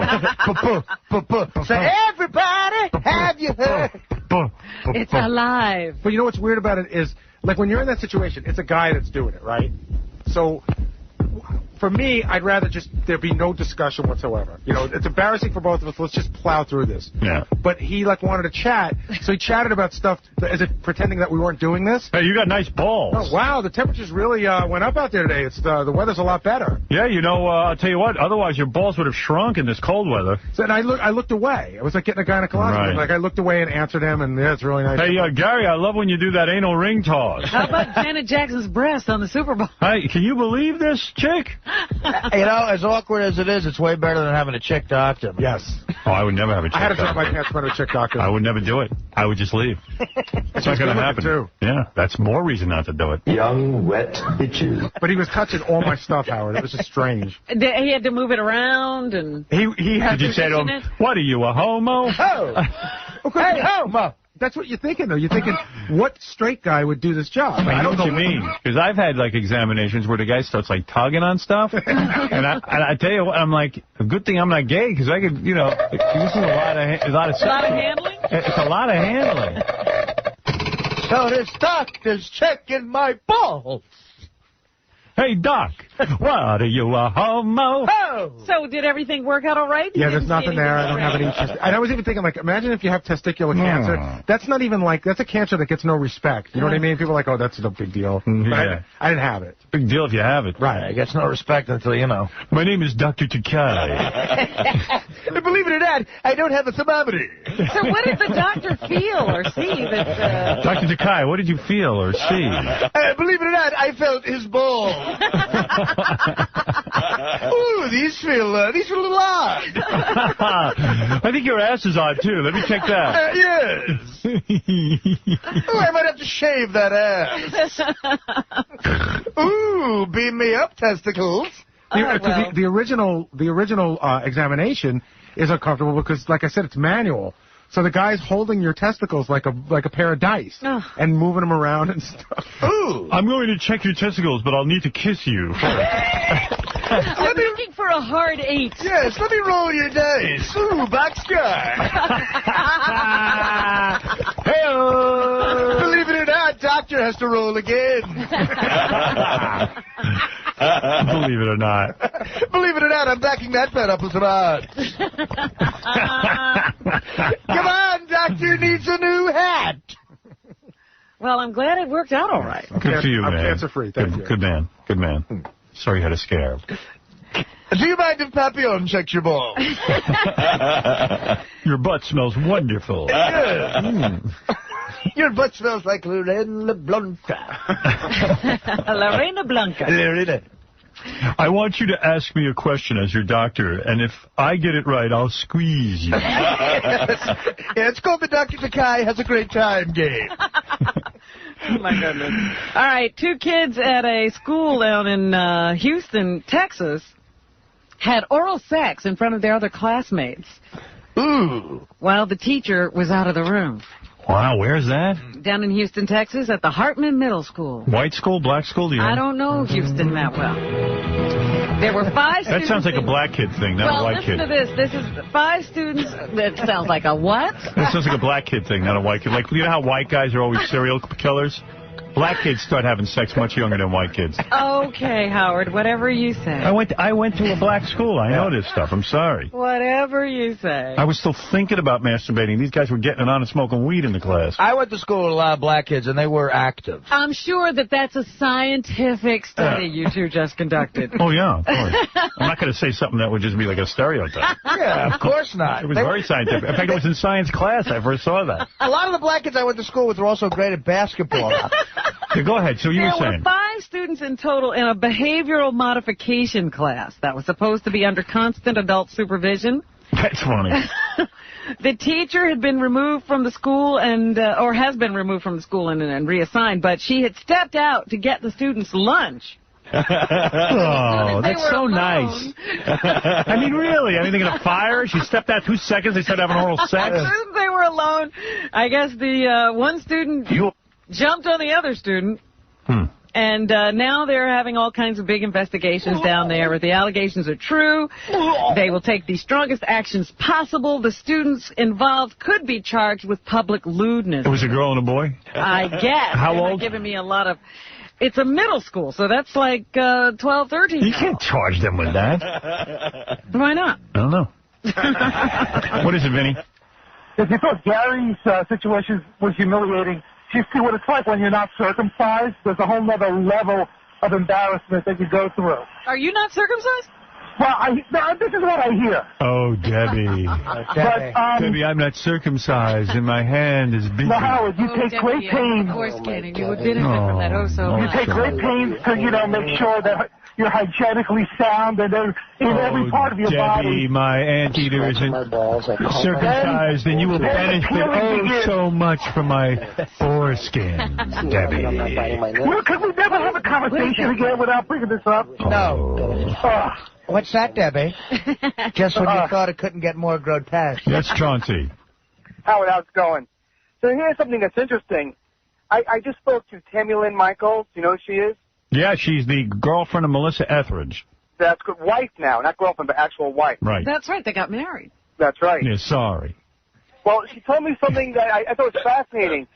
So everybody, have you heard? It's alive. But you know what's weird about it is, like, when you're in that situation, it's a guy that's doing it, right? So, for me, I'd rather there be no discussion whatsoever. It's embarrassing for both of us. Let's just plow through this. Yeah. But he, wanted to chat, so he chatted about stuff as if pretending that we weren't doing this. Hey, you got nice balls. Oh, wow, the temperatures really went up out there today. The weather's a lot better. Yeah, I'll tell you what, otherwise your balls would have shrunk in this cold weather. So, and I looked away. It was like getting a gynecological. Right. I looked away and answered him, and it's really nice. Hey, Gary, I love when you do that anal ring toss. How about Janet Jackson's breast on the Super Bowl? Hey, can you believe this, chick? As awkward as it is, it's way better than having a chick doctor. Yes. Oh, I would never have a chick doctor. I had to drop my pants in front of a chick doctor. I would never do it. I would just leave. It's not going to happen. Too. Yeah, that's more reason not to do it. Young, wet bitches. But he was touching all my stuff, Howard. It was just strange. He had to move it around, and... He had Did you say to him, what are you, a homo? Oh! Hey, homo! That's what you're thinking, though. You're thinking, what straight guy would do this job? I know what you mean. Because I've had, examinations where the guy starts, tugging on stuff. and I tell you what, I'm like, a good thing I'm not gay, because I could, this is a lot of handling? It's a lot of handling. So this doctor's checking my balls. Hey, Doc, what are you, a homo? Oh! So did everything work out all right? Yeah, there's nothing there. I don't have any... And I was even thinking, imagine if you have testicular cancer. That's not even that's a cancer that gets no respect. You know what I mean? People are like, oh, that's no big deal. Yeah. I didn't have it. Big deal if you have it. Right. It gets no respect until you know. My name is Dr. Takai. Believe it or not, I don't have a thermometer. So what did the doctor feel or see that... Dr. Takai, what did you feel or see? Believe it or not, I felt his balls. Ooh, these feel a little odd. I think your ass is odd, too. Let me check that. Yes. I might have to shave that ass. Ooh, beam me up, testicles. The original examination is uncomfortable because, like I said, it's manual. So the guy's holding your testicles like a pair of dice and moving them around and stuff. Ooh! I'm going to check your testicles, but I'll need to kiss you. I'm looking for a hard 8. Yes, let me roll your dice. Ooh, box guy. Hey-oh! Believe it or not, doctor has to roll again. Believe it or not. Believe it or not, I'm backing that bet up with some odds. Come on, doctor needs a new hat. Well, I'm glad it worked out all right. Good for you, man. I'm cancer-free. Thank you. Good man. Good man. Sorry you had a scare. Do you mind if Papillon checks your balls? Your butt smells wonderful. Your butt smells like Lorena Blanca. Lorena Blanca. Lorena. I want you to ask me a question as your doctor, and if I get it right, I'll squeeze you. Yeah, it's called the Dr. Takai Has a Great Time game. Oh, my goodness. All right, 2 kids at a school down in Houston, Texas, had oral sex in front of their other classmates. Ooh. While the teacher was out of the room. Wow, where's that? Down in Houston, Texas, at the Hartman Middle School. White school, black school? Do you know? I don't know Houston that well. There were 5 students. That sounds like a black kid thing, not a white kid. Well, listen to this. This is 5 students. That sounds like a what? That sounds like a black kid thing, not a white kid. Like, you know how white guys are always serial killers? Black kids start having sex much younger than white kids. Okay, Howard, whatever you say. I went to a black school. I know this stuff. I'm sorry. Whatever you say. I was still thinking about masturbating. These guys were getting it on and smoking weed in the class. I went to school with a lot of black kids, and they were active. I'm sure that that's a scientific study you two just conducted. Oh, yeah, of course. I'm not going to say something that would just be like a stereotype. Yeah, of course not. It was very scientific. In fact, it was in science class I first saw that. A lot of the black kids I went to school with were also great at basketball. Okay, go ahead. So you were saying. There were 5 students in total in a behavioral modification class that was supposed to be under constant adult supervision. That's funny. The teacher had been removed from the school or has been removed from the school and reassigned, but she had stepped out to get the students lunch. Oh, that's so nice. I mean, really? I mean, they're going to fire her? She stepped out 2 seconds. They started having oral sex? They were alone. I guess the one student jumped on the other student. And now they're having all kinds of big investigations down there. If the allegations are true, they will take the strongest actions possible. The students involved could be charged with public lewdness. It was a girl and a boy? I guess. How old? They're giving me a lot of... It's a middle school, so that's like 12, 13. You can't charge them with that. Why not? I don't know. What is it, Vinny? If you thought Gary's situation was humiliating, do you see what it's like when you're not circumcised? There's a whole other level of embarrassment that you go through. Are you not circumcised? Well, this is what I hear. Oh, Debbie. Debbie, I'm not circumcised, and my hand is big. No, Howard, you take great pains. Of course, Kenny. You would benefit from that You take great pains to, make sure that you're hygienically sound and in every part of your body. Debbie, my anteater isn't circumcised, and you will benefit so much from my foreskin, Debbie. Well, could we never have a conversation again without bringing this up? No. What's that, Debbie? Just when you thought it couldn't get more grotesque. That's Chauncey. Howard, how's it going? So here's something that's interesting. I just spoke to Tammy Lynn Michaels. You know who she is? Yeah, she's the girlfriend of Melissa Etheridge. That's good. Wife now, not girlfriend, but actual wife. Right. That's right. They got married. That's right. Yeah, sorry. Well, she told me something that I thought was fascinating.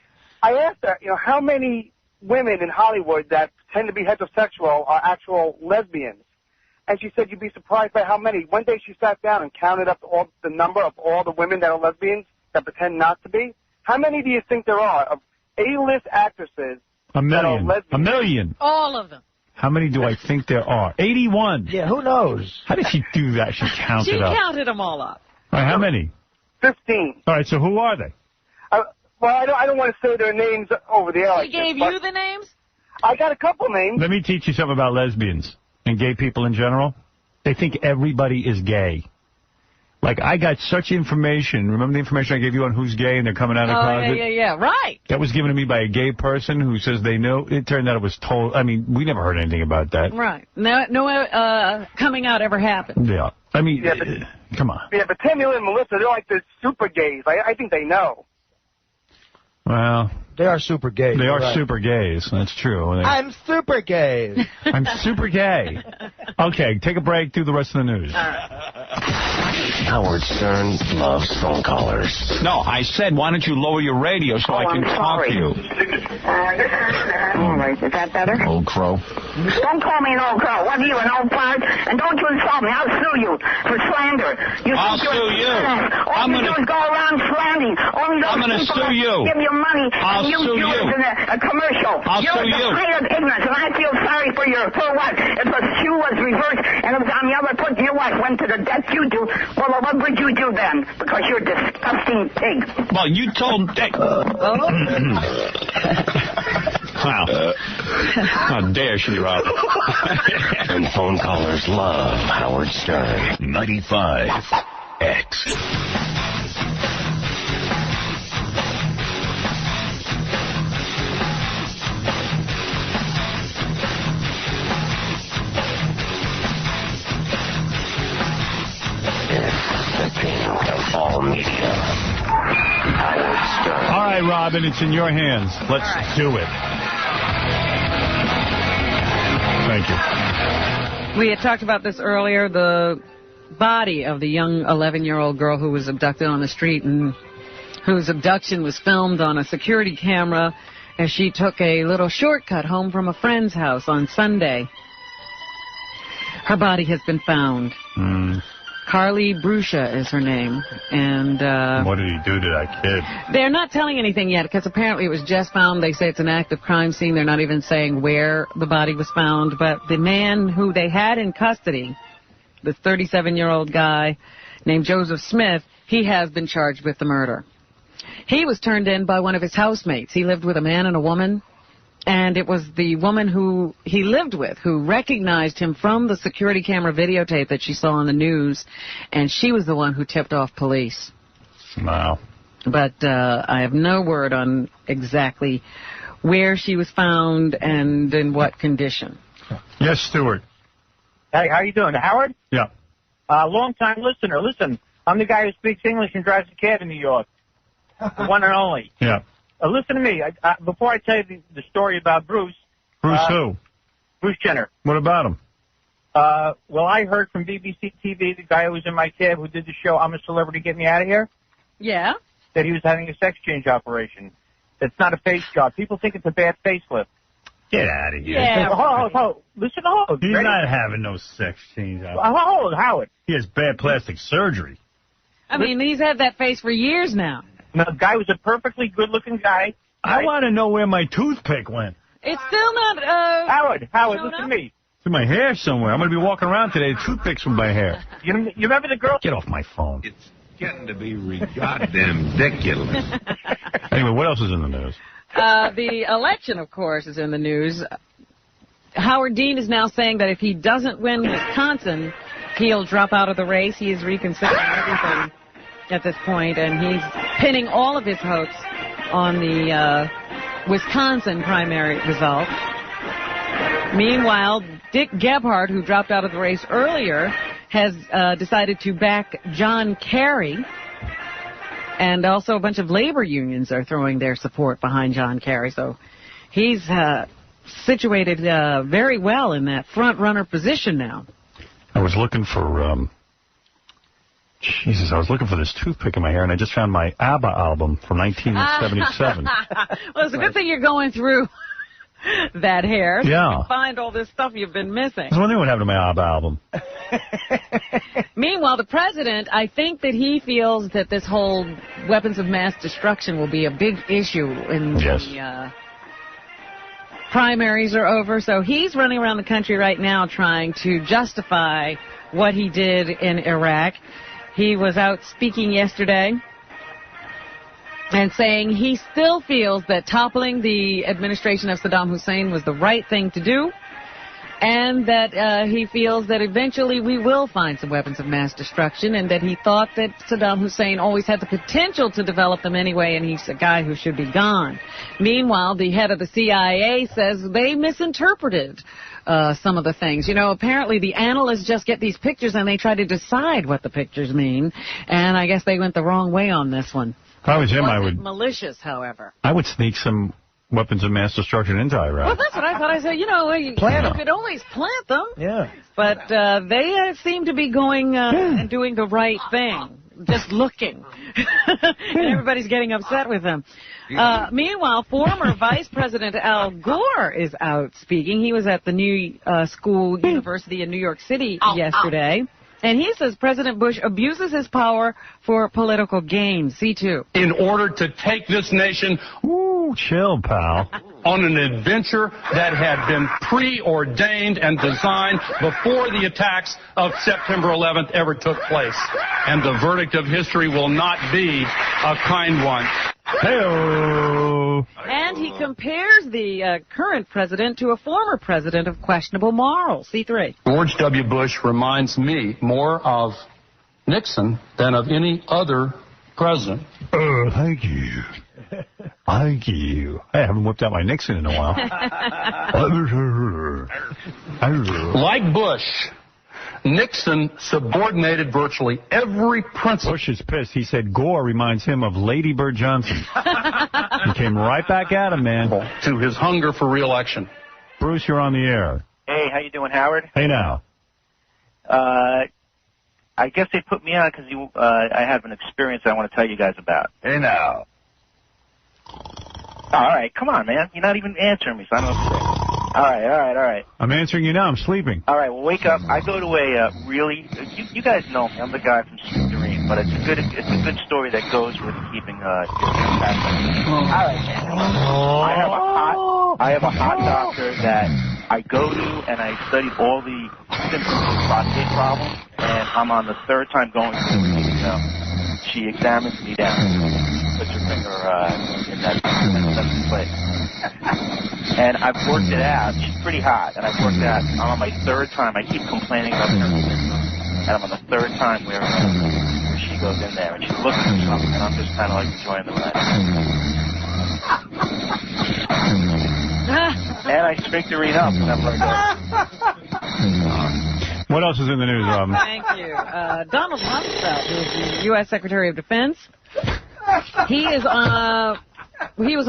I asked her, how many women in Hollywood that tend to be heterosexual are actual lesbians? And she said you'd be surprised by how many. One day she sat down and counted up the number of all the women that are lesbians that pretend not to be. How many do you think there are of A-list actresses? A million. A million. All of them. How many do I think there are? 81. Yeah, who knows? How did she do that? She counted up. She counted them all up. All right, how many? 15. All right, so who are they? Well, I don't want to say their names over the air. She gave you the names? I got a couple names. Let me teach you something about lesbians and gay people in general. They think everybody is gay. Like, I got such information. Remember the information I gave you on who's gay and they're coming out of the closet? Yeah, right. That was given to me by a gay person who says they know. It turned out it was told. I mean, we never heard anything about that. Right. No coming out ever happened. Yeah. I mean, come on. Yeah, but Tammy Lynn and Melissa, they're like the super gays. I think they know. Well, They are super gay. They are right. super gays. That's true. I'm super gay. I'm super gay. Okay, take a break. Do the rest of the news. Howard Stern loves phone callers. No, I said, why don't you lower your radio so I can talk to you? All right, is that better? Old crow. Don't call me an old crow. What are you, an old fart? And don't you insult me. I'll sue you for slander. I'll sue you. All you do is go around slandering. I'm going to sue you. Give you money. I'll sue you. In a commercial. I'll sue you. You're the height of ignorance, and I feel sorry for what? If the shoe was reversed and it was on the other foot, you what? Went to the death you do. Well, what would you do then? Because you're a disgusting pig. Well, you told... Wow. How dare she, Rob? And phone callers love Howard Stern. 95X. All media. Howard Stern. All right, Robin, it's in your hands. Let's do it. Thank you. We had talked about this earlier, the body of the young 11-year-old girl who was abducted on the street and whose abduction was filmed on a security camera as she took a little shortcut home from a friend's house on Sunday. Her body has been found. 𝗛ощ is her name, and what did he do to that kid? They're not telling anything yet because apparently it was just found. They say it's an active crime scene. They're not even saying where the body was found, but the man who they had in custody, this 37-year-old guy named Joseph Smith, he has been charged with the murder. He was turned in by one of his housemates. He lived with a man and a woman. And it was the woman who he lived with who recognized him from the security camera videotape that she saw on the news, and she was the one who tipped off police. Wow. But I have no word on exactly where she was found and in what condition. Yes, Stuart. Hey, how you doing? Howard? Yeah. Long-time listener. Listen, I'm the guy who speaks English and drives a cab in New York. The one and only. Yeah. Listen to me. Before I tell you the story about Bruce. Bruce who? Bruce Jenner. What about him? Well, I heard from BBC TV, the guy who was in my cab who did the show I'm a Celebrity, Get Me Out of Here, Yeah? that he was having a sex change operation. It's not a face job. People think it's a bad facelift. Get out of here. Yeah. Hold. Listen, hold. He's Ready? not having no sex change. Hold, Howard. He has bad plastic surgery. I mean, he's had that face for years now. No, the guy was a perfectly good-looking guy. I want to know where my toothpick went. It's still not, Howard, listen to me. It's in my hair somewhere. I'm going to be walking around today. Toothpicks from my hair. You remember the girl? Get off my phone. It's getting to be goddamn ridiculous. Anyway, what else is in the news? The election, of course, is in the news. Howard Dean is now saying that if he doesn't win Wisconsin, he'll drop out of the race. He is reconsidering everything at this point, and he's pinning all of his hopes on the Wisconsin primary result. Meanwhile, Dick Gebhardt, who dropped out of the race earlier, has decided to back John Kerry. And also a bunch of labor unions are throwing their support behind John Kerry. So he's situated very well in that front-runner position now. I was looking for... Jesus, I was looking for this toothpick in my hair, and I just found my ABBA album from 1977. Well, it's a good thing you're going through that hair. So Yeah. you can find all this stuff you've been missing. I was wondering what happened to my ABBA album. Meanwhile, the president, I think that he feels that this whole weapons of mass destruction will be a big issue in the primaries are over. So he's running around the country right now trying to justify what he did in Iraq. He was out speaking yesterday and saying he still feels that toppling the administration of Saddam Hussein was the right thing to do. and that he feels that eventually we will find some weapons of mass destruction, and that he thought that Saddam Hussein always had the potential to develop them anyway, and he's a guy who should be gone. Meanwhile, the head of the CIA says they misinterpreted some of the things. You know, apparently the analysts just get these pictures and they try to decide what the pictures mean, and I guess they went the wrong way on this one. If I was him, I would... malicious, however. I would sneak some weapons of mass destruction into Iraq. Well, that's what I thought. I said, you know, you could always plant them. Yeah. But they seem to be going and doing the right thing, just looking. And everybody's getting upset with them. Meanwhile, former Vice President Al Gore is out speaking. He was at the New School University in New York City yesterday. And he says President Bush abuses his power for political gain. C2. In order to take this nation... Ooh, chill, pal. ...on an adventure that had been preordained and designed before the attacks of September 11th ever took place. And the verdict of history will not be a kind one. Hey-o. And he compares the current president to a former president of questionable morals. C3. George W. Bush reminds me more of Nixon than of any other president. Thank you. Thank you. I haven't whipped out my Nixon in a while. Like Bush, Nixon subordinated virtually every principle. Bush is pissed. He said Gore reminds him of Lady Bird Johnson. He came right back at him, man. To his hunger for re-election. Bruce, you're on the air. Hey, how you doing, Howard? Hey, now. I guess they put me on because I have an experience I want to tell you guys about. Hey, now. All right, come on, man. You're not even answering me, so I'm upset. All right. I'm answering you now. I'm sleeping. All right, well, wake up. I go to a really... You guys know me. I'm the guy from Sweet Dream, but it's a good story that goes with keeping... All right. I have a hot doctor that I go to, and I studied all the symptoms of prostate problems, and I'm on the third time going to her. She examines me down, puts her finger in that place. And I've worked it out. She's pretty hot, and I've worked it out. I'm on my third time. I keep complaining about her symptoms, and I'm on the third time where she goes in there, and she's looking for something, and I'm just kind of like enjoying the ride. And I speak to read up whenever I go. What else is in the news, Robin? Thank you. Donald Rumsfeld, who is the U.S. Secretary of Defense, he was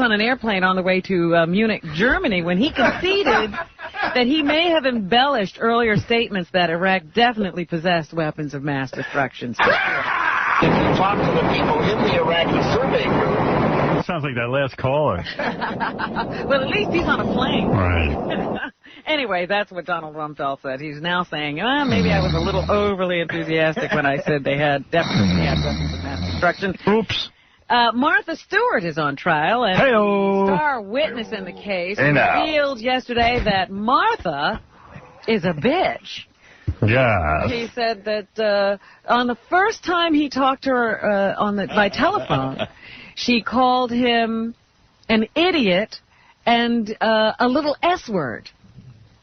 on an airplane on the way to Munich, Germany, when he conceded that he may have embellished earlier statements that Iraq definitely possessed weapons of mass destruction. If you talk to the people in the Iraqi survey group... Sounds like that last caller. Well, at least he's on a plane. Right. Anyway, that's what Donald Rumsfeld said. He's now saying, maybe I was a little overly enthusiastic when I said they definitely had weapons of mass destruction. Oops. Martha Stewart is on trial, and the star witness in the case revealed yesterday that Martha is a bitch. Yes. He said that on the first time he talked to her by telephone, she called him an idiot and a little S word.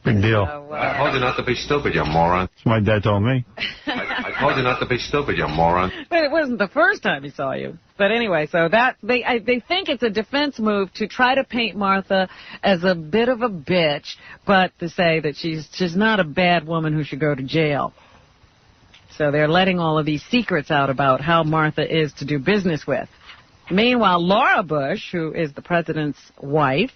Big deal. I told you not to be stupid, you moron. That's what my dad told me. I told you not to be stupid, you moron. But it wasn't the first time he saw you. But anyway, so that they think it's a defense move to try to paint Martha as a bit of a bitch, but to say that she's not a bad woman who should go to jail. So they're letting all of these secrets out about how Martha is to do business with. Meanwhile, Laura Bush, who is the president's wife.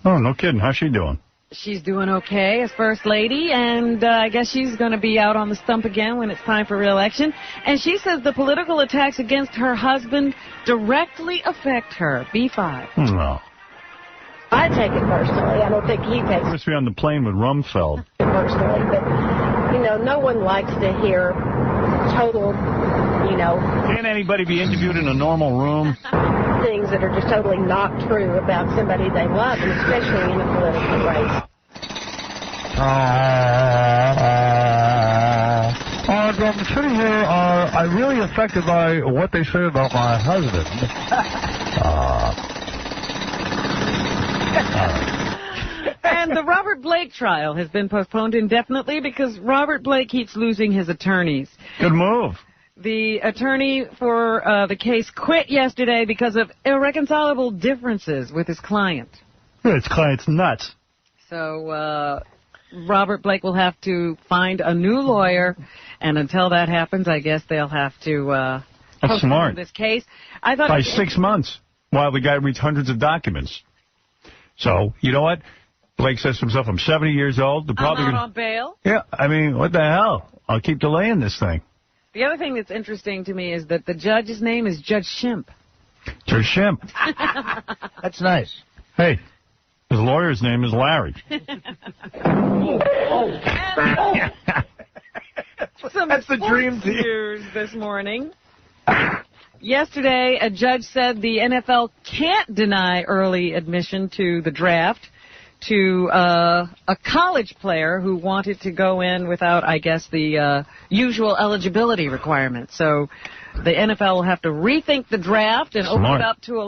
Oh, no kidding. How's she doing? She's doing okay as First Lady, and I guess she's going to be out on the stump again when it's time for re-election. And she says the political attacks against her husband directly affect her. B5. No. I take it personally. I don't think he takes it Must be on the plane with Rumsfeld. personally. But, no one likes to hear total, Can't anybody be interviewed in a normal room? things that are just totally not true about somebody they love, and especially in a political race. I'm sitting here, I'm really affected by what they say about my husband. And And the Robert Blake trial has been postponed indefinitely because Robert Blake keeps losing his attorneys. Good move. The attorney for the case quit yesterday because of irreconcilable differences with his client. His client's nuts. So Robert Blake will have to find a new lawyer, and until that happens, I guess they'll have to postpone this case. I thought by 6 months, while the guy reads hundreds of documents. So, you know what? Blake says to himself, I'm 70 years old. I'm out on bail. Yeah, I mean, what the hell? I'll keep delaying this thing. The other thing that's interesting to me is that the judge's name is Judge Shimp. Judge Shimp. That's nice. Hey, his lawyer's name is Larry. That's the dream news this morning. Yesterday, a judge said the NFL can't deny early admission to the draft to a college player who wanted to go in without, I guess, the usual eligibility requirements. So the NFL will have to rethink the draft and open it up to a